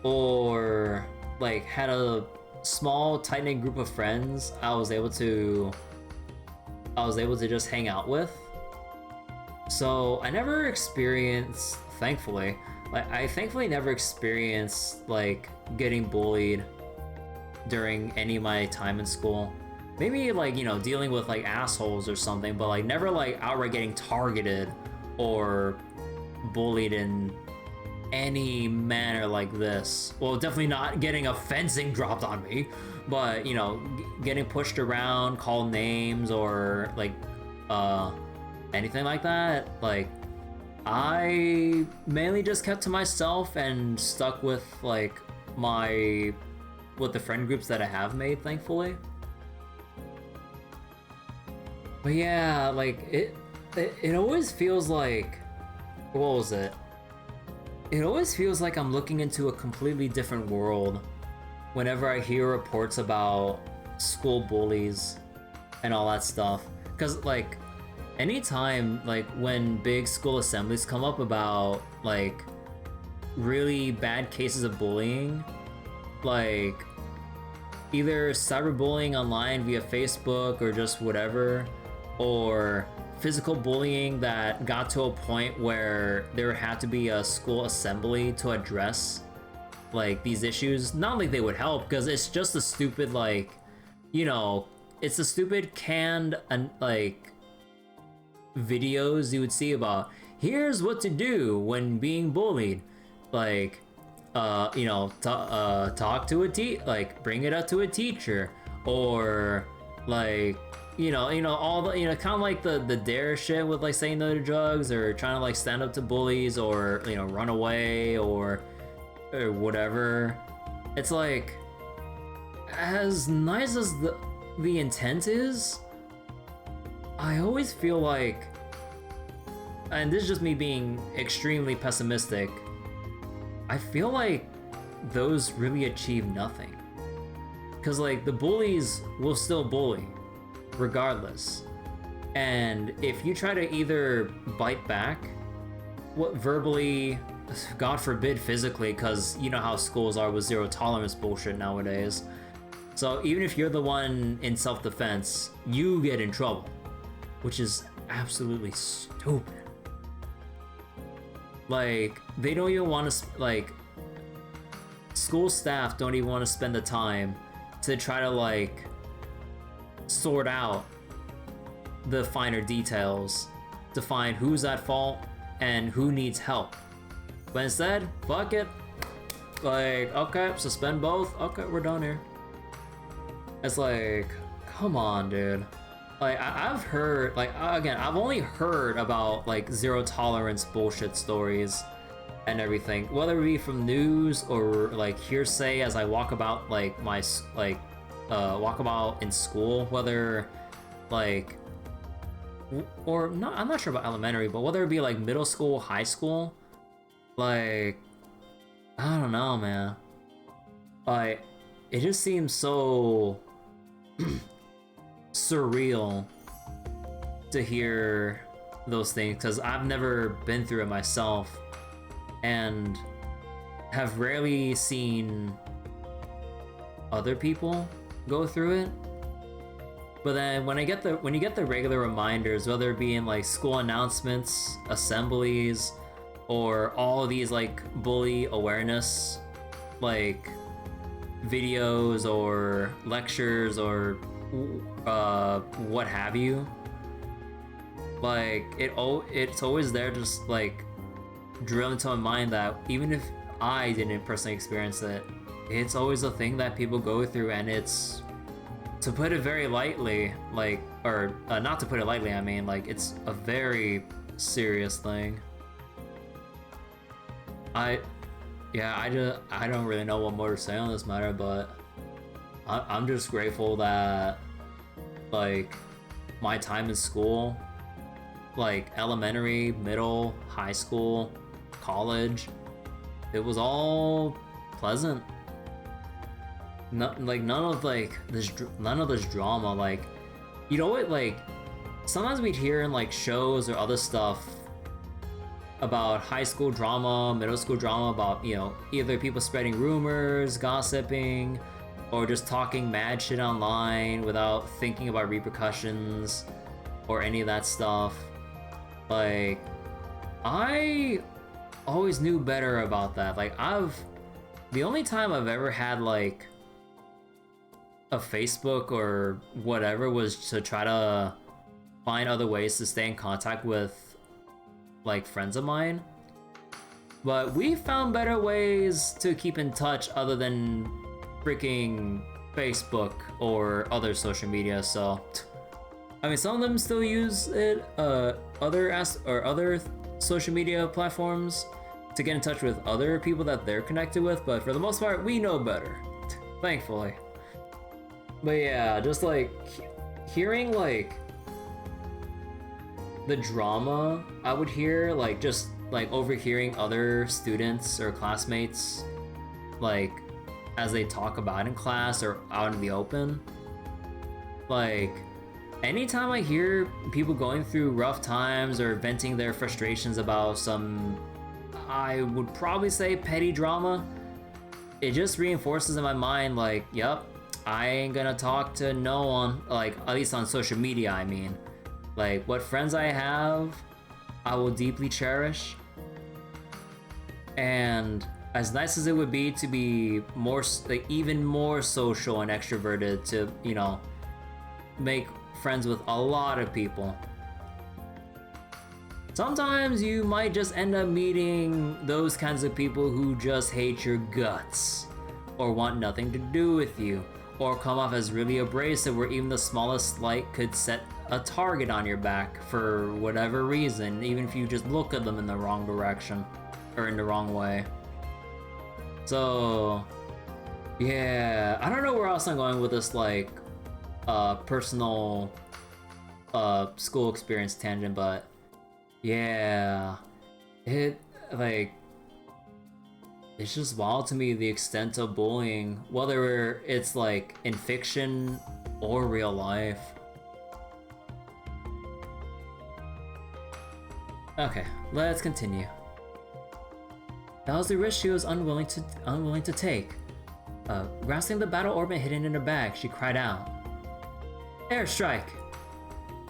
or had a small tight-knit group of friends I was able to just hang out with. So I never experienced, thankfully, I thankfully never experienced getting bullied during any of my time in school. Maybe dealing with assholes or something, but never outright getting targeted or bullied in any manner like this. Well, definitely not getting a fencing dropped on me, but getting pushed around, called names, or anything like that. I mainly just kept to myself and stuck with the friend groups that I have made, thankfully. But yeah, it always feels what was it? It always feels like I'm looking into a completely different world whenever I hear reports about school bullies and all that stuff. Because, like, anytime, like, when big school assemblies come up about, like, really bad cases of bullying, like, either cyberbullying online via Facebook or just whatever, or physical bullying that got to a point where there had to be a school assembly to address, like, these issues. Not like they would help, because it's just a stupid, like, you know, it's the stupid canned, and like, videos you would see about, here's what to do when being bullied. Like, you know, talk to bring it up to a teacher, or like, you know, all the, you know, kind of like the dare shit with like saying no to drugs, or trying to like stand up to bullies, or, you know, run away, or whatever. It's like, as nice as the intent is, I always feel like, and this is just me being extremely pessimistic, I feel like those really achieve nothing. Because, like, the bullies will still bully, regardless. And if you try to either bite back, what verbally, God forbid physically, because you know how schools are with zero tolerance bullshit nowadays. So even if you're the one in self-defense, you get in trouble, which is absolutely stupid. Like, they don't even want to, like, school staff don't even want to spend the time to try to, like, sort out the finer details to find who's at fault and who needs help. But instead, fuck it. Like, okay, suspend both. Okay, we're done here. It's like, come on, dude. Like, I've heard, like, again, I've only heard about, like, zero tolerance bullshit stories and everything, whether it be from news or, like, hearsay as I walk about, like, my, like, walk about in school, whether, like, or not, I'm not sure about elementary, but whether it be, like, middle school, high school, like, I don't know, man. Like, it just seems so surreal to hear those things, because I've never been through it myself and have rarely seen other people go through it. But then when you get the regular reminders, whether it be in like school announcements, assemblies, or all of these like bully awareness like videos or lectures or what have you, like it's always there, just like drill into my mind that even if I didn't personally experience it, it's always a thing that people go through, and it's, to put it very lightly, like, or not to put it lightly, I mean, like, it's a very serious thing. I don't really know what more to say on this matter, but I'm just grateful that, like, my time in school, like elementary, middle, high school, college, it was all pleasant. None of this drama. Like, you know what, like, sometimes we'd hear in like shows or other stuff about high school drama, middle school drama, about, you know, either people spreading rumors, gossiping, or just talking mad shit online without thinking about repercussions or any of that stuff. Like, I always knew better about that. Like, the only time I've ever had like a Facebook or whatever was to try to find other ways to stay in contact with like friends of mine. But we found better ways to keep in touch other than freaking Facebook or other social media. So, I mean, some of them still use it, other social media platforms to get in touch with other people that they're connected with, but for the most part, we know better, thankfully. But yeah, just like hearing like the drama I would hear, like just like overhearing other students or classmates like as they talk about in class or out in the open. Like, anytime I hear people going through rough times or venting their frustrations about some, I would probably say, petty drama, it just reinforces in my mind, like, yep, I ain't gonna talk to no one, like, at least on social media, I mean. Like, what friends I have, I will deeply cherish. And as nice as it would be to be more, like, even more social and extroverted to, you know, make friends with a lot of people, sometimes you might just end up meeting those kinds of people who just hate your guts, or want nothing to do with you, or come off as really abrasive where even the smallest slight could set a target on your back for whatever reason, even if you just look at them in the wrong direction, or in the wrong way. So, yeah, I don't know where else I'm going with this, like, personal, school experience tangent, but yeah, it's just wild to me the extent of bullying, whether it's like in fiction or real life. Okay, let's continue. That was the risk she was unwilling to take. Grasping the battle orb hidden in her bag, she cried out, "Airstrike!"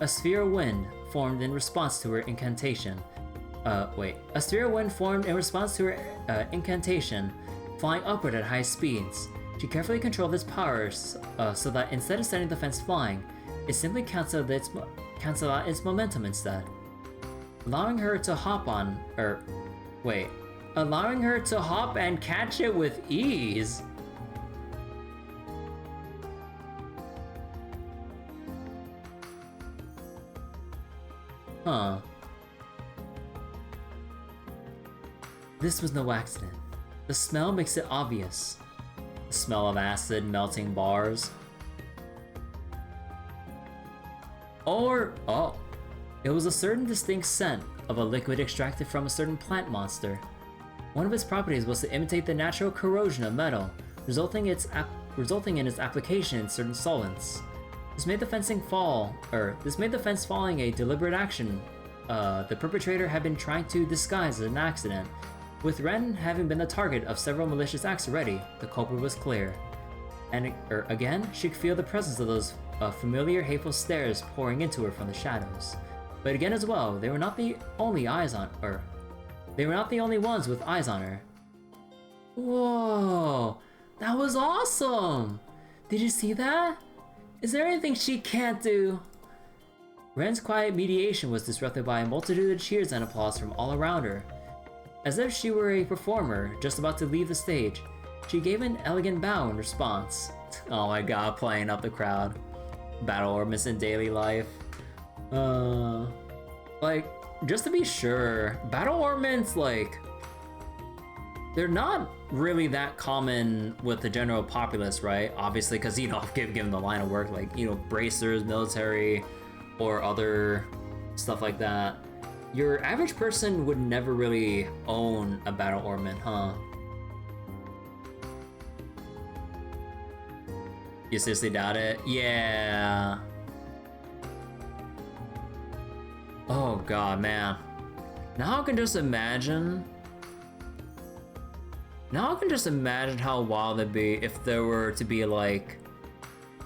A sphere of wind formed in response to her incantation. A sphere of wind formed in response to her incantation, flying upward at high speeds. She carefully controlled its powers so that instead of setting the fence flying, it simply canceled out its momentum instead, allowing her to hop and catch it with ease. Huh. This was no accident. The smell makes it obvious. The smell of acid melting bars. It was a certain distinct scent of a liquid extracted from a certain plant monster. One of its properties was to imitate the natural corrosion of metal, resulting in its application in certain solvents. This made the fence falling a deliberate action. The perpetrator had been trying to disguise as an accident. With Ren having been the target of several malicious acts already, the culprit was clear. And again, she could feel the presence of those familiar hateful stares pouring into her from the shadows. But again as well, they were not the only ones with eyes on her. Whoa, that was awesome! Did you see that? Is there anything she can't do? Ren's quiet mediation was disrupted by a multitude of cheers and applause from all around her. As if she were a performer just about to leave the stage, she gave an elegant bow in response. Oh my god, playing up the crowd. Battle ornaments in daily life. Like, just to be sure, battle ornaments, like, they're not really that common with the general populace, right? Obviously, because, you know, given the line of work, like, you know, bracers, military, or other stuff like that. Your average person would never really own a battle ornament, huh? You seriously doubt it? Yeah. Oh god, man. Now I can just imagine how wild it'd be if there were to be like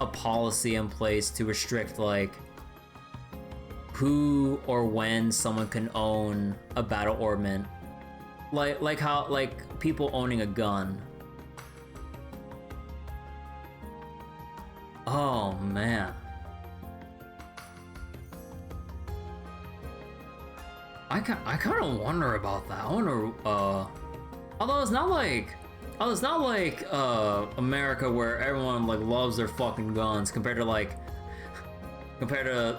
a policy in place to restrict like who or when someone can own a battle ornament. Like how people owning a gun. Oh man. I kind of wonder about that. I wonder, although it's not like America where everyone like loves their fucking guns compared to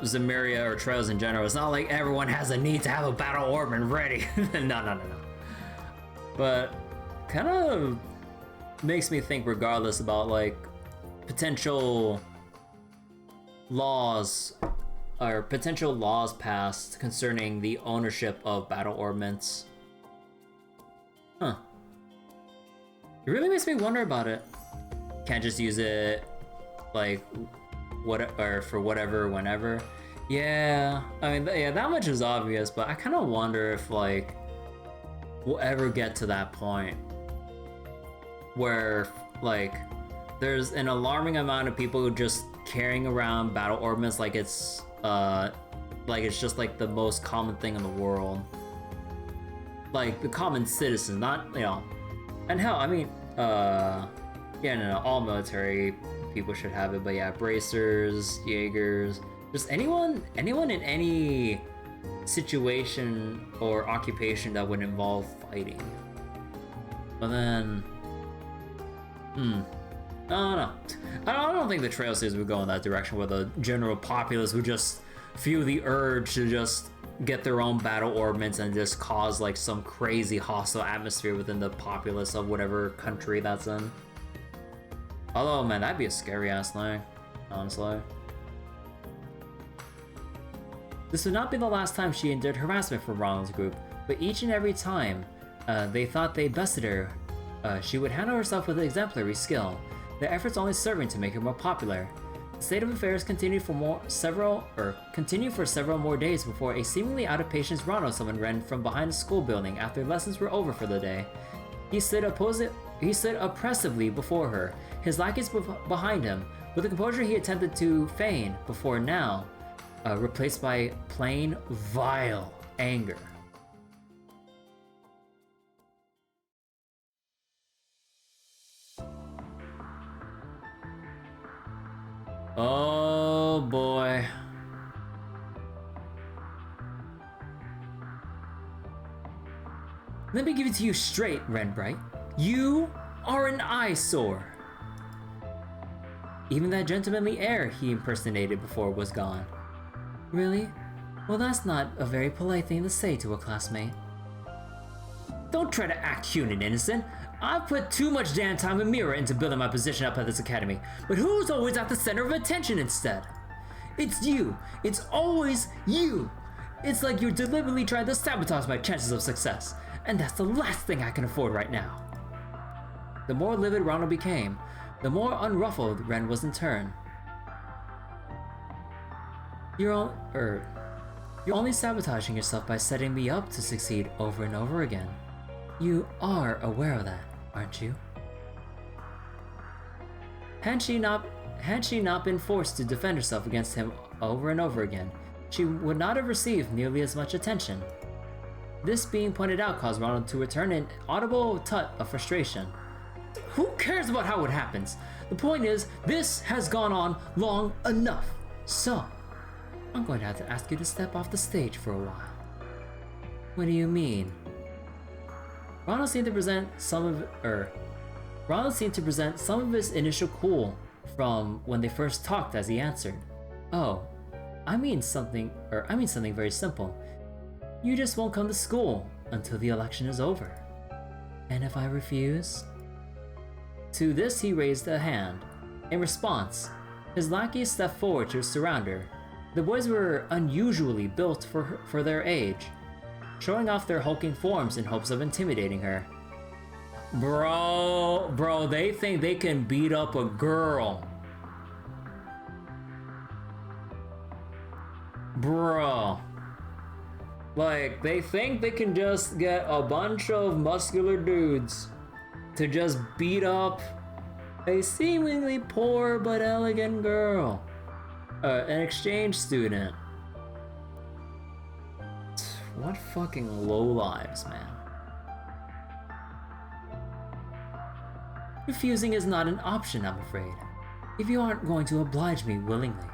Zemuria or Trails in general. It's not like everyone has a need to have a battle ornament ready. No. But kind of makes me think regardless about like potential laws passed concerning the ownership of battle ornaments. Huh. It really makes me wonder about it. can't just use it like or for whatever, whenever. Yeah, I mean, yeah, that much is obvious, but I kind of wonder if like we'll ever get to that point where like there's an alarming amount of people who just carrying around battle ornaments like it's just like the most common thing in the world. Like the common citizen, not, you know, and hell, I mean, yeah, no, all military people should have it, but yeah, bracers, Jaegers, just anyone in any situation or occupation that would involve fighting. But then, I don't know. I don't think the Trail Series would go in that direction where the general populace would just feel the urge to just get their own battle ornaments and just cause like some crazy hostile atmosphere within the populace of whatever country that's in. Although, man, that'd be a scary ass thing, honestly. This would not be the last time she endured harassment from Ronald's group, but each and every time they thought they bested her, she would handle herself with exemplary skill, their efforts only serving to make her more popular. The state of affairs continued for several more days before a seemingly out of patience Ronald summoned Ren from behind the school building after lessons were over for the day. He stood oppressively before her, his lackeys behind him, with the composure he attempted to feign before now, replaced by plain, vile anger. Oh boy. Let me give it to you straight, Renbright. You are an eyesore. Even that gentlemanly air he impersonated before was gone. Really? Well, that's not a very polite thing to say to a classmate. Don't try to act cute and innocent. I've put too much damn time and mirror into building my position up at this academy, but who's always at the center of attention instead? It's you. It's always you. It's like you're deliberately trying to sabotage my chances of success, and that's the last thing I can afford right now. The more livid Ronald became, the more unruffled Ren was in turn. You're only sabotaging yourself by setting me up to succeed over and over again. You are aware of that, aren't you? Had she not been forced to defend herself against him over and over again, she would not have received nearly as much attention. This being pointed out caused Ronald to return an audible tut of frustration. Who cares about how it happens? The point is, this has gone on long enough. So, I'm going to have to ask you to step off the stage for a while. What do you mean? Ronald seemed to present some of his initial cool from when they first talked as he answered. Oh, I mean something very simple. You just won't come to school until the election is over. And if I refuse? To this he raised a hand. In response, his lackeys stepped forward to surround her. The boys were unusually built for their age, showing off their hulking forms in hopes of intimidating her. Bro, they think they can beat up a girl. Bro. Like, they think they can just get a bunch of muscular dudes to just beat up a seemingly poor but elegant girl. An exchange student. What fucking lowlives, man. Refusing is not an option, I'm afraid. If you aren't going to oblige me willingly,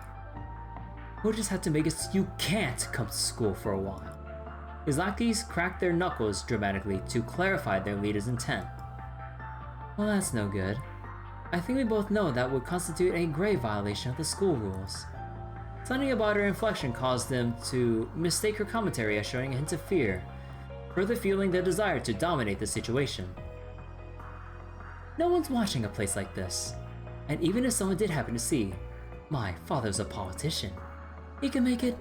we'll just have to make it so you can't come to school for a while. His lackeys cracked their knuckles dramatically to clarify their leader's intent. Well, that's no good. I think we both know that would constitute a grave violation of the school rules. Something about her inflection caused them to mistake her commentary as showing a hint of fear, further fueling their desire to dominate the situation. No one's watching a place like this, and even if someone did happen to see, my father's a politician. He can make it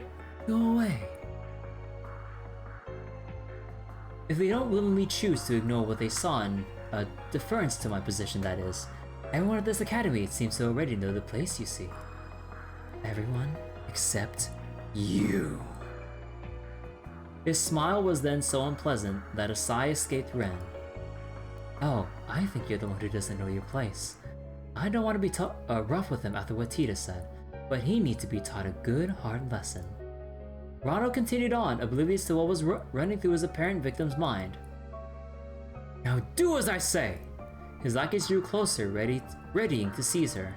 go away. If they don't willingly choose to ignore what they saw in deference to my position, that is, Everyone at this academy seems to already know the place, you see. Everyone except you. His smile was then so unpleasant that a sigh escaped Ren. Oh, I think you're the one who doesn't know your place. I don't want to be rough with him after what Tita said, but he needs to be taught a good, hard lesson. Ronald continued on, oblivious to what was running through his apparent victim's mind. Now do as I say! His lackeys drew closer, readying to seize her.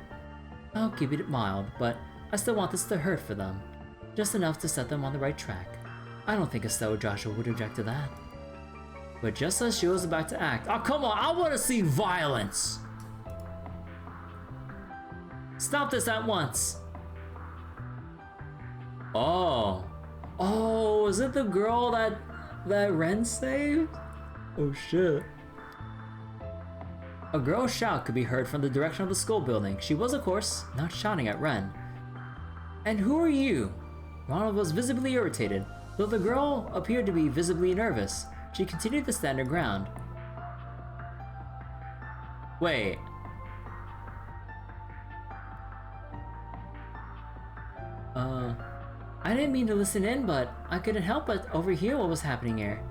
I'll keep it mild, but I still want this to hurt for them. Just enough to set them on the right track. I don't think Estelle or Joshua would object to that. But just as she was about to act, oh come on, I want to see violence! Stop this at once! Oh, is it the girl that Ren saved? Oh shit. A girl's shout could be heard from the direction of the school building. She was, of course, not shouting at Ren. And who are you? Ronald was visibly irritated. Though the girl appeared to be visibly nervous, she continued to stand her ground. Wait. I didn't mean to listen in, but I couldn't help but overhear what was happening here.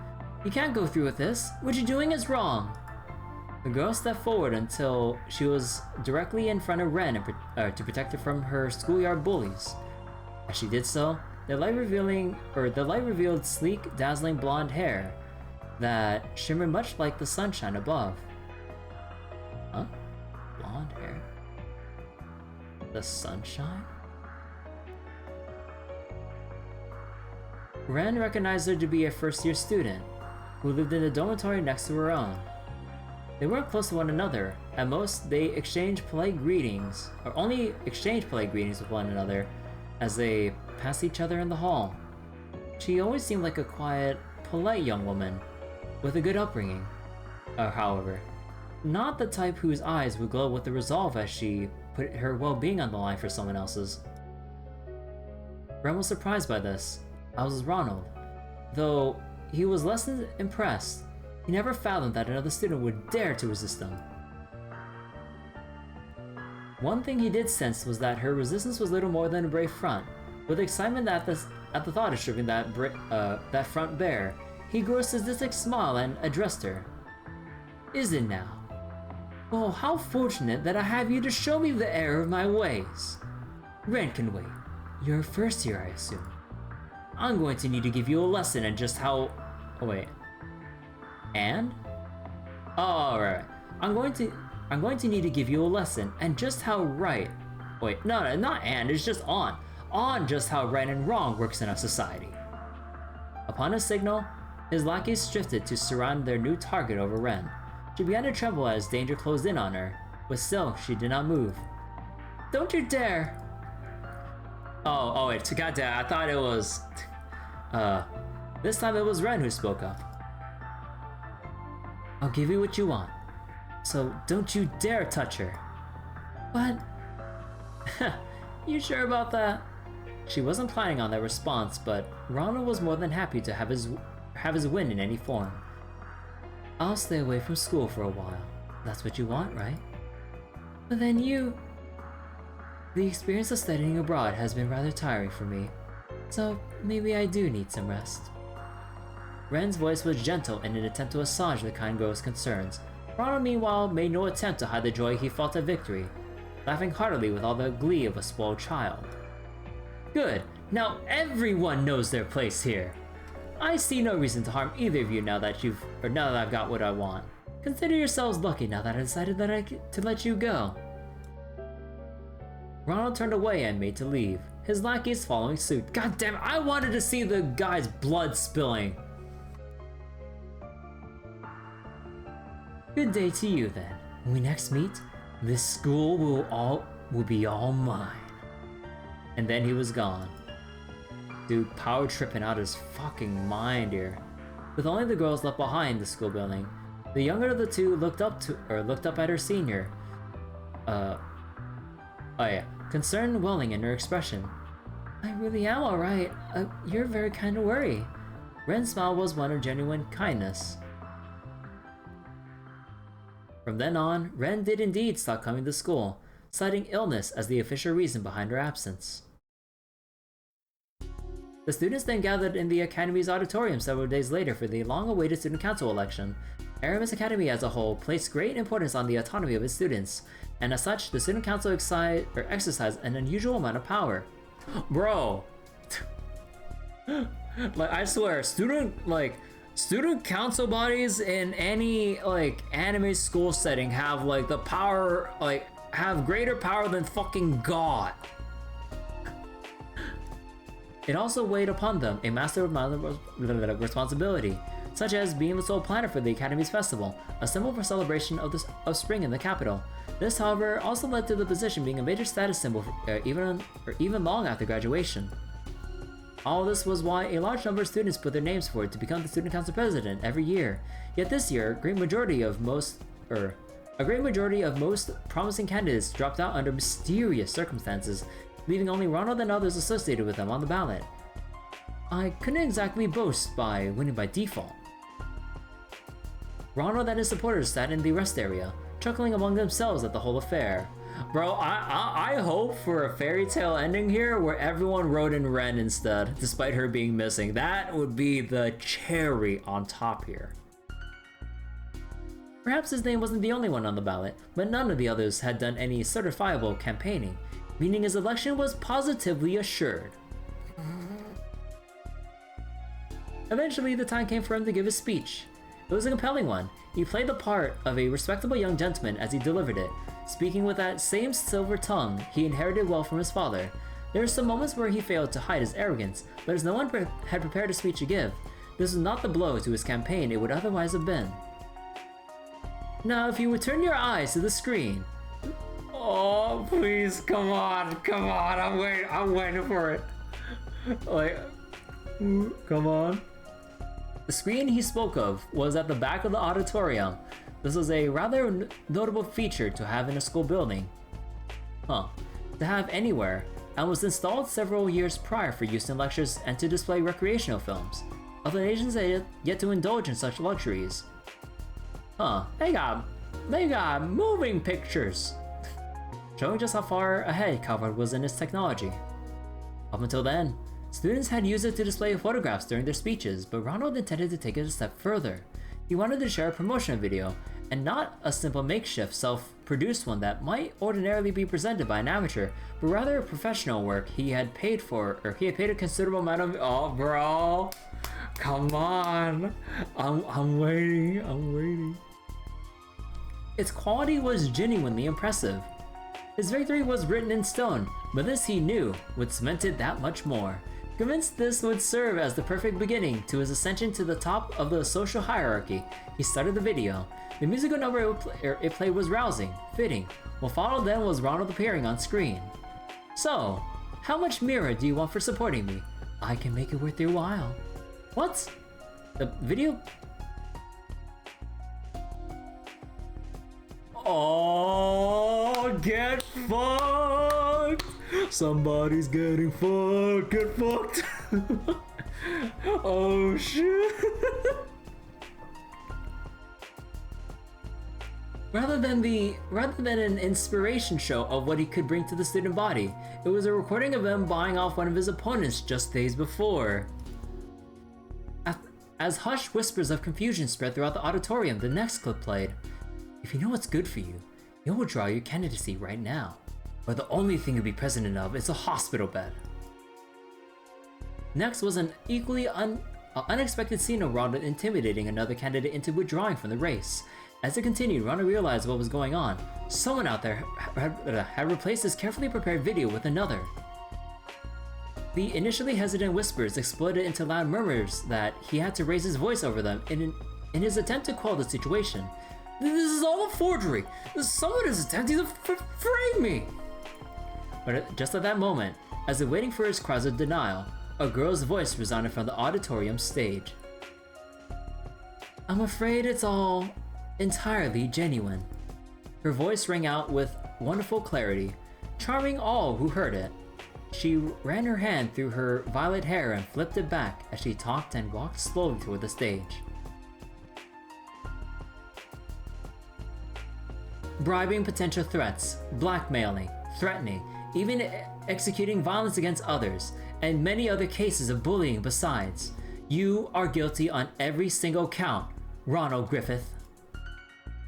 You can't go through with this. What you're doing is wrong. The girl stepped forward until she was directly in front of Ren to protect her from her schoolyard bullies. As she did so, the light revealed sleek, dazzling blonde hair that shimmered much like the sunshine above. Huh? Blonde hair? The sunshine? Ren recognized her to be a first-year student who lived in the dormitory next to her own. They weren't close to one another. At most, they exchanged polite greetings, or only exchanged polite greetings with one another as they passed each other in the hall. She always seemed like a quiet, polite young woman with a good upbringing. However, not the type whose eyes would glow with the resolve as she put her well-being on the line for someone else's. Ren was surprised by this, as was Ronald. Though he was less than impressed, he never fathomed that another student would dare to resist them. One thing he did sense was that her resistance was little more than a brave front. With excitement at the thought of stripping that front bare, he grew a sadistic smile and addressed her. Is it now? Oh, how fortunate that I have you to show me the error of my ways. Ren can wait. You're first year, I assume. I'm going to need to give you a lesson in just how... Oh, wait. And? Oh, right. I'm going to need to give you a lesson and just how right... Wait, no, not and, it's just on. On just how right and wrong works in our society. Upon a signal, his lackeys shifted to surround their new target over Ren. She began to tremble as danger closed in on her, but still, she did not move. Don't you dare! Oh wait, goddamn, I thought it was... this time it was Ren who spoke up. I'll give you what you want, so don't you dare touch her. What? You sure about that? She wasn't planning on that response, but Ronald was more than happy to have his win in any form. I'll stay away from school for a while. That's what you want, right? But then you... The experience of studying abroad has been rather tiring for me, so maybe I do need some rest. Ren's voice was gentle in an attempt to assuage the kind girl's concerns. Ronald, meanwhile, made no attempt to hide the joy he felt at victory, laughing heartily with all the glee of a spoiled child. Good, now everyone knows their place here. I see no reason to harm either of you now that I've got what I want. Consider yourselves lucky now that I decided to let you go. Ronald turned away and made to leave, his lackeys following suit. God damn it, I wanted to see the guy's blood spilling. Good day to you then. When we next meet, this school will be all mine. And then he was gone. Dude, power tripping out his fucking mind here. With only the girls left behind the school building, the younger of the two looked up at her senior. Concern welling in her expression. I really am alright. You're very kind to worry. Ren's smile was one of genuine kindness. From then on, Ren did indeed stop coming to school, citing illness as the official reason behind her absence. The students then gathered in the Academy's auditorium several days later for the long-awaited Student Council election. Aramis Academy as a whole placed great importance on the autonomy of its students, and as such, the Student Council exercised an unusual amount of power. Bro! Like, I swear, student council bodies in any, like, anime school setting have, like, the power, like, have greater power than fucking God. It also weighed upon them a massive amount of responsibility, such as being the sole planner for the Academy's festival, a symbol for celebration of spring in the capital. This, however, also led to the position being a major status symbol for, even long after graduation. All this was why a large number of students put their names forward to become the Student Council president every year. Yet this year, a great majority of most promising candidates dropped out under mysterious circumstances, leaving only Ronald and others associated with them on the ballot. I couldn't exactly boast by winning by default. Ronald and his supporters sat in the rest area, chuckling among themselves at the whole affair. Bro, I hope for a fairy tale ending here where everyone wrote in Ren instead, despite her being missing. That would be the cherry on top here. Perhaps his name wasn't the only one on the ballot, but none of the others had done any certifiable campaigning, meaning his election was positively assured. Eventually, the time came for him to give his speech. It was a compelling one. He played the part of a respectable young gentleman as he delivered it, speaking with that same silver tongue he inherited well from his father. There were some moments where he failed to hide his arrogance, but as no one had prepared a speech to give, this was not the blow to his campaign it would otherwise have been. Now, if you would turn your eyes to the screen. Oh, please, come on, I'm waiting for it. Like, come on. The screen he spoke of was at the back of the auditorium. This was a rather notable feature to have in a school building. To have anywhere, and was installed several years prior for use in lectures and to display recreational films. Other nations had yet to indulge in such luxuries. They got moving pictures! Showing just how far ahead Calvard was in its technology. Up until then, students had used it to display photographs during their speeches, but Ronald intended to take it a step further. He wanted to share a promotional video, and not a simple makeshift self-produced one that might ordinarily be presented by an amateur, but rather a professional work he had paid a considerable amount of— oh bro! Come on! I'm waiting. Its quality was genuinely impressive. His victory was written in stone, but this he knew would cement it that much more. Convinced this would serve as the perfect beginning to his ascension to the top of the social hierarchy, he started the video. The musical number it played was rousing, fitting. What followed then was Ronald appearing on screen. So, how much mirror do you want for supporting me? I can make it worth your while. What? The video? Oh, get fucked! Somebody's getting fucked, get fucked! Oh shit! Rather than an inspiration show of what he could bring to the student body, it was a recording of him buying off one of his opponents just days before. As hushed whispers of confusion spread throughout the auditorium, the next clip played. If you know what's good for you, you'll withdraw your candidacy right now. Or the only thing you'll be president of is a hospital bed. Next was an equally unexpected scene of Ronald intimidating another candidate into withdrawing from the race. As it continued, Ronald realized what was going on. Someone out there had replaced his carefully prepared video with another. The initially hesitant whispers exploded into loud murmurs that he had to raise his voice over them in his attempt to quell the situation. This is all a forgery! Someone is attempting to frame me! But just at that moment, as if waiting for his cries of denial, a girl's voice resounded from the auditorium stage. I'm afraid it's all entirely genuine. Her voice rang out with wonderful clarity, charming all who heard it. She ran her hand through her violet hair and flipped it back as she talked and walked slowly toward the stage. bribing potential threats, blackmailing, threatening, even executing violence against others, and many other cases of bullying besides. You are guilty on every single count, Ronald Griffith.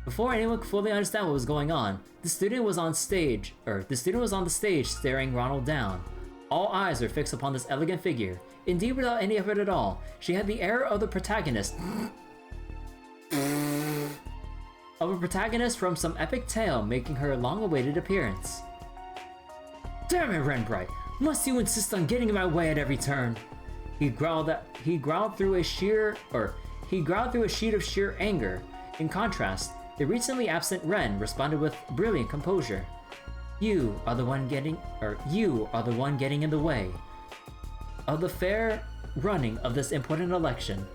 Before anyone could fully understand what was going on, the student was on the stage staring Ronald down. All eyes were fixed upon this elegant figure. Indeed, without any effort at all, she had the air of the protagonist from some epic tale making her long-awaited appearance. Damn it, Renbright! Must you insist on getting in my way at every turn? He growled through a sheet of sheer anger. In contrast, the recently absent Ren responded with brilliant composure. You are the one getting in the way of the fair running of this important election.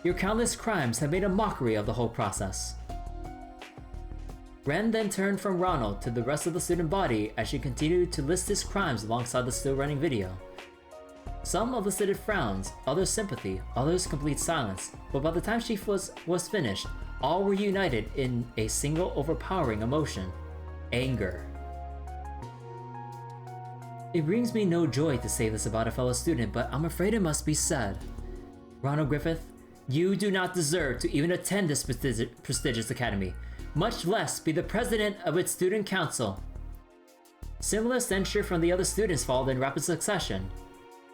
Your countless crimes have made a mockery of the whole process. Ren then turned from Ronald to the rest of the student body as she continued to list his crimes alongside the still running video. Some elicited frowns, others sympathy, others complete silence, but by the time she was finished, all were united in a single overpowering emotion: anger. It brings me no joy to say this about a fellow student, but I'm afraid it must be said. Ronald Griffith, you do not deserve to even attend this prestigious academy, much less be the president of its student council. Similar censure from the other students followed in rapid succession.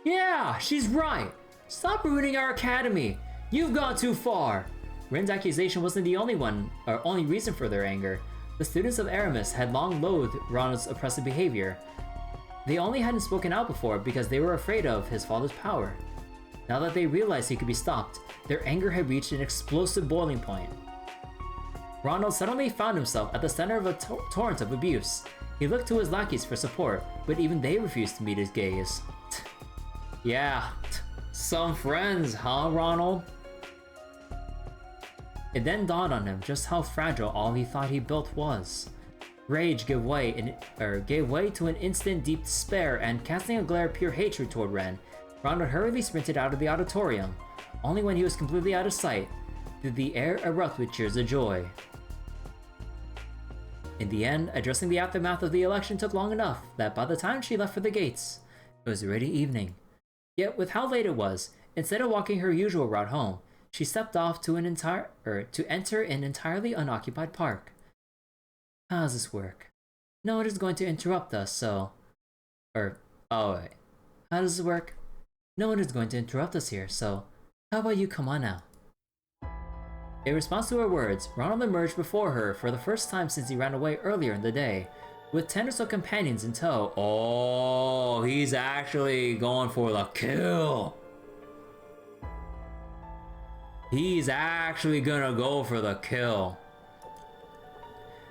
Yeah, she's right! Stop ruining our academy! You've gone too far! Ren's accusation wasn't the only reason for their anger. The students of Aramis had long loathed Ronald's oppressive behavior. They only hadn't spoken out before because they were afraid of his father's power. Now that they realized he could be stopped, their anger had reached an explosive boiling point. Ronald suddenly found himself at the center of a torrent of abuse. He looked to his lackeys for support, but even they refused to meet his gaze. Yeah, some friends, huh, Ronald? It then dawned on him just how fragile all he thought he built was. Rage gave way to an instant deep despair, and casting a glare of pure hatred toward Ren, Ronald hurriedly sprinted out of the auditorium. Only when he was completely out of sight did the air erupt with cheers of joy. In the end, addressing the aftermath of the election took long enough that by the time she left for the gates, it was already evening. Yet with how late it was, instead of walking her usual route home, she stepped off to enter an entirely unoccupied park. How does this work? No one is going to interrupt us, so... wait. How does this work? No one is going to interrupt us here, so how about you come on now? In response to her words, Ronald emerged before her for the first time since he ran away earlier in the day, with 10 or so companions in tow. Oh, he's actually going for the kill! He's actually gonna go for the kill.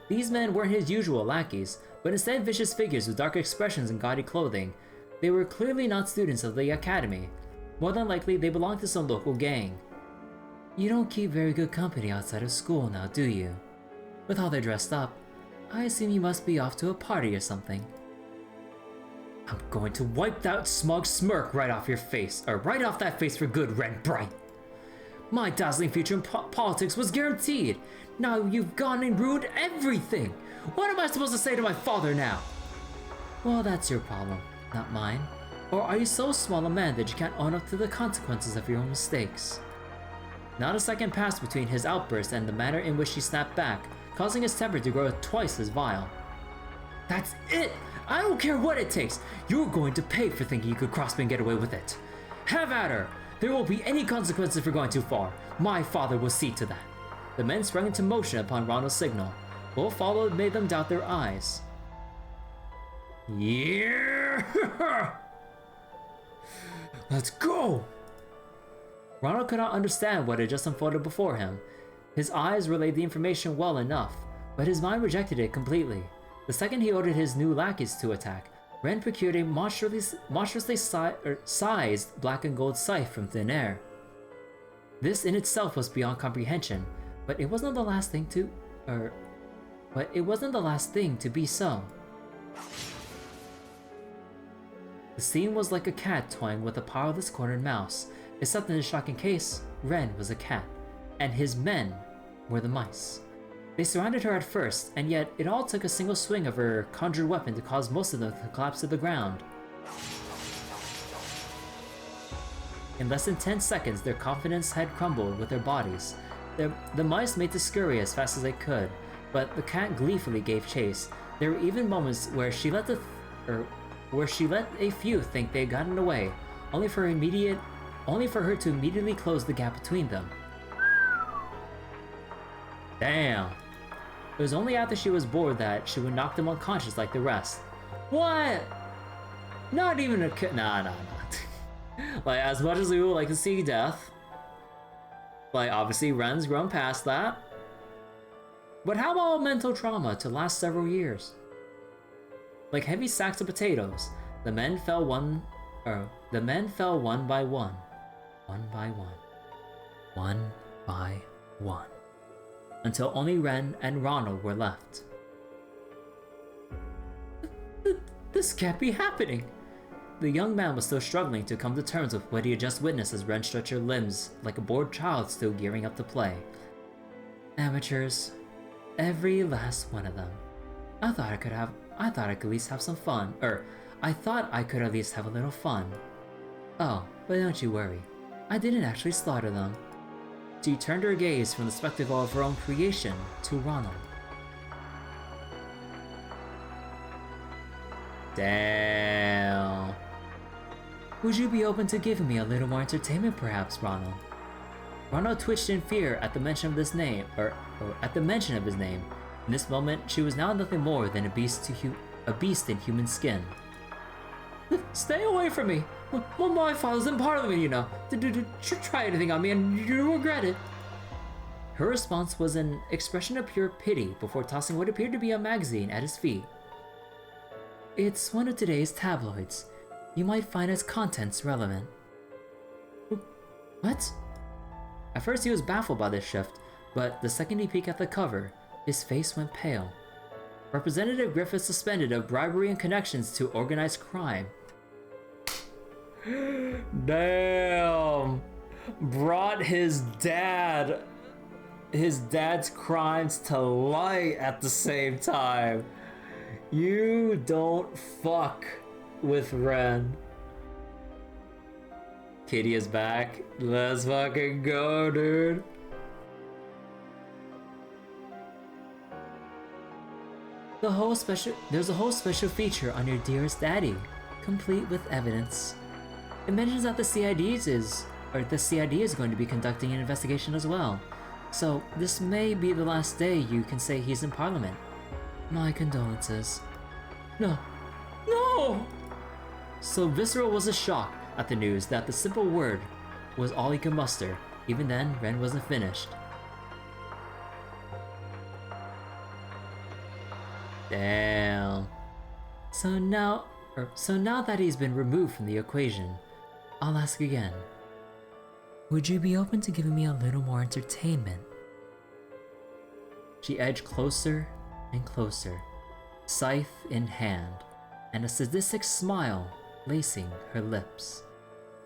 These men weren't his usual lackeys, but instead vicious figures with dark expressions and gaudy clothing. They were clearly not students of the academy. More than likely, they belonged to some local gang. You don't keep very good company outside of school now, do you? With how they're dressed up, I assume you must be off to a party or something. I'm going to wipe that smug smirk right off your face, or right off that face for good, Red Bright. My dazzling future in politics was guaranteed. Now you've gone and ruined everything. What am I supposed to say to my father now? Well, that's your problem, not mine. Or are you so small a man that you can't own up to the consequences of your own mistakes? Not a second passed between his outburst and the manner in which she snapped back, causing his temper to grow twice as vile. That's it! I don't care what it takes! You're going to pay for thinking you could cross me and get away with it! Have at her! There won't be any consequences for going too far. My father will see to that. The men sprang into motion upon Ronald's signal. Both followed made them doubt their eyes. Yeah! Let's go! Ronald could not understand what had just unfolded before him. His eyes relayed the information well enough, but his mind rejected it completely. The second he ordered his new lackeys to attack, Ren procured a monstrously sized black and gold scythe from thin air. This in itself was beyond comprehension, but it wasn't the last thing to be so. The scene was like a cat toying with a powerless cornered mouse, except in this shocking case, Ren was a cat, and his men were the mice. They surrounded her at first, and yet it all took a single swing of her conjured weapon to cause most of them to collapse to the ground. In less than 10 seconds, their confidence had crumbled with their bodies. The mice made to scurry as fast as they could, but the cat gleefully gave chase. There were even moments where she let a few think they had gotten away, only for her to immediately close the gap between them. Damn. It was only after she was bored that she would knock them unconscious like the rest. What? Not even a nah. Like, as much as we would like to see death, like, obviously Ren's grown past that. But how about mental trauma to last several years? Like heavy sacks of potatoes, the men fell one by one. One by one. Until only Ren and Ronald were left. This can't be happening! The young man was still struggling to come to terms with what he had just witnessed as Ren stretched her limbs like a bored child still gearing up to play. Amateurs. Every last one of them. I thought I could at least have some fun. I thought I could at least have a little fun. Oh, but don't you worry. I didn't actually slaughter them. She turned her gaze from the spectacle of her own creation to Ronald. Damn. Would you be open to giving me a little more entertainment perhaps, Ronald? Ronald twitched in fear at the mention of this name, at the mention of his name. In this moment, she was now nothing more than a beast in human skin. Stay away from me! Well, my father's in Parliament, you know. Try anything on me and you'll regret it. Her response was an expression of pure pity before tossing what appeared to be a magazine at his feet. It's one of today's tabloids. You might find its contents relevant. What? At first he was baffled by this shift, but the second he peeked at the cover, his face went pale. Representative Griffith suspended of bribery and connections to organized crime. Damn! Brought his dad's crimes to light at the same time. You don't fuck with Ren. Kitty is back. Let's fucking go, dude. There's a whole special feature on your dearest daddy, complete with evidence. It mentions that the CID is going to be conducting an investigation as well. So this may be the last day you can say he's in Parliament. My condolences. No. So visceral was the shock at the news that the simple word was all he could muster. Even then, Ren wasn't finished. Damn. So now that he's been removed from the equation, I'll ask again. Would you be open to giving me a little more entertainment? She edged closer and closer, scythe in hand, and a sadistic smile lacing her lips.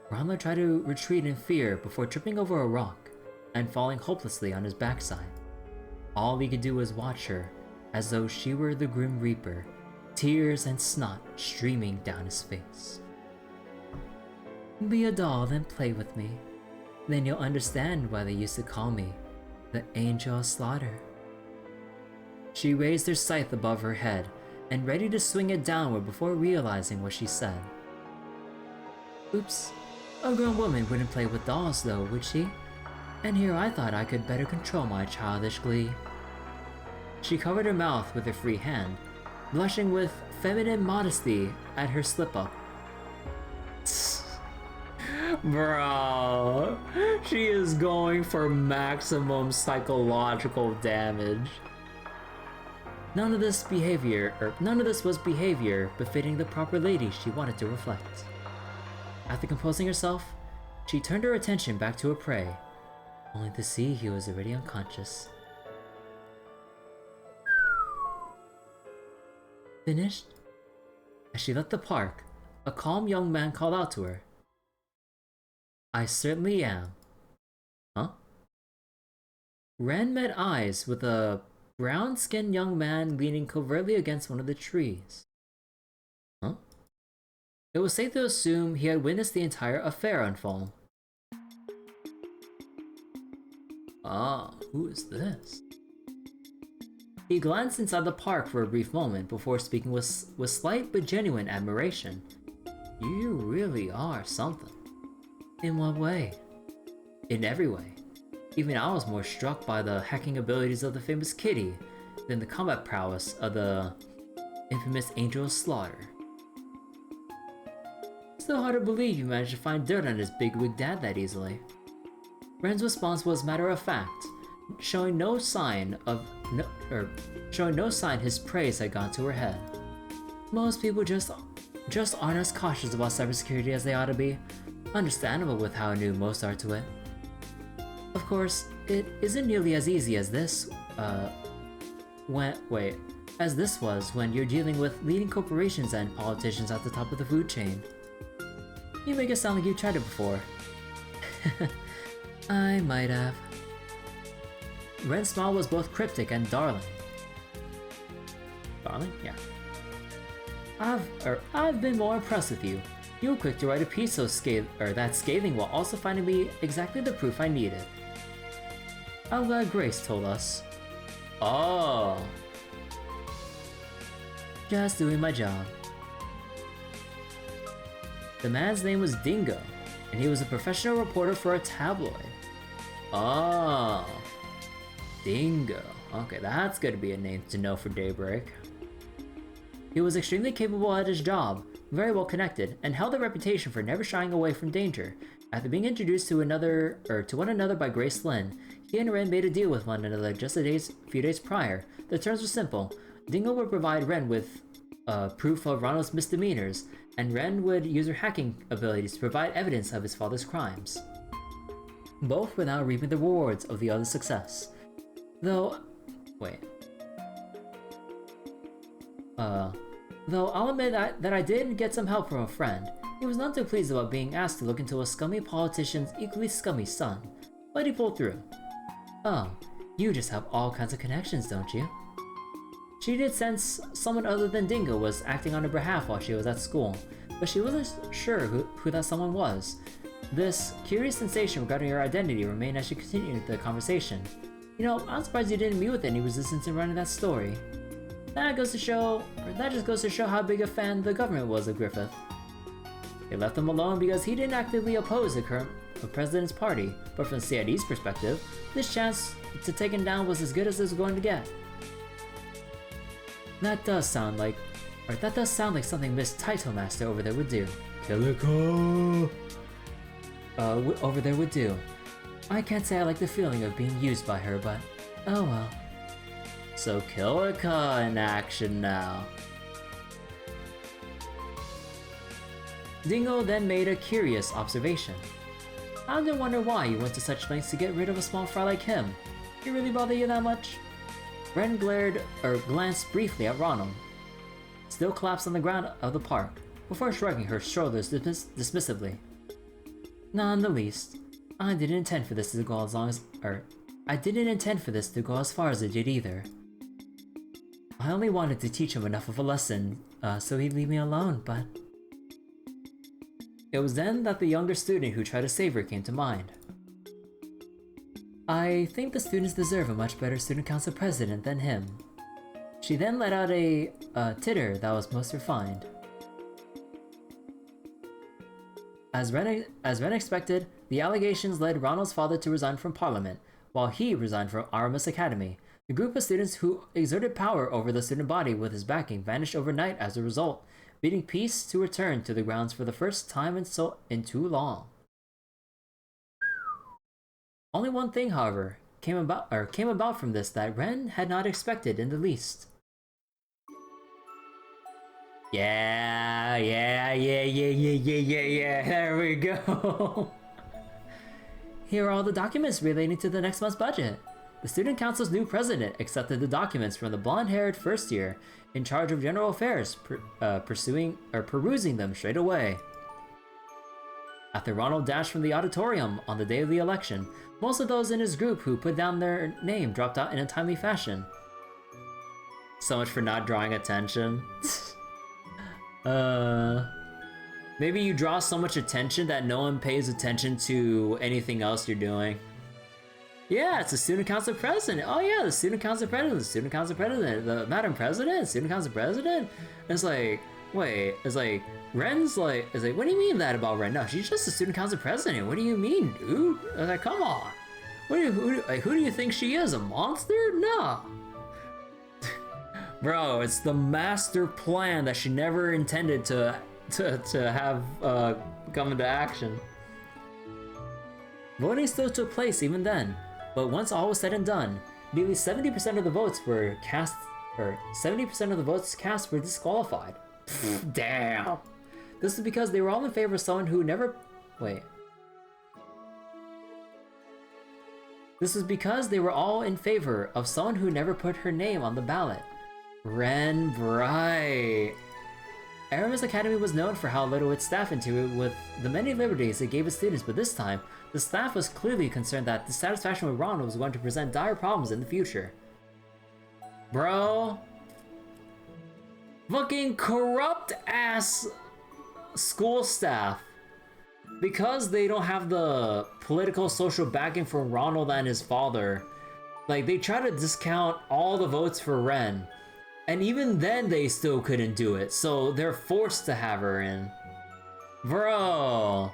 Ronald tried to retreat in fear before tripping over a rock and falling hopelessly on his backside. All he could do was watch her, as though she were the Grim Reaper, tears and snot streaming down his face. Be a doll and play with me. Then you'll understand why they used to call me the Angel of Slaughter. She raised her scythe above her head and ready to swing it downward before realizing what she said. Oops, a grown woman wouldn't play with dolls though, would she? And here I thought I could better control my childish glee. She covered her mouth with her free hand, blushing with feminine modesty at her slip-up. Bro, she is going for maximum psychological damage. None of this was behavior befitting the proper lady she wanted to reflect. After composing herself, she turned her attention back to her prey, only to see he was already unconscious. Finished? As she left the park, a calm young man called out to her. I certainly am. Huh? Ren met eyes with brown-skinned young man leaning covertly against one of the trees. Huh? It was safe to assume he had witnessed the entire affair unfold. Ah, who is this? He glanced inside the park for a brief moment before speaking with slight but genuine admiration. You really are something. In what way? In every way. Even I was more struck by the hacking abilities of the famous Kitty than the combat prowess of the infamous Angel of Slaughter. Still hard to believe you managed to find dirt on his bigwig dad that easily. Ren's response was matter of fact, showing no sign his praise had gone to her head. Most people just aren't as cautious about cybersecurity as they ought to be. Understandable with how new most are to it. Of course, it isn't nearly as easy as this, as this was when you're dealing with leading corporations and politicians at the top of the food chain. You make it sound like you've tried it before. I might have. Ren's smile was both cryptic and darling. Darling? Yeah. I've been more impressed with you. You were quick to write a piece so that scathing while also finding me exactly the proof I needed. I'm glad Grace told us. Oh. Just doing my job. The man's name was Dingo, and he was a professional reporter for a tabloid. Oh. Dingo. Okay, that's gonna be a name to know for Daybreak. He was extremely capable at his job, very well connected, and held a reputation for never shying away from danger. After being introduced to one another by Grace Lynn, he and Ren made a deal with one another just a few days prior. The terms were simple. Dingo would provide Ren with proof of Ronald's misdemeanors, and Ren would use her hacking abilities to provide evidence of his father's crimes. Both were now reaping the rewards of the other's success. Though I'll admit that I did get some help from a friend. He was not too pleased about being asked to look into a scummy politician's equally scummy son, but he pulled through. Oh, you just have all kinds of connections, don't you? She did sense someone other than Dingo was acting on her behalf while she was at school, but she wasn't sure who that someone was. This curious sensation regarding her identity remained as she continued the conversation. You know, I'm surprised you didn't meet with any resistance in running that story. That just goes to show how big a fan the government was of Griffith. They left him alone because he didn't actively oppose the current president's party, but from the CID's perspective, this chance to take him down was as good as it was going to get. That does sound like something Miss Title Master over there would do. Calico! Over there would do. I can't say I like the feeling of being used by her, but oh well. So Kilika in action now. Dingo then made a curious observation. I often wonder why you went to such lengths to get rid of a small fry like him. Did it really bother you that much? Ren glanced briefly at Ronald, still collapsed on the ground of the park, before shrugging her shoulders dismissively. Not in the least. I didn't intend for this to go as far as it did either. I only wanted to teach him enough of a lesson, so he'd leave me alone, but... It was then that the younger student who tried to save her came to mind. I think the students deserve a much better student council president than him. She then let out a titter that was most refined. As Ren expected, the allegations led Ronald's father to resign from Parliament, while he resigned from Aramis Academy. The group of students who exerted power over the student body with his backing vanished overnight as a result, bidding peace to return to the grounds for the first time in too long. Only one thing, however, came about from this that Ren had not expected in the least. Yeah, there we go. Here are all the documents relating to the next month's budget. The student council's new president accepted the documents from the blonde-haired first year in charge of general affairs, perusing them straight away. After Ronald dashed from the auditorium on the day of the election, most of those in his group who put down their name dropped out in a timely fashion. So much for not drawing attention. Maybe you draw so much attention that no one pays attention to anything else you're doing. Yeah, it's the student council president. Oh yeah, the student council president, the student council president, the madam president, student council president. And it's like, wait, it's like, Ren's like, it's like, what do you mean that about Ren? No, she's just the student council president. What do you mean, dude? I was like, come on. Who do you think she is? A monster? No. Bro, it's the master plan that she never intended to have come into action. Voting still took place even then, but once all was said and done, nearly 70% of the votes were cast, or 70% of the votes cast were disqualified. Damn. This is because they were all in favor of someone who never... Wait. This is because they were all in favor of someone who never put her name on the ballot. Ren Bright. Aramis Academy was known for how little its staff into it with the many liberties it gave its students, but this time, the staff was clearly concerned that dissatisfaction with Ronald was going to present dire problems in the future. Bro. Fucking corrupt ass school staff. Because they don't have the political social backing from Ronald and his father, like they try to discount all the votes for Ren. And even then they still couldn't do it, so they're forced to have her in. Bro.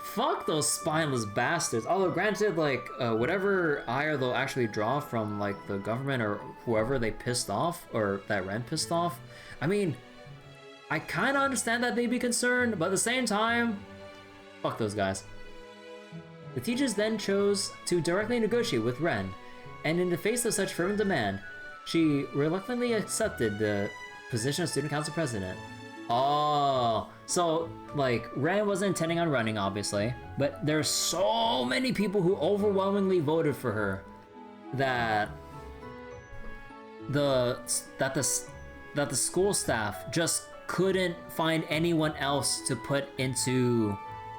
Fuck those spineless bastards. Although granted, like, whatever ire they'll actually draw from, like, the government or whoever they pissed off, or that Ren pissed off, I mean, I kinda understand that they'd be concerned, but at the same time, fuck those guys. The teachers then chose to directly negotiate with Ren, and in the face of such firm demand, she reluctantly accepted the position of student council president. Oh, so like Ren wasn't intending on running, obviously, but there's so many people who overwhelmingly voted for her that the school staff just couldn't find anyone else to put into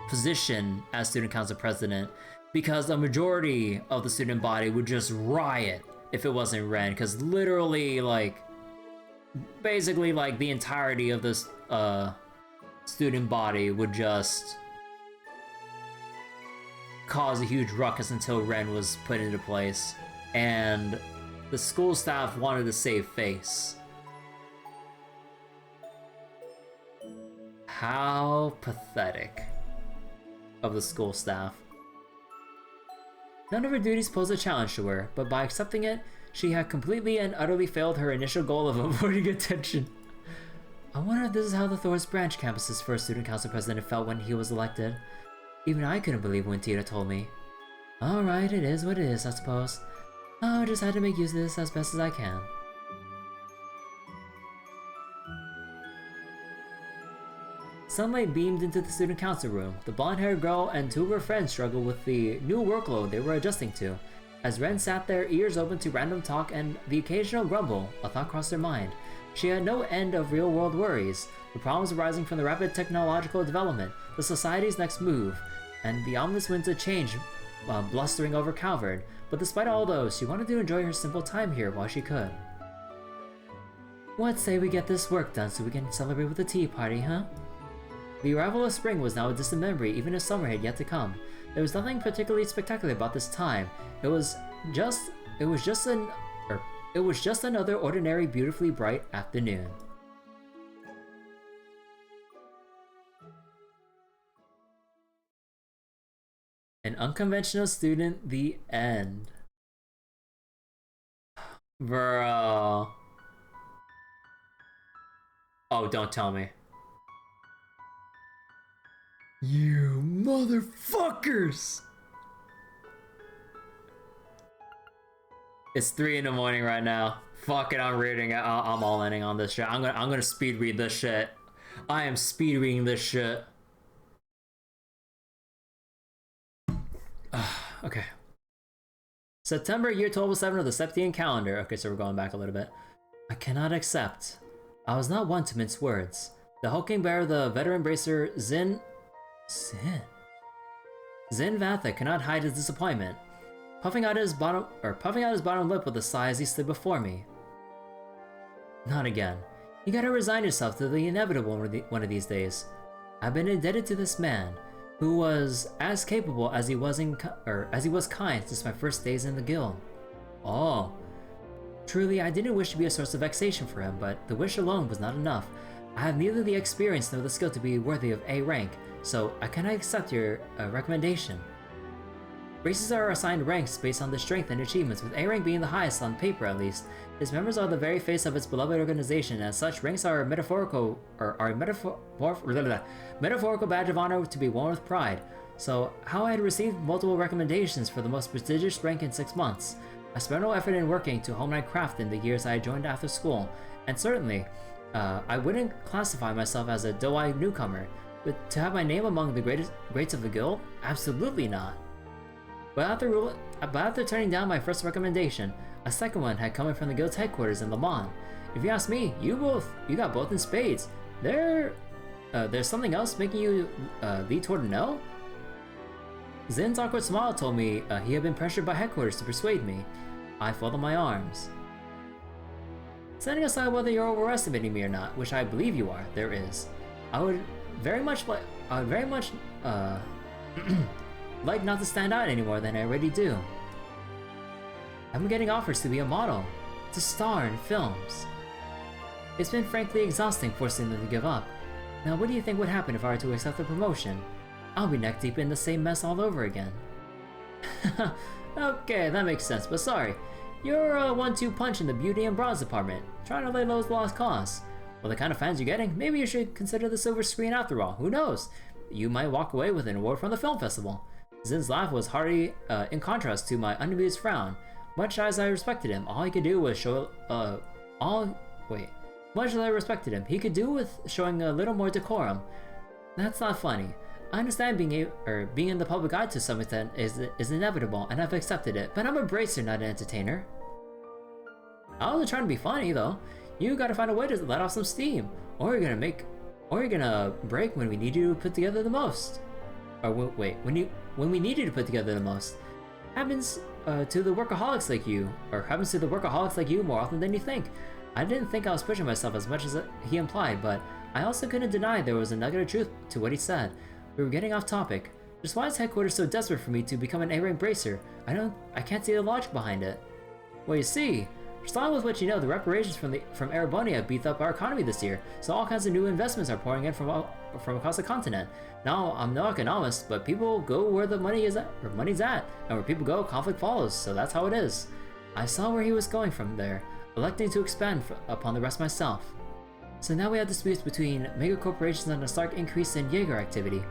position as student council president, because the majority of the student body would just riot if it wasn't Ren, because literally, like, basically, like, the entirety of this student body would just cause a huge ruckus until Ren was put into place, and the school staff wanted to save face. How pathetic of the school staff. None of her duties posed a challenge to her, but by accepting it, she had completely and utterly failed her initial goal of avoiding attention. I wonder if this is how the Thor's Branch campus's first student council president felt when he was elected. Even I couldn't believe when Tita told me. Alright, it is what it is, I suppose. Oh, I just had to make use of this as best as I can. Sunlight beamed into the student council room. The blonde-haired girl and two of her friends struggled with the new workload they were adjusting to. As Ren sat there, ears open to random talk and the occasional grumble, a thought crossed her mind. She had no end of real-world worries, the problems arising from the rapid technological development, the society's next move, and the ominous winds of change blustering over Calvard. But despite all those, she wanted to enjoy her simple time here while she could. What say we get this work done so we can celebrate with a tea party, huh? The arrival of spring was now a distant memory, even if summer had yet to come. There was nothing particularly spectacular about this time. It was just another ordinary, beautifully bright afternoon. An unconventional student, the end. Bro. Oh, don't tell me. You motherfuckers! It's 3 in the morning right now. Fuck it, I'm reading it. I'm all ending on this shit. I'm gonna speed read this shit. I am speed reading this shit. Okay. September, year 1207 of the Septian calendar. Okay, so we're going back a little bit. I cannot accept. I was not one to mince words. The hulking bear, the veteran bracer, Zin Vatha cannot hide his disappointment, puffing out his bottom lip with a sigh as he stood before me. Not again. You gotta resign yourself to the inevitable one of these days. I've been indebted to this man, who was as capable as he was kind since my first days in the guild. Oh. Truly, I didn't wish to be a source of vexation for him, but the wish alone was not enough. I have neither the experience nor the skill to be worthy of A rank, so I cannot accept your recommendation. Races are assigned ranks based on their strength and achievements, with A rank being the highest on paper at least. Its members are the very face of its beloved organization, and as such, ranks are a metaphorical badge of honor to be worn with pride. So, how I had received multiple recommendations for the most prestigious rank in 6 months. I spent no effort in working to hone my craft in the years I joined after school, and certainly, I wouldn't classify myself as a doe-eyed newcomer, but to have my name among the greats of the guild? Absolutely not. But after turning down my first recommendation, a second one had come in from the guild's headquarters in Le Mans. If you ask me, you got both in spades. There's something else making you lead toward a no? Zin's awkward smile told me he had been pressured by headquarters to persuade me. I folded my arms. Setting aside whether you're overestimating me or not, which I believe you are, there is. I would very much like not to stand out any more than I already do. I'm getting offers to be a model, to star in films. It's been frankly exhausting forcing them to give up. Now what do you think would happen if I were to accept the promotion? I'll be neck deep in the same mess all over again. Okay, that makes sense, but sorry. You're a 1-2 punch in the beauty and bronze department, trying to lay low as lost cause. Well, the kind of fans you're getting, maybe you should consider the silver screen after all, who knows? You might walk away with an award from the film festival. Zin's laugh was hearty in contrast to my unamused frown. Much as I respected him, all he could do was much as I respected him, he could do with showing a little more decorum. That's not funny. I understand being in the public eye to some extent is inevitable, and I've accepted it, but I'm a bracer, not an entertainer. I wasn't trying to be funny, though. You gotta find a way to let off some steam, or you're gonna break when we need you to put together the most. Or wait, when we need you to put together the most. Happens to the workaholics like you more often than you think. I didn't think I was pushing myself as much as he implied, but I also couldn't deny there was a nugget of truth to what he said. We were getting off topic. Just why is headquarters so desperate for me to become an A-rank bracer? I can't see the logic behind it. Well, you see, just along with what you know, the reparations from Erebonia beefed up our economy this year, so all kinds of new investments are pouring in from across the continent. Now, I'm no economist, but people go where the money's at, and where people go, conflict follows, so that's how it is. I saw where he was going from there, electing to expand upon the rest myself. So now we have disputes between mega corporations and a stark increase in Jaeger activity.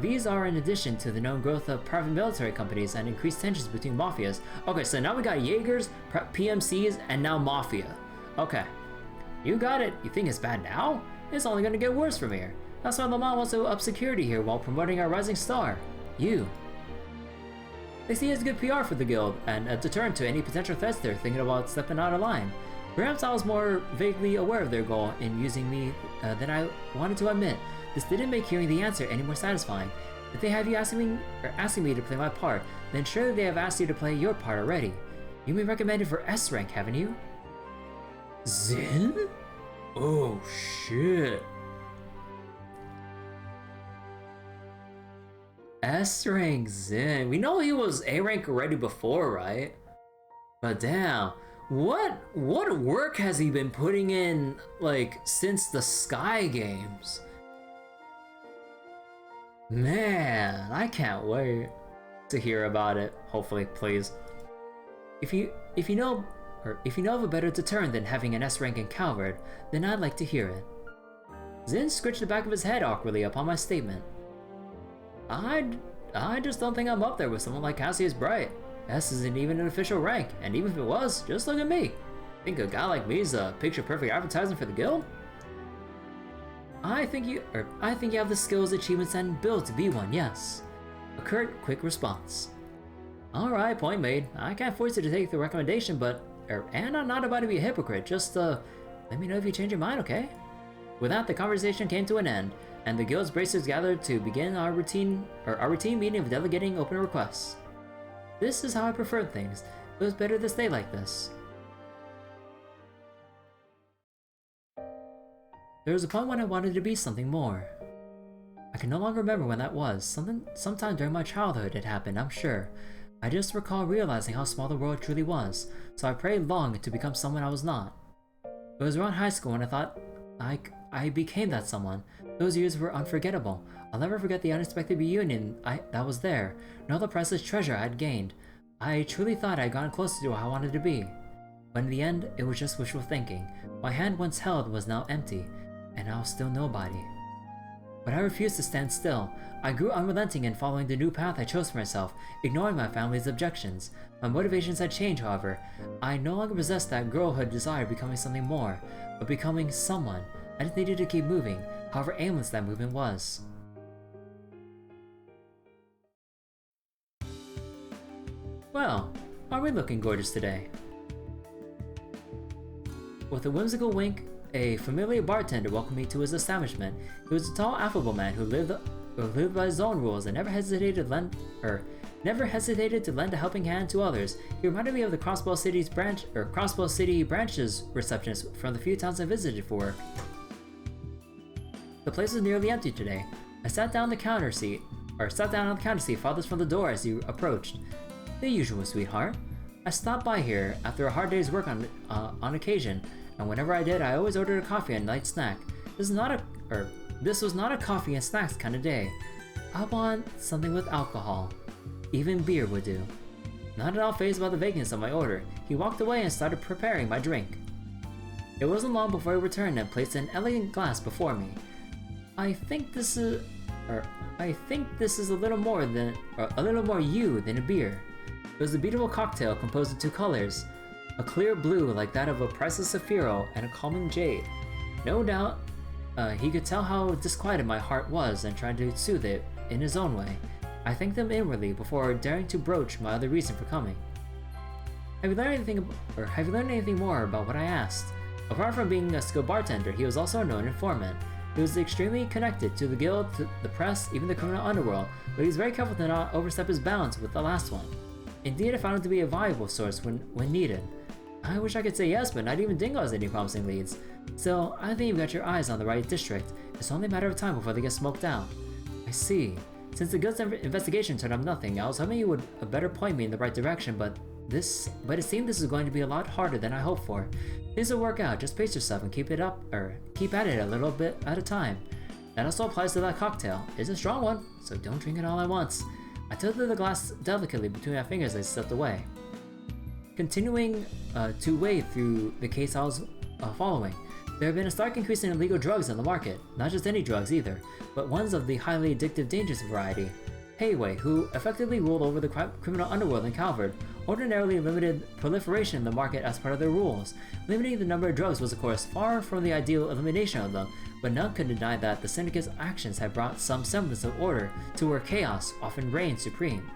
These are in addition to the known growth of private military companies and increased tensions between mafias. Okay, so now we got Jaegers, PMCs, and now Mafia. Okay. You got it. You think it's bad now? It's only gonna get worse from here. That's why Lamont wants to up security here while promoting our rising star. You. They see it as good PR for the guild, and a deterrent to any potential threats they're thinking about stepping out of line. Perhaps I was more vaguely aware of their goal in using me than I wanted to admit. This didn't make hearing the answer any more satisfying. If they have you asking me to play my part, then surely they have asked you to play your part already. You've been recommended for S rank, haven't you? Zin? Oh shit. S rank Zin. We know he was A rank already before, right? But damn, what work has he been putting in, like, since the Sky Games? Man, I can't wait to hear about it. Hopefully, please. If you know of a better deterrent than having an S rank in Calvard, then I'd like to hear it. Zin scratched the back of his head awkwardly upon my statement. I just don't think I'm up there with someone like Cassius Bright. S isn't even an official rank, and even if it was, just look at me. Think a guy like me is a picture-perfect advertisement for the guild? I think you have the skills, achievements, and build to be one, yes. A curt, quick response. Alright, point made. I can't force you to take the recommendation, and I'm not about to be a hypocrite, just let me know if you change your mind, okay? With that, the conversation came to an end, and the guild's bracers gathered to begin our routine meeting of delegating open requests. This is how I preferred things. It was better to stay like this. There was a point when I wanted to be something more. I can no longer remember when that was. Sometime during my childhood it happened, I'm sure. I just recall realizing how small the world truly was, so I prayed long to become someone I was not. It was around high school when I thought I became that someone. Those years were unforgettable. I'll never forget the unexpected reunion that was there, nor the priceless treasure I had gained. I truly thought I had gotten closer to what I wanted to be. But in the end, it was just wishful thinking. My hand once held was now empty, and I was still nobody. But I refused to stand still. I grew unrelenting in following the new path I chose for myself, ignoring my family's objections. My motivations had changed, however. I no longer possessed that girlhood desire of becoming something more, but becoming someone. I just needed to keep moving, however aimless that movement was. Well, are we looking gorgeous today? With a whimsical wink, a familiar bartender welcomed me to his establishment. He was a tall, affable man who lived by his own rules and never hesitated to lend a helping hand to others. He reminded me of the Crossbow City branch's receptionist from the few towns I visited for work. The place was nearly empty today. I sat down on the counter seat farthest from the door as he approached. The usual, sweetheart. I stopped by here after a hard day's work on occasion, and whenever I did, I always ordered a coffee and a light snack. This was not a coffee and snacks kind of day. I want something with alcohol. Even beer would do. Not at all fazed by the vagueness of my order, he walked away and started preparing my drink. It wasn't long before he returned and placed an elegant glass before me. I think this is a little more you than a beer. It was a beautiful cocktail composed of two colors, a clear blue like that of a priceless sapphire and a calming jade. No doubt, he could tell how disquieted my heart was and tried to soothe it in his own way. I thanked him inwardly before daring to broach my other reason for coming. Have you learned anything more about what I asked? Apart from being a skilled bartender, he was also a known informant. He was extremely connected to the guild, to the press, even the criminal underworld, but he was very careful to not overstep his bounds with the last one. Indeed, I found him to be a valuable source when needed. I wish I could say yes, but not even Dingo has any promising leads. Still, I think you've got your eyes on the right district. It's only a matter of time before they get smoked out. I see. Since the guild's investigation turned up nothing, I was hoping you would better point me in the right direction, but it seemed this is going to be a lot harder than I hoped for. Things will work out, just pace yourself and keep at it a little bit at a time. That also applies to that cocktail. It's a strong one, so don't drink it all at once. I tilted the glass delicately between my fingers as I stepped away. Continuing to wade through the case I was following, there had been a stark increase in illegal drugs on the market. Not just any drugs either, but ones of the highly addictive dangerous variety. Hayway, who effectively ruled over the criminal underworld in Calvard, ordinarily limited proliferation in the market as part of their rules. Limiting the number of drugs was of course far from the ideal elimination of them, but none could deny that the syndicate's actions had brought some semblance of order to where chaos often reigned supreme.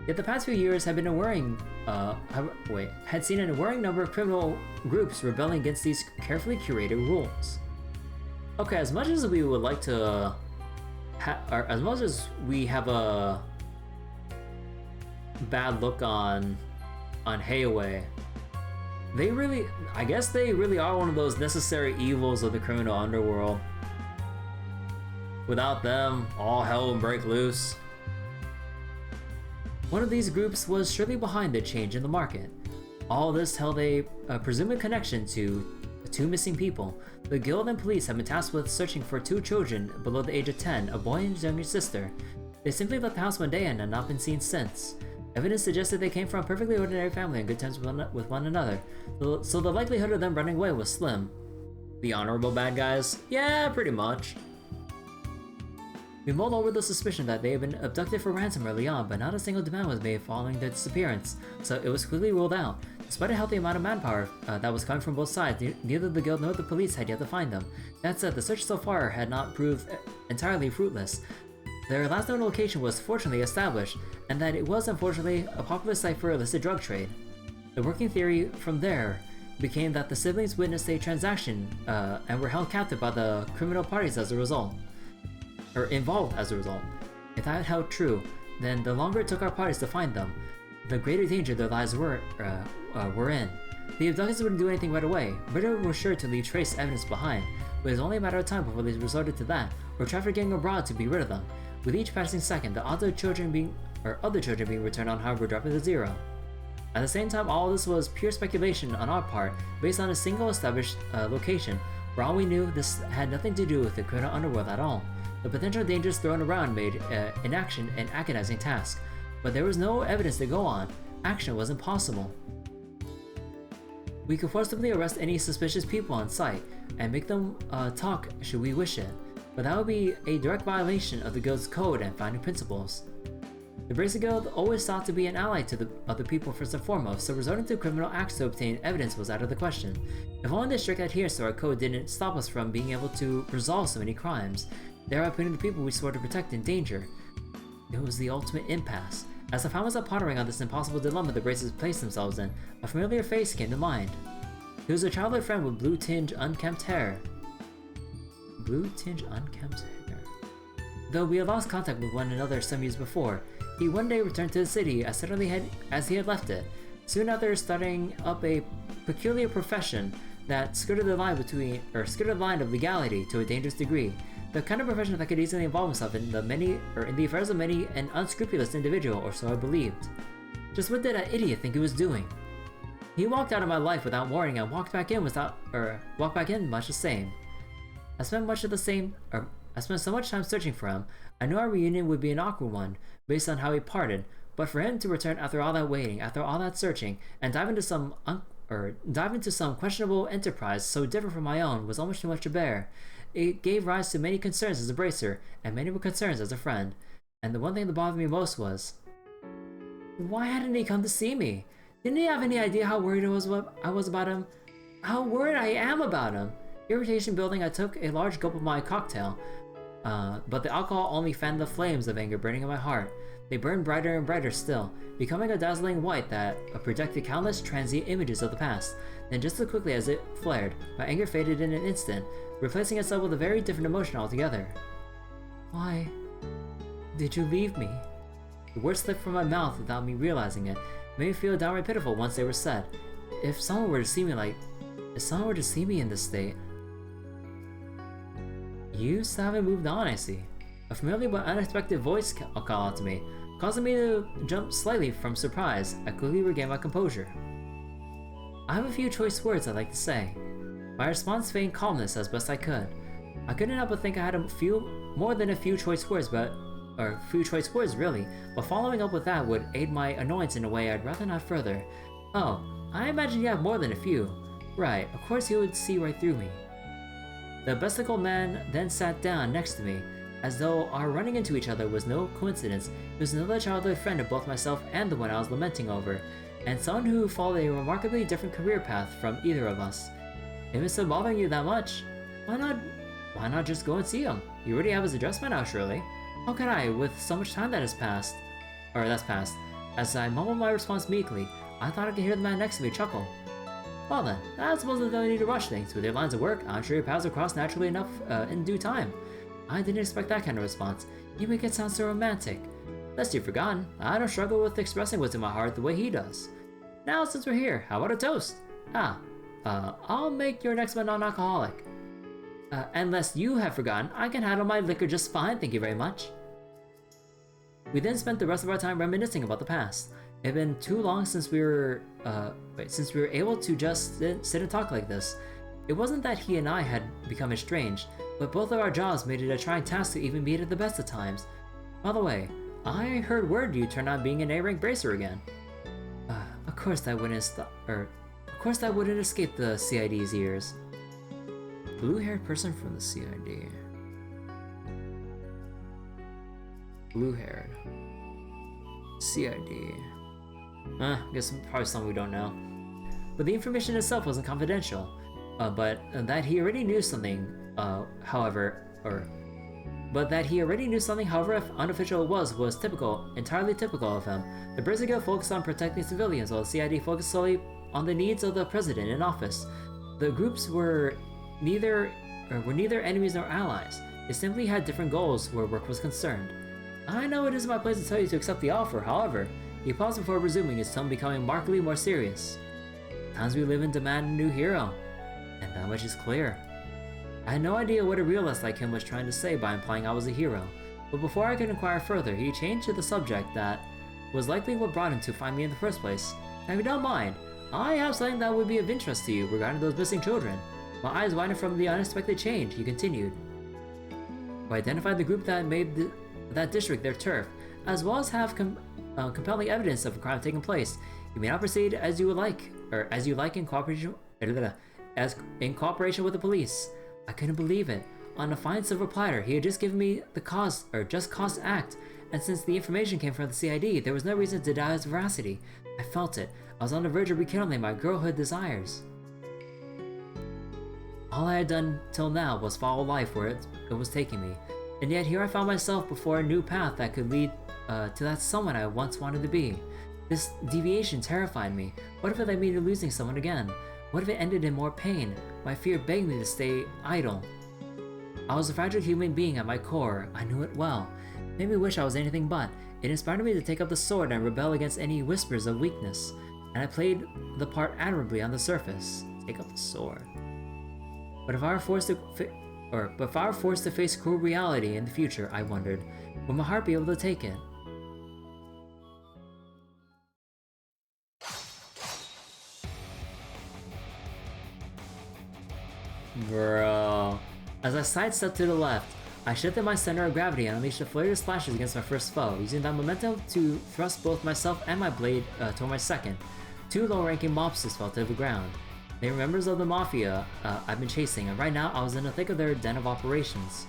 Yet the past few years had seen a worrying number of criminal groups rebelling against these carefully curated rules. Okay, as much as we would like to, as much as we have a bad look on Hayway, I guess they really are one of those necessary evils of the criminal underworld. Without them, all hell would break loose. One of these groups was surely behind the change in the market. All this held a presumed connection to the two missing people. The guild and police have been tasked with searching for two children below the age of 10, a boy and his younger sister. They simply left the house one day and have not been seen since. Evidence suggested they came from a perfectly ordinary family and good terms with one another, so the likelihood of them running away was slim. The honorable bad guys? Yeah, pretty much. We mulled over the suspicion that they had been abducted for ransom early on, but not a single demand was made following their disappearance, so it was quickly ruled out. Despite a healthy amount of manpower that was coming from both sides, neither the guild nor the police had yet to find them. That said, the search so far had not proved entirely fruitless. Their last known location was fortunately established, and that it was unfortunately a popular site for illicit drug trade. The working theory from there became that the siblings witnessed a transaction and were held captive by the criminal parties as a result. Or involved as a result. If that held true, then the longer it took our parties to find them, the greater danger their lives were in. The abductors wouldn't do anything right away. Murder was sure to leave trace evidence behind. It was only a matter of time before they resorted to that, or trafficking abroad to be rid of them. With each passing second, the odds of other children being returned on Harvard were dropping to zero. At the same time, all this was pure speculation on our part, based on a single established location. For all we knew, this had nothing to do with the criminal underworld at all. The potential dangers thrown around made inaction an agonizing task, but there was no evidence to go on. Action was impossible. We could forcibly arrest any suspicious people on sight, and make them talk should we wish it, but that would be a direct violation of the guild's code and founding principles. The Bracer Guild always sought to be an ally to the other people first and foremost, so resorting to criminal acts to obtain evidence was out of the question. If only the strict adherence to our code didn't stop us from being able to resolve so many crimes, thereby putting the people we swore to protect in danger. It was the ultimate impasse. As I found myself pondering on this impossible dilemma the Bracers placed themselves in, a familiar face came to mind. He was a childhood friend with blue-tinged, unkempt hair. Blue-tinged, unkempt hair. Though we had lost contact with one another some years before, he one day returned to the city as suddenly as he had left it, soon after starting up a peculiar profession that skirted the line of legality to a dangerous degree. The kind of profession that could easily involve himself in the affairs of many an unscrupulous individual, or so I believed. Just what did that idiot think he was doing? He walked out of my life without warning and walked back in much the same. I spent so much time searching for him. I knew our reunion would be an awkward one, based on how we parted, but for him to return after all that waiting, after all that searching, and dive into some questionable enterprise so different from my own was almost too much to bear. It gave rise to many concerns as a bracer, and many more concerns as a friend. And the one thing that bothered me most was, why hadn't he come to see me? Didn't he have any idea how worried I was about him? How worried I am about him? Irritation building, I took a large gulp of my cocktail, but the alcohol only fanned the flames of anger burning in my heart. They burned brighter and brighter still, becoming a dazzling white that projected countless transient images of the past. Then just as quickly as it flared, my anger faded in an instant, replacing itself with a very different emotion altogether. Why did you leave me? The words slipped from my mouth without me realizing it. It made me feel downright pitiful once they were said. If someone were to see me in this state. You still haven't moved on, I see. A familiar but unexpected voice called out to me, causing me to jump slightly from surprise. I quickly regained my composure. I have a few choice words I'd like to say. My response feigned calmness as best I could. I couldn't help but think I had more than a few choice words, really, but following up with that would aid my annoyance in a way I'd rather not further. Oh, I imagine you have more than a few. Right, of course you would see right through me. The besticle man then sat down next to me, as though our running into each other was no coincidence. He was another childhood friend of both myself and the one I was lamenting over, and someone who followed a remarkably different career path from either of us. If it's still bothering you that much, why not just go and see him? You already have his address by now, surely. How could I, with so much time that's passed? As I mumbled my response meekly, I thought I could hear the man next to me chuckle. Well then, I suppose there's no need to rush things. With your lines of work, I'm sure your paths will cross naturally enough in due time. I didn't expect that kind of response. You make it sound so romantic. Lest you've forgotten, I don't struggle with expressing what's in my heart the way he does. Now, since we're here, how about a toast? I'll make your next one non-alcoholic. Unless you have forgotten, I can handle my liquor just fine, thank you very much. We then spent the rest of our time reminiscing about the past. It had been too long since we were able to just sit and talk like this. It wasn't that he and I had become estranged, but both of our jobs made it a trying task to even meet at the best of times. By the way, I heard word you turned out being an A-rank bracer again. Of course that wouldn't escape the CID's ears. Blue-haired person from the CID. Blue-haired. CID. I guess probably something we don't know. But the information itself wasn't confidential. But that he already knew something, however if unofficial it was entirely typical of him. The Bracer Guild focused on protecting civilians, while the CID focused solely on the needs of the president in office. The groups were neither enemies nor allies. They simply had different goals where work was concerned. I know it isn't my place to tell you to accept the offer, however, he paused before resuming, his tone becoming markedly more serious. Times we live in demand a new hero, and that much is clear. I had no idea what a realist like him was trying to say by implying I was a hero, but before I could inquire further, he changed to the subject that was likely what brought him to find me in the first place. Now, if you don't mind, I have something that would be of interest to you regarding those missing children. My eyes widened from the unexpected change, he continued. We identified the group that made that district their turf, as well as have compelling evidence of a crime taking place. You may now proceed as you would like, or as you like in cooperation with the police. I couldn't believe it. On a fine silver platter, he had just given me the just cause to act, and since the information came from the CID, there was no reason to doubt its veracity. I felt it. I was on the verge of rekindling my girlhood desires. All I had done till now was follow life where it was taking me, and yet here I found myself before a new path that could lead to that someone I once wanted to be. This deviation terrified me. What if it led me to losing someone again? What if it ended in more pain? My fear begged me to stay idle. I was a fragile human being at my core. I knew it well. It made me wish I was anything but. It inspired me to take up the sword and rebel against any whispers of weakness. And I played the part admirably on the surface. Take up the sword. But if I were forced to face cruel reality in the future, I wondered, would my heart be able to take it? Bro. As I sidestepped to the left, I shifted my center of gravity and unleashed a flurry of splashes against my first foe, using that momentum to thrust both myself and my blade toward my second. Two low-ranking mobsters fell to the ground. They were members of the Mafia I've been chasing, and right now I was in the thick of their den of operations.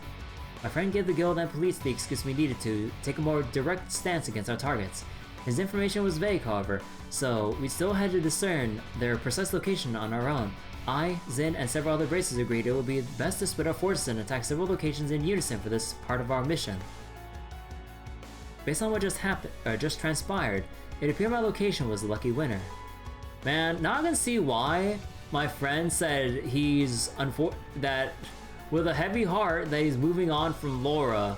My friend gave the guild and police the excuse we needed to take a more direct stance against our targets. His information was vague, however, so we still had to discern their precise location on our own. I, Zin, and several other braces agreed it would be best to split our forces and attack several locations in unison for this part of our mission. Based on what just transpired, it appeared my location was the lucky winner. Man, now I can see why my friend said he's that with a heavy heart that he's moving on from Laura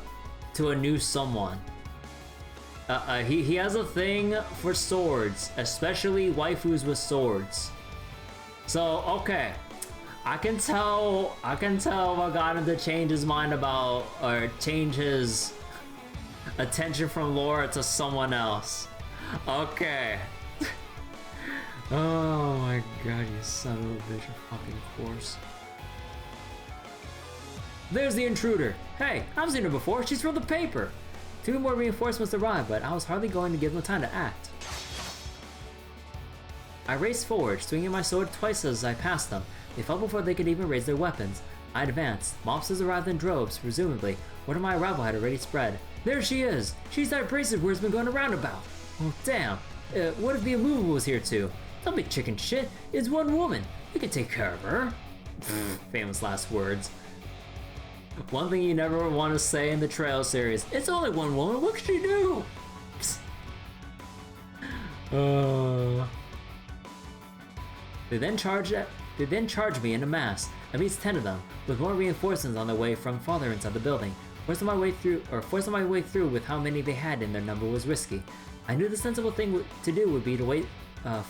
to a new someone. He has a thing for swords, especially waifus with swords. So, okay, I can tell what got him to change his mind about, or change his attention from Laura to someone else. Okay. Oh my god, you son of a bitch, of fucking course. There's the intruder. Hey, I've seen her before, she's from the paper. 2 more reinforcements arrived, but I was hardly going to give them time to act. I raced forward, swinging my sword twice as I passed them. They fell before they could even raise their weapons. I advanced. Mobsters arrived in droves, presumably. Word of my arrival had already spread. There she is! She's that abrasive word's been going around about! Oh damn! What if the immovable was here too? Don't be chicken shit! It's one woman! We can take care of her! Famous last words. One thing you never want to say in the Trail series. It's only one woman, what could she do? They then charged me in a mass, at least 10 of them, with more reinforcements on their way from farther inside the building. Forcing my way through with how many they had in their number was risky. I knew the sensible thing to do would be to wait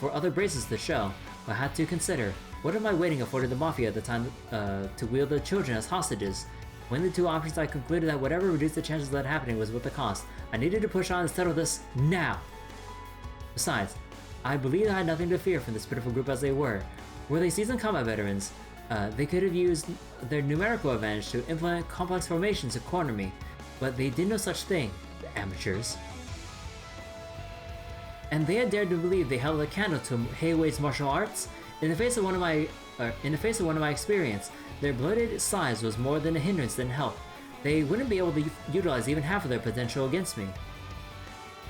for other braces to show, but I had to consider, what am I waiting afforded the Mafia at the time to wield the children as hostages? When the 2 options, I concluded that whatever reduced the chances of that happening was worth the cost. I needed to push on and settle this now! Besides, I believed I had nothing to fear from this pitiful group as they were. Were they seasoned combat veterans, they could have used their numerical advantage to implement complex formations to corner me, but they did no such thing, the amateurs. And they had dared to believe they held a candle to Heiwei's martial arts? In the face of one of my experience, their bloated size was more than a hindrance than help. They wouldn't be able to utilize even half of their potential against me.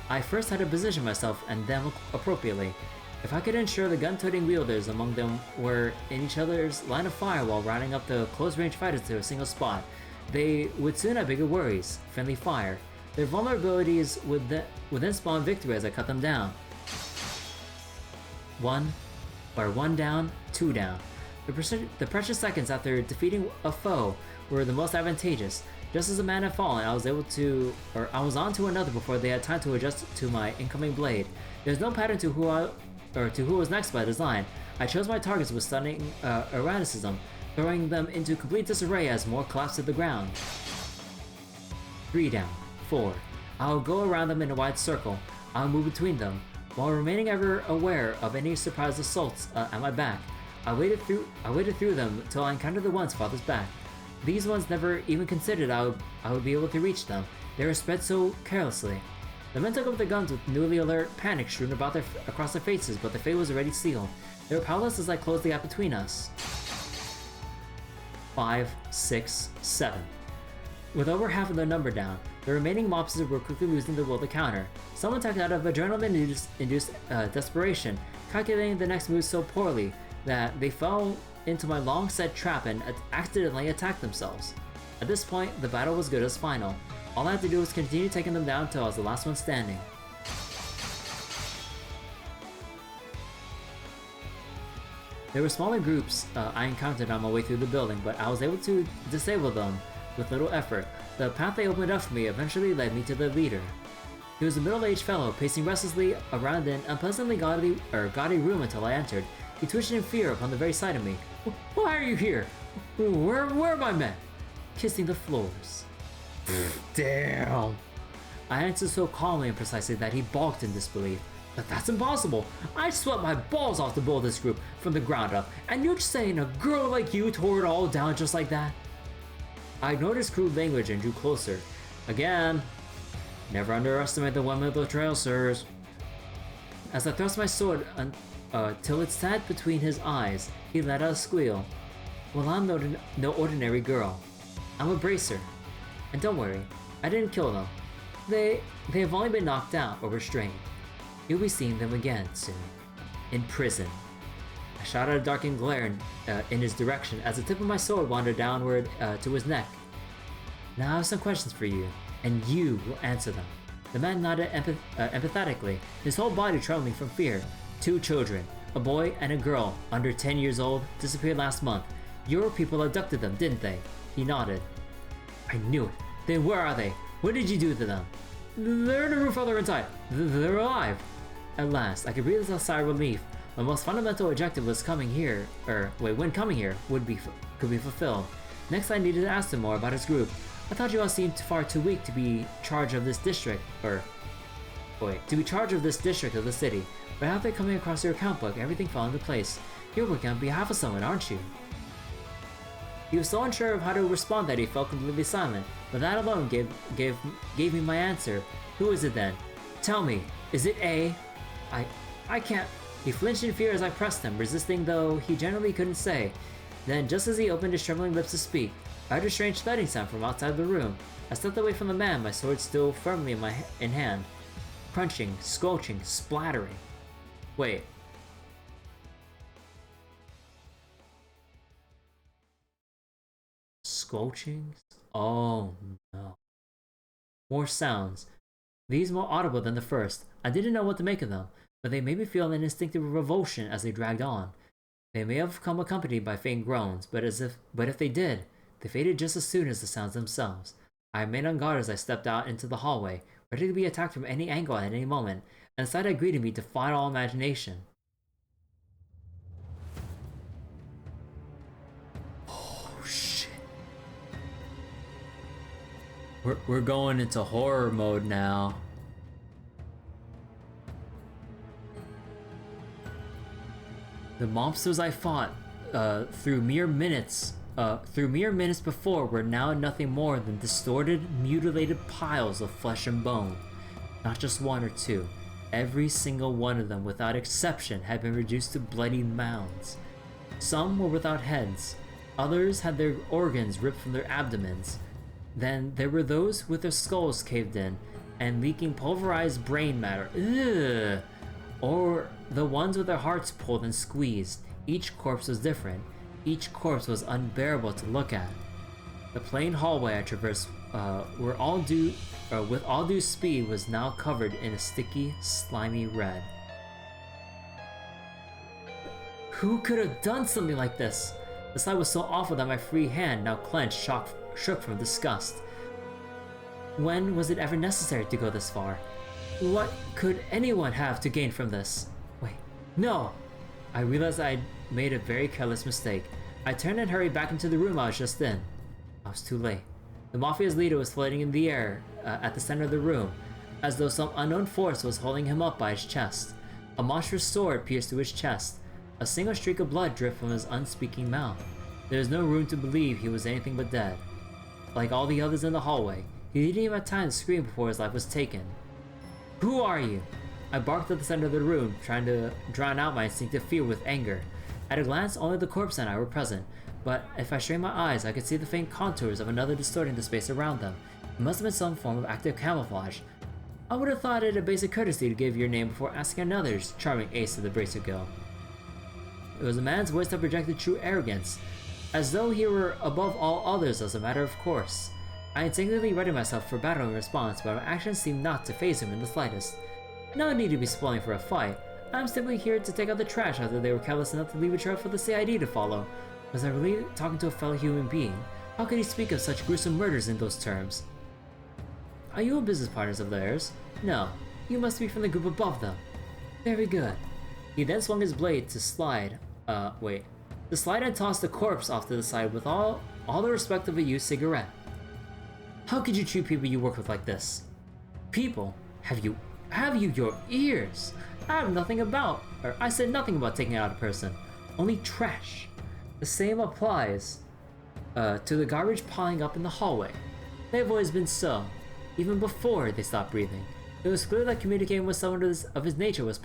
I first had to position myself and them appropriately. If I could ensure the gun-toting wielders among them were in each other's line of fire while rounding up the close-range fighters to a single spot, they would soon have bigger worries. Friendly fire. Their vulnerabilities would then spawn victory as I cut them down. One down, 2 down. The precious seconds after defeating a foe were the most advantageous. Just as a man had fallen, I was on to another before they had time to adjust to my incoming blade. There's no pattern to who was next by design. I chose my targets with stunning erraticism. throwing them into complete disarray as more collapse to the ground. 3 down. 4. I'll go around them in a wide circle. I'll move between them, while remaining ever aware of any surprise assaults at my back. I waited through them till I encountered the ones farthest back. These ones never even considered I would be able to reach them. They were spread so carelessly. The men took up their guns with newly alert panic strewn across their faces, but the fate was already sealed. They were powerless as I closed the gap between us. 5, 6, 7. With over half of their number down, the remaining mobsters were quickly losing the will to counter. Some attacked out of adrenaline-induced desperation, calculating the next move so poorly that they fell into my long-set trap and accidentally attacked themselves. At this point, the battle was good as final. All I had to do was continue taking them down till I was the last one standing. There were smaller groups I encountered on my way through the building, but I was able to disable them with little effort. The path they opened up for me eventually led me to the leader. He was a middle-aged fellow, pacing restlessly around an unpleasantly gaudy room until I entered. He twitched in fear upon the very sight of me. Why are you here? Where are my men? Kissing the floors. Damn. I answered so calmly and precisely that he balked in disbelief. But that's impossible. I sweat my balls off to build this group from the ground up, and you're saying a girl like you tore it all down just like that? I ignored his crude language and drew closer. Again, never underestimate the women of the trail, sirs. As I thrust my sword till it sat between his eyes, he let out a squeal. Well, I'm no ordinary girl. I'm a bracer. And don't worry, I didn't kill them. They have only been knocked out or restrained. You'll be seeing them again soon. In prison. I shot out a darkened glare in his direction as the tip of my sword wandered downward to his neck. Now I have some questions for you, and you will answer them. The man nodded empathetically, his whole body trembling from fear. 2 children, a boy and a girl, under 10 years old, disappeared last month. Your people abducted them, didn't they? He nodded. I knew it. Then where are they? What did you do to them? They're in the roof further inside. They're alive. At last, I could breathe a sigh of relief. My most fundamental objective was when coming here could be fulfilled. Next, I needed to ask him more about his group. I thought you all seemed far too weak to be charge of this district, of the city. But after coming across your account book, everything fell into place. You're working on behalf of someone, aren't you? He was so unsure of how to respond that he fell completely silent, but that alone gave me my answer. Who is it then? Tell me, is it A? I can't. He flinched in fear as I pressed him, resisting though he generally couldn't say. Then, just as he opened his trembling lips to speak, I heard a strange thudding sound from outside the room. I stepped away from the man, my sword still firmly in hand. Crunching, squelching, splattering. Wait. Squelching? Oh no. More sounds. These more audible than the first. I didn't know what to make of them, but they made me feel an instinctive revulsion as they dragged on. They may have come accompanied by faint groans, but if they did, they faded just as soon as the sounds themselves. I remained on guard as I stepped out into the hallway, ready to be attacked from any angle at any moment, and the sight that greeted me defied all imagination. Oh shit. We're going into horror mode now. The monsters I fought through mere minutes before were now nothing more than distorted, mutilated piles of flesh and bone. Not just 1 or 2. Every single one of them, without exception, had been reduced to bloody mounds. Some were without heads. Others had their organs ripped from their abdomens. Then there were those with their skulls caved in and leaking pulverized brain matter. Ugh! Or the ones with their hearts pulled and squeezed. Each corpse was different. Each corpse was unbearable to look at. The plain hallway I traversed with all due speed was now covered in a sticky, slimy red. Who could have done something like this? The sight was so awful that my free hand, now clenched, shook from disgust. When was it ever necessary to go this far? What could anyone have to gain from this? Wait, no! I realized I had made a very careless mistake. I turned and hurried back into the room I was just in. I was too late. The Mafia's leader was floating in the air at the center of the room, as though some unknown force was holding him up by his chest. A monstrous sword pierced through his chest. A single streak of blood dripped from his unspeaking mouth. There was no room to believe he was anything but dead. Like all the others in the hallway, he didn't even have time to scream before his life was taken. Who are you? I barked at the center of the room, trying to drown out my instinctive fear with anger. At a glance, only the corpse and I were present, but if I strained my eyes, I could see the faint contours of another distorting the space around them. It must have been some form of active camouflage. I would have thought it a basic courtesy to give your name before asking another's, charming ace of the bracer go. It was a man's voice that projected true arrogance, as though he were above all others as a matter of course. I instinctively readied myself for battle in response, but my actions seemed not to faze him in the slightest. No need to be spoiling for a fight. I'm simply here to take out the trash after they were careless enough to leave a trail for the CID to follow. Was I really talking to a fellow human being? How could he speak of such gruesome murders in those terms? Are you business partners of theirs? No. You must be from the group above them. Very good. He then swung his blade to slide and toss the corpse off to the side with all the respect of a used cigarette. How could you treat people you work with like this? People? Have you your ears? I said nothing about taking out a person. Only trash. The same applies to the garbage piling up in the hallway. They've always been so, even before they stopped breathing. It was clear that communicating with someone of his nature was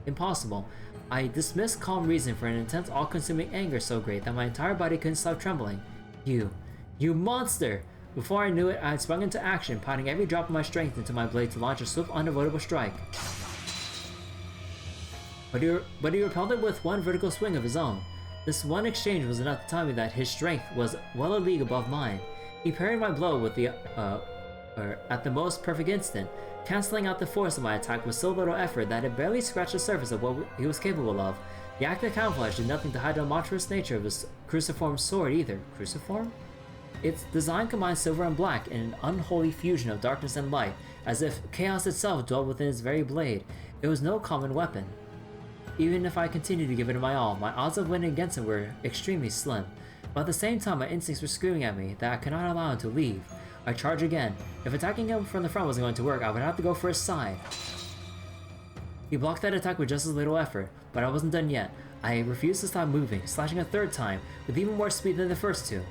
impossible. I dismissed calm reason for an intense, all-consuming anger so great that my entire body couldn't stop trembling. You monster! Before I knew it, I had sprung into action, piling every drop of my strength into my blade to launch a swift, unavoidable strike. But he repelled it with one vertical swing of his own. This one exchange was enough to tell me that his strength was well a league above mine. He parried my blow with at the most perfect instant, cancelling out the force of my attack with so little effort that it barely scratched the surface of what he was capable of. The act of camouflage did nothing to hide the monstrous nature of his cruciform sword either. Cruciform? Its design combined silver and black in an unholy fusion of darkness and light, as if chaos itself dwelled within its very blade. It was no common weapon. Even if I continued to give it my all, my odds of winning against him were extremely slim. But at the same time, my instincts were screaming at me that I could not allow him to leave. I charged again. If attacking him from the front wasn't going to work, I would have to go for his side. He blocked that attack with just as little effort, but I wasn't done yet. I refused to stop moving, slashing a third time, with even more speed than the first two.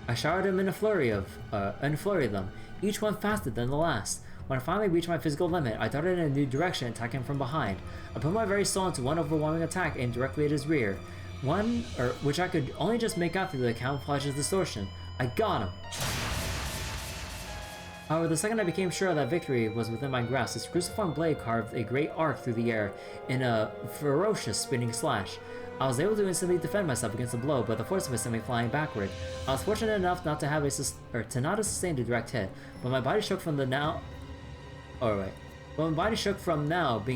I showered him in a flurry of them, each one faster than the last. When I finally reached my physical limit, I darted in a new direction, attacking him from behind. I put my very soul into one overwhelming attack aimed directly at his rear, which I could only just make out through the camouflage's distortion. I got him! However, the second I became sure that victory was within my grasp, his cruciform blade carved a great arc through the air in a ferocious spinning slash. I was able to instantly defend myself against the blow, but the force of it sent me flying backward. I was fortunate enough not to have not sustain a direct hit, but my body shook from being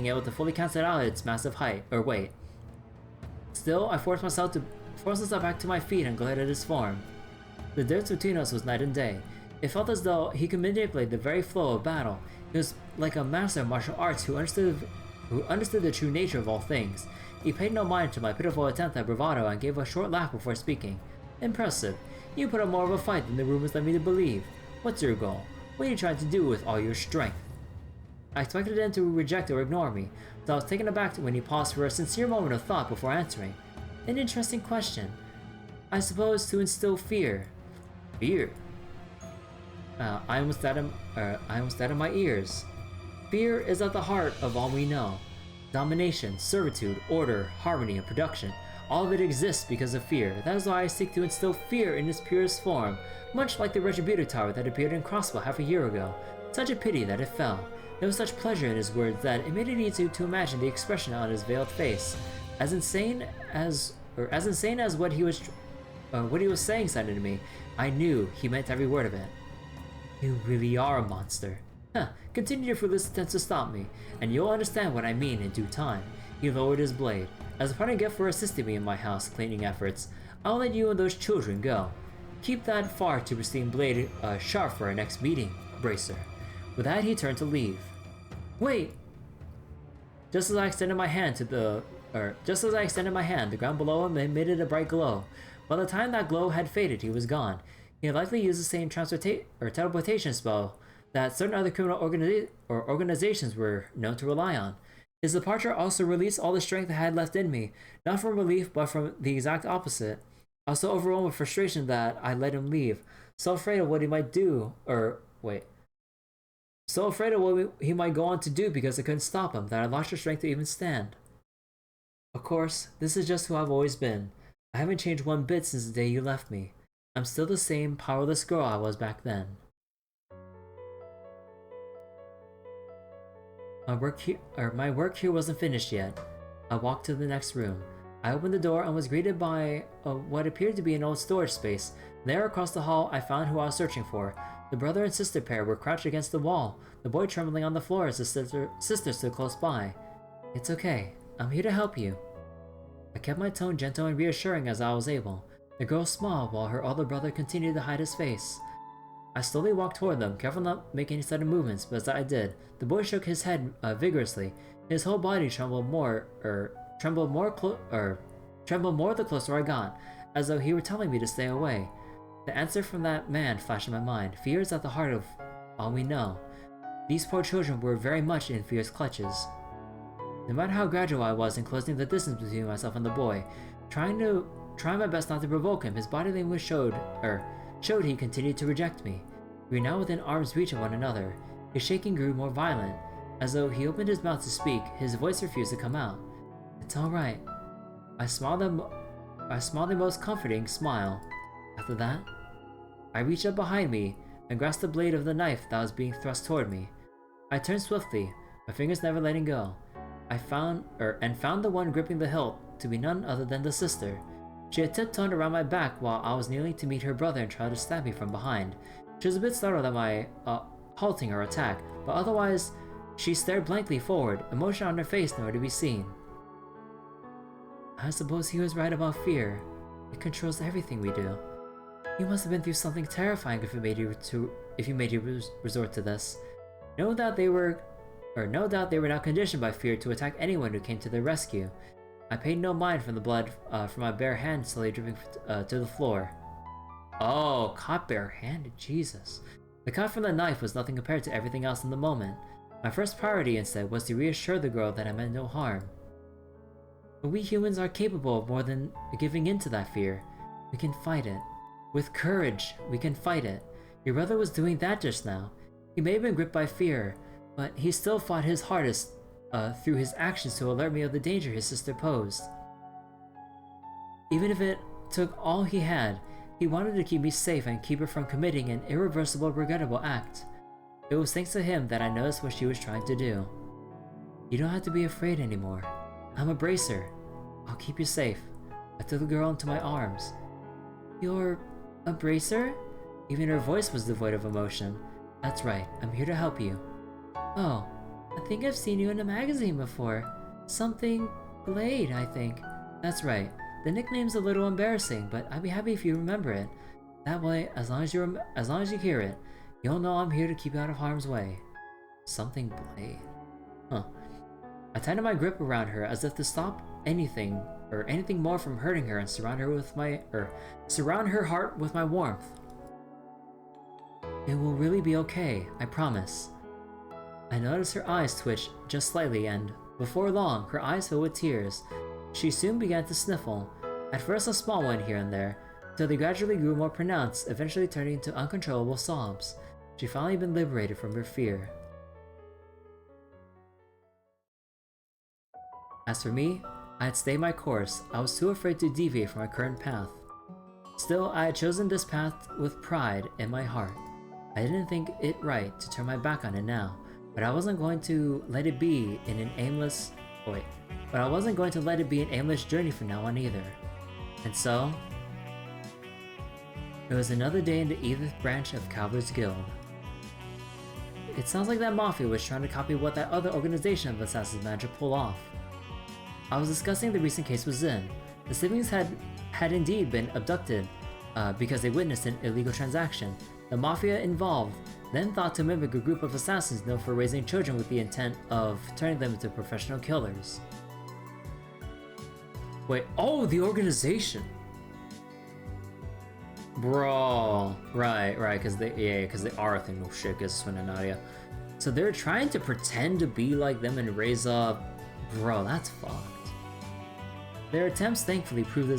able to fully cancel out its massive weight. Still, I forced myself back to my feet and glared at his form. The difference between us was night and day. It felt as though he could manipulate the very flow of battle. He was like a master of martial arts who understood the true nature of all things. He paid no mind to my pitiful attempt at bravado and gave a short laugh before speaking. Impressive. You put up more of a fight than the rumors led me to believe. What's your goal? What are you trying to do with all your strength? I expected him to reject or ignore me, so I was taken aback when he paused for a sincere moment of thought before answering. An interesting question. I suppose to instill fear. Fear? I almost out of my ears. Fear is at the heart of all we know. Domination, servitude, order, harmony, and production. All of it exists because of fear. That is why I seek to instill fear in its purest form, much like the Retributor Tower that appeared in Crossbow half a year ago. Such a pity that it fell. There was such pleasure in his words that it made it easy to imagine the expression on his veiled face. As insane as what he was saying sounded to me, I knew he meant every word of it. You really are a monster. Continue your foolish attempts to stop me, and you'll understand what I mean in due time. He lowered his blade. As a parting gift for assisting me in my house cleaning efforts, I'll let you and those children go. Keep that far too pristine blade sharp for our next meeting, Bracer. With that, he turned to leave. Wait! Just as I extended my hand, the ground below him emitted a bright glow. By the time that glow had faded, he was gone. He had likely used the same teleportation spell that certain other criminal organizations were known to rely on. His departure also released all the strength I had left in me, not from relief, but from the exact opposite. I was so overwhelmed with frustration that I let him leave, so afraid of what he might do, so afraid of what he might go on to do because I couldn't stop him, that I lost the strength to even stand. Of course, this is just who I've always been. I haven't changed one bit since the day you left me. I'm still the same powerless girl I was back then. My work here wasn't finished yet. I walked to the next room. I opened the door and was greeted by what appeared to be an old storage space. There across the hall, I found who I was searching for. The brother and sister pair were crouched against the wall, the boy trembling on the floor as the sister stood close by. It's okay. I'm here to help you. I kept my tone gentle and reassuring as I was able. The girl smiled while her older brother continued to hide his face. I slowly walked toward them, careful not to make any sudden movements, but as I did, the boy shook his head vigorously. His whole body trembled more the closer I got, as though he were telling me to stay away. The answer from that man flashed in my mind. Fear is at the heart of all we know. These poor children were very much in fear's clutches. No matter how gradual I was in closing the distance between myself and the boy, trying my best not to provoke him, his body language showed he continued to reject me. We were now within arm's reach of one another. His shaking grew more violent. As though he opened his mouth to speak, his voice refused to come out. It's alright. I smiled the most comforting smile. After that, I reached up behind me and grasped the blade of the knife that was being thrust toward me. I turned swiftly, my fingers never letting go. I found the one gripping the hilt to be none other than the sister. She had tiptoed around my back while I was kneeling to meet her brother and tried to stab me from behind. She was a bit startled at my halting her attack, but otherwise, she stared blankly forward, emotion on her face nowhere to be seen. I suppose he was right about fear. It controls everything we do. You must have been through something terrifying if you made you resort to this. No doubt they were not conditioned by fear to attack anyone who came to their rescue. I paid no mind from the blood from my bare hand slowly dripping to the floor. Oh, caught bare-handed, Jesus. The cut from the knife was nothing compared to everything else in the moment. My first priority instead was to reassure the girl that I meant no harm. But we humans are capable of more than giving in to that fear. We can fight it. With courage, we can fight it. Your brother was doing that just now. He may have been gripped by fear, but he still fought his hardest through his actions to alert me of the danger his sister posed. Even if it took all he had, he wanted to keep me safe and keep her from committing an irreversible, regrettable act. It was thanks to him that I noticed what she was trying to do. You don't have to be afraid anymore. I'm a bracer. I'll keep you safe. I took the girl into my arms. You're a bracer? Even her voice was devoid of emotion. That's right, I'm here to help you. Oh, I think I've seen you in a magazine before. Something Blade, I think. That's right. The nickname's a little embarrassing, but I'd be happy if you remember it. That way, as long as you hear it, you'll know I'm here to keep you out of harm's way. Something Blade. Huh. I tightened my grip around her as if to stop anything more from hurting her and surround her heart with my warmth. It will really be okay, I promise. I noticed her eyes twitch just slightly and, before long, her eyes filled with tears. She soon began to sniffle, at first a small one here and there, till they gradually grew more pronounced, eventually turning into uncontrollable sobs. She'd finally been liberated from her fear. As for me, I had stayed my course. I was too afraid to deviate from my current path. Still, I had chosen this path with pride in my heart. I didn't think it right to turn my back on it now, but I wasn't going to let it be an aimless journey from now on either. And so, it was another day in the Edith branch of Calvard's guild. It sounds like that Mafia was trying to copy what that other organization of assassins managed to pull off. I was discussing the recent case with Zen. The siblings had indeed been abducted because they witnessed an illegal transaction. The Mafia involved then thought to mimic a group of assassins known for raising children with the intent of turning them into professional killers. Wait, oh, the organization! Bro, right, because they are a thing. Oh shit, guess when Nadia. So they're trying to pretend to be like them and raise up. Bro, that's fucked. Their attempts thankfully proved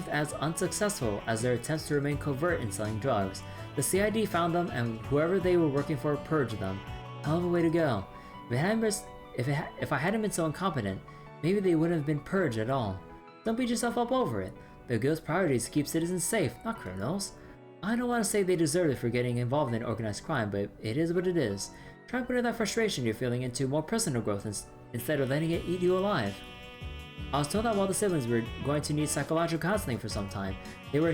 as unsuccessful as their attempts to remain covert in selling drugs. The CID found them, and whoever they were working for purged them. Hell of a way to go. If I hadn't been so incompetent, maybe they wouldn't have been purged at all. Don't beat yourself up over it. The guild's priority is to keep citizens safe, not criminals. I don't want to say they deserve it for getting involved in organized crime, but it is what it is. Try putting that frustration you're feeling into more personal growth instead of letting it eat you alive. I was told that while the siblings were going to need psychological counseling for some time, they were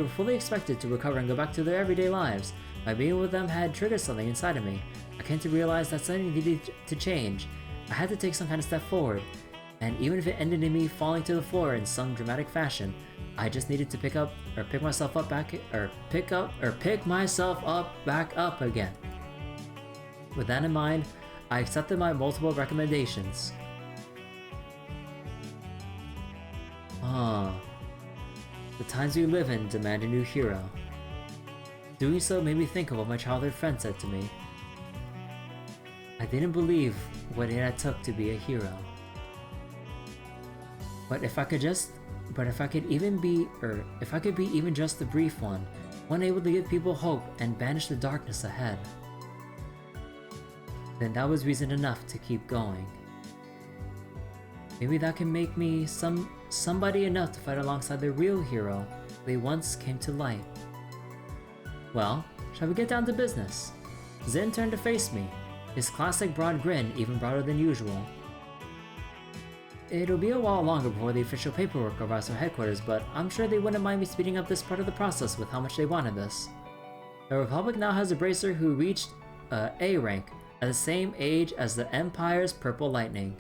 fully expected to recover and go back to their everyday lives. My being with them had triggered something inside of me. I came to realize that something needed to change. I had to take some kind of step forward, and even if it ended in me falling to the floor in some dramatic fashion, I just needed to pick myself up back up again. With that in mind, I accepted my multiple recommendations. The times we live in demand a new hero. Doing so made me think of what my childhood friend said to me. I didn't believe what it had took to be a hero. But if I could be even just a brief one able to give people hope and banish the darkness ahead, then that was reason enough to keep going. Maybe that can make me somebody enough to fight alongside the real hero they once came to light. Well, shall we get down to business? Zin turned to face me, his classic broad grin even broader than usual. It'll be a while longer before the official paperwork arrives from headquarters, but I'm sure they wouldn't mind me speeding up this part of the process with how much they wanted this. The Republic now has a bracer who reached A rank at the same age as the Empire's Purple Lightning.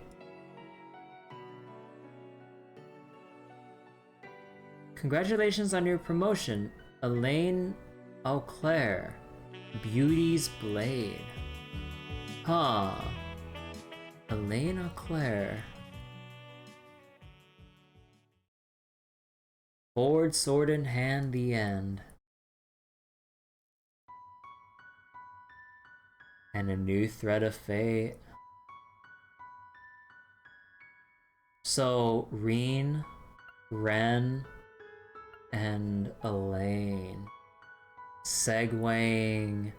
Congratulations on your promotion, Elaine Auclair, Beauty's Blade. Huh. Elaine Auclair. Forward sword in hand, the end. And a new thread of fate. So, Reen, Ren, and Elaine segueing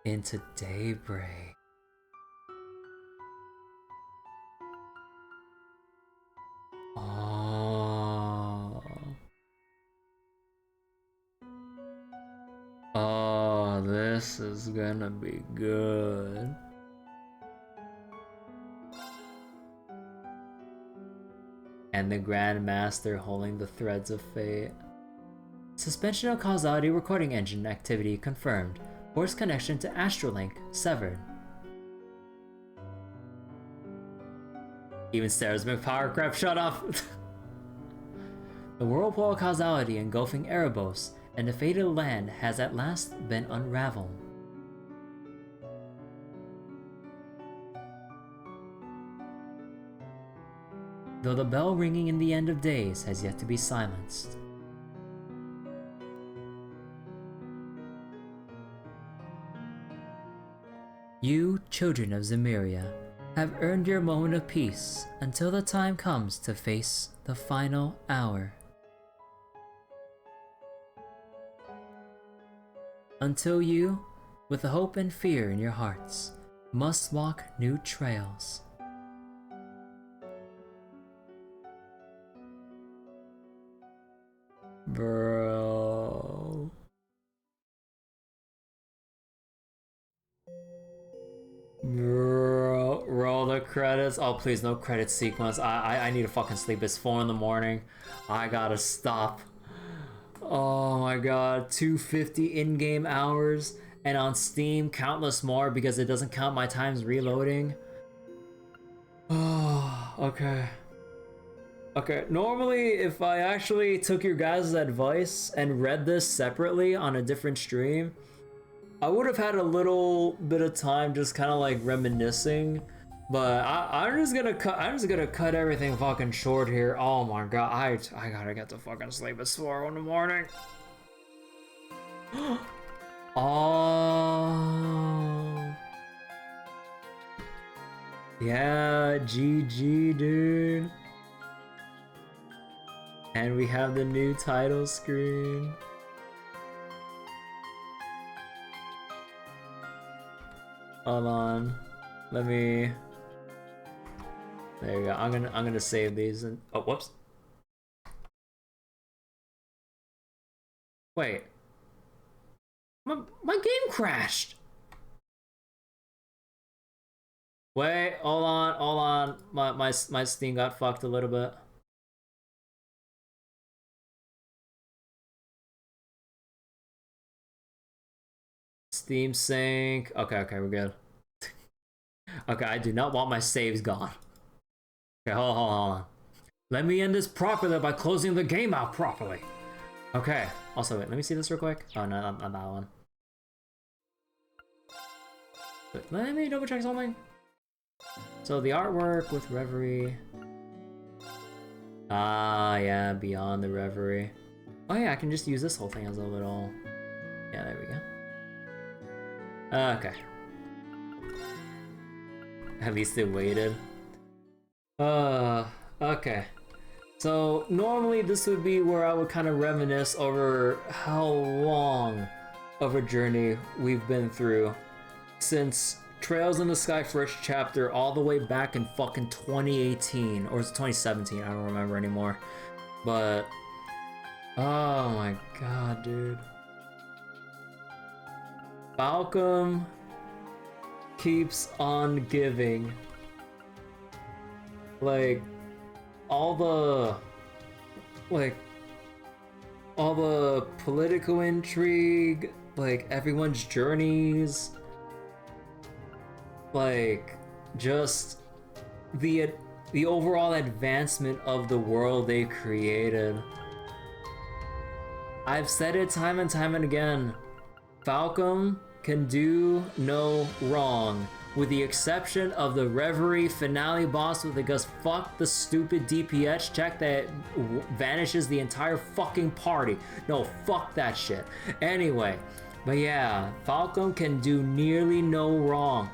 into Daybreak. Oh, this is gonna be good. And the Grandmaster holding the threads of fate. Suspension of causality recording engine activity confirmed. Force connection to Astrolink severed. Even Sarah's McPower crap, shut up! The whirlpool of causality engulfing Erebos and the fated land has at last been unraveled. Though the bell ringing in the end of days has yet to be silenced. You, children of Zemuria, have earned your moment of peace until the time comes to face the final hour. Until you, with the hope and fear in your hearts, must walk new trails. Bro. Bro, roll the credits. Oh, please, no credit sequence. I need to fucking sleep. It's 4 in the morning. I gotta stop. Oh my god, 250 in-game hours, and on Steam, countless more because it doesn't count my times reloading. Oh, okay. Okay, normally if I actually took your guys' advice and read this separately on a different stream, I would have had a little bit of time just kind of like reminiscing, but I'm just gonna cut everything fucking short here. Oh my god, I gotta get to fucking sleep at 4 in the morning. Oh. Yeah, GG, dude. And we have the new title screen. Hold on. Let me. There you go. I'm gonna save these and oh whoops. Wait. My game crashed. Wait, hold on. My Steam got fucked a little bit. Steam sync. Okay, we're good. Okay, I do not want my saves gone. Okay, hold on. Let me end this properly by closing the game out properly. Okay. Also, wait, let me see this real quick. Oh, no, not that one. Wait, let me double check something. So the artwork with Reverie. Ah, yeah, beyond the Reverie. Oh yeah, I can just use this whole thing as a little... Yeah, there we go. Okay. At least it waited. Okay. So normally this would be where I would kind of reminisce over how long of a journey we've been through since Trails in the Sky first chapter all the way back in fucking 2018 or is it 2017? I don't remember anymore. But oh my god, dude. Falcom keeps on giving. Like all the political intrigue, like everyone's journeys, like just the overall advancement of the world they created. I've said it time and time and again. Falcom can do no wrong, with the exception of the Reverie finale boss with the fuck the stupid DPS check that vanishes the entire fucking party. No, fuck that shit. Anyway, but yeah, Falcom can do nearly no wrong.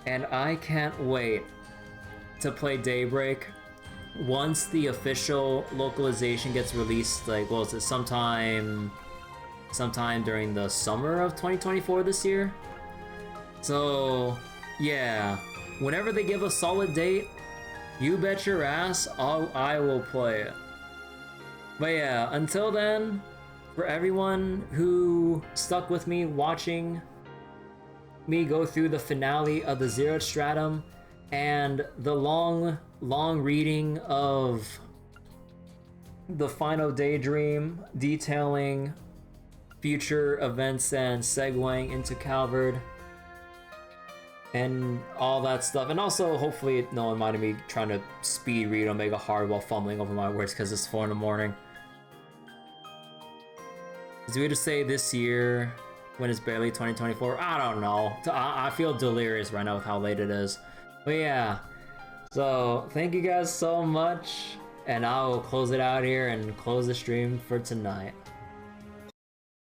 And I can't wait to play Daybreak once the official localization gets released, like, well, is it sometime during the summer of 2024 this year? So, yeah, whenever they give a solid date, you bet your ass I will play it. But yeah, until then, for everyone who stuck with me watching me go through the finale of the Zero Stratum and the long reading of the final Daydream detailing future events and segueing into Calvard and all that stuff, and also hopefully no one minded me trying to speed read Omega Hard while fumbling over my words because it's 4 in the morning. Is it weird to say this year when it's barely 2024? I don't know. I feel delirious right now with how late it is. But yeah, so thank you guys so much, and I will close it out here and close the stream for tonight.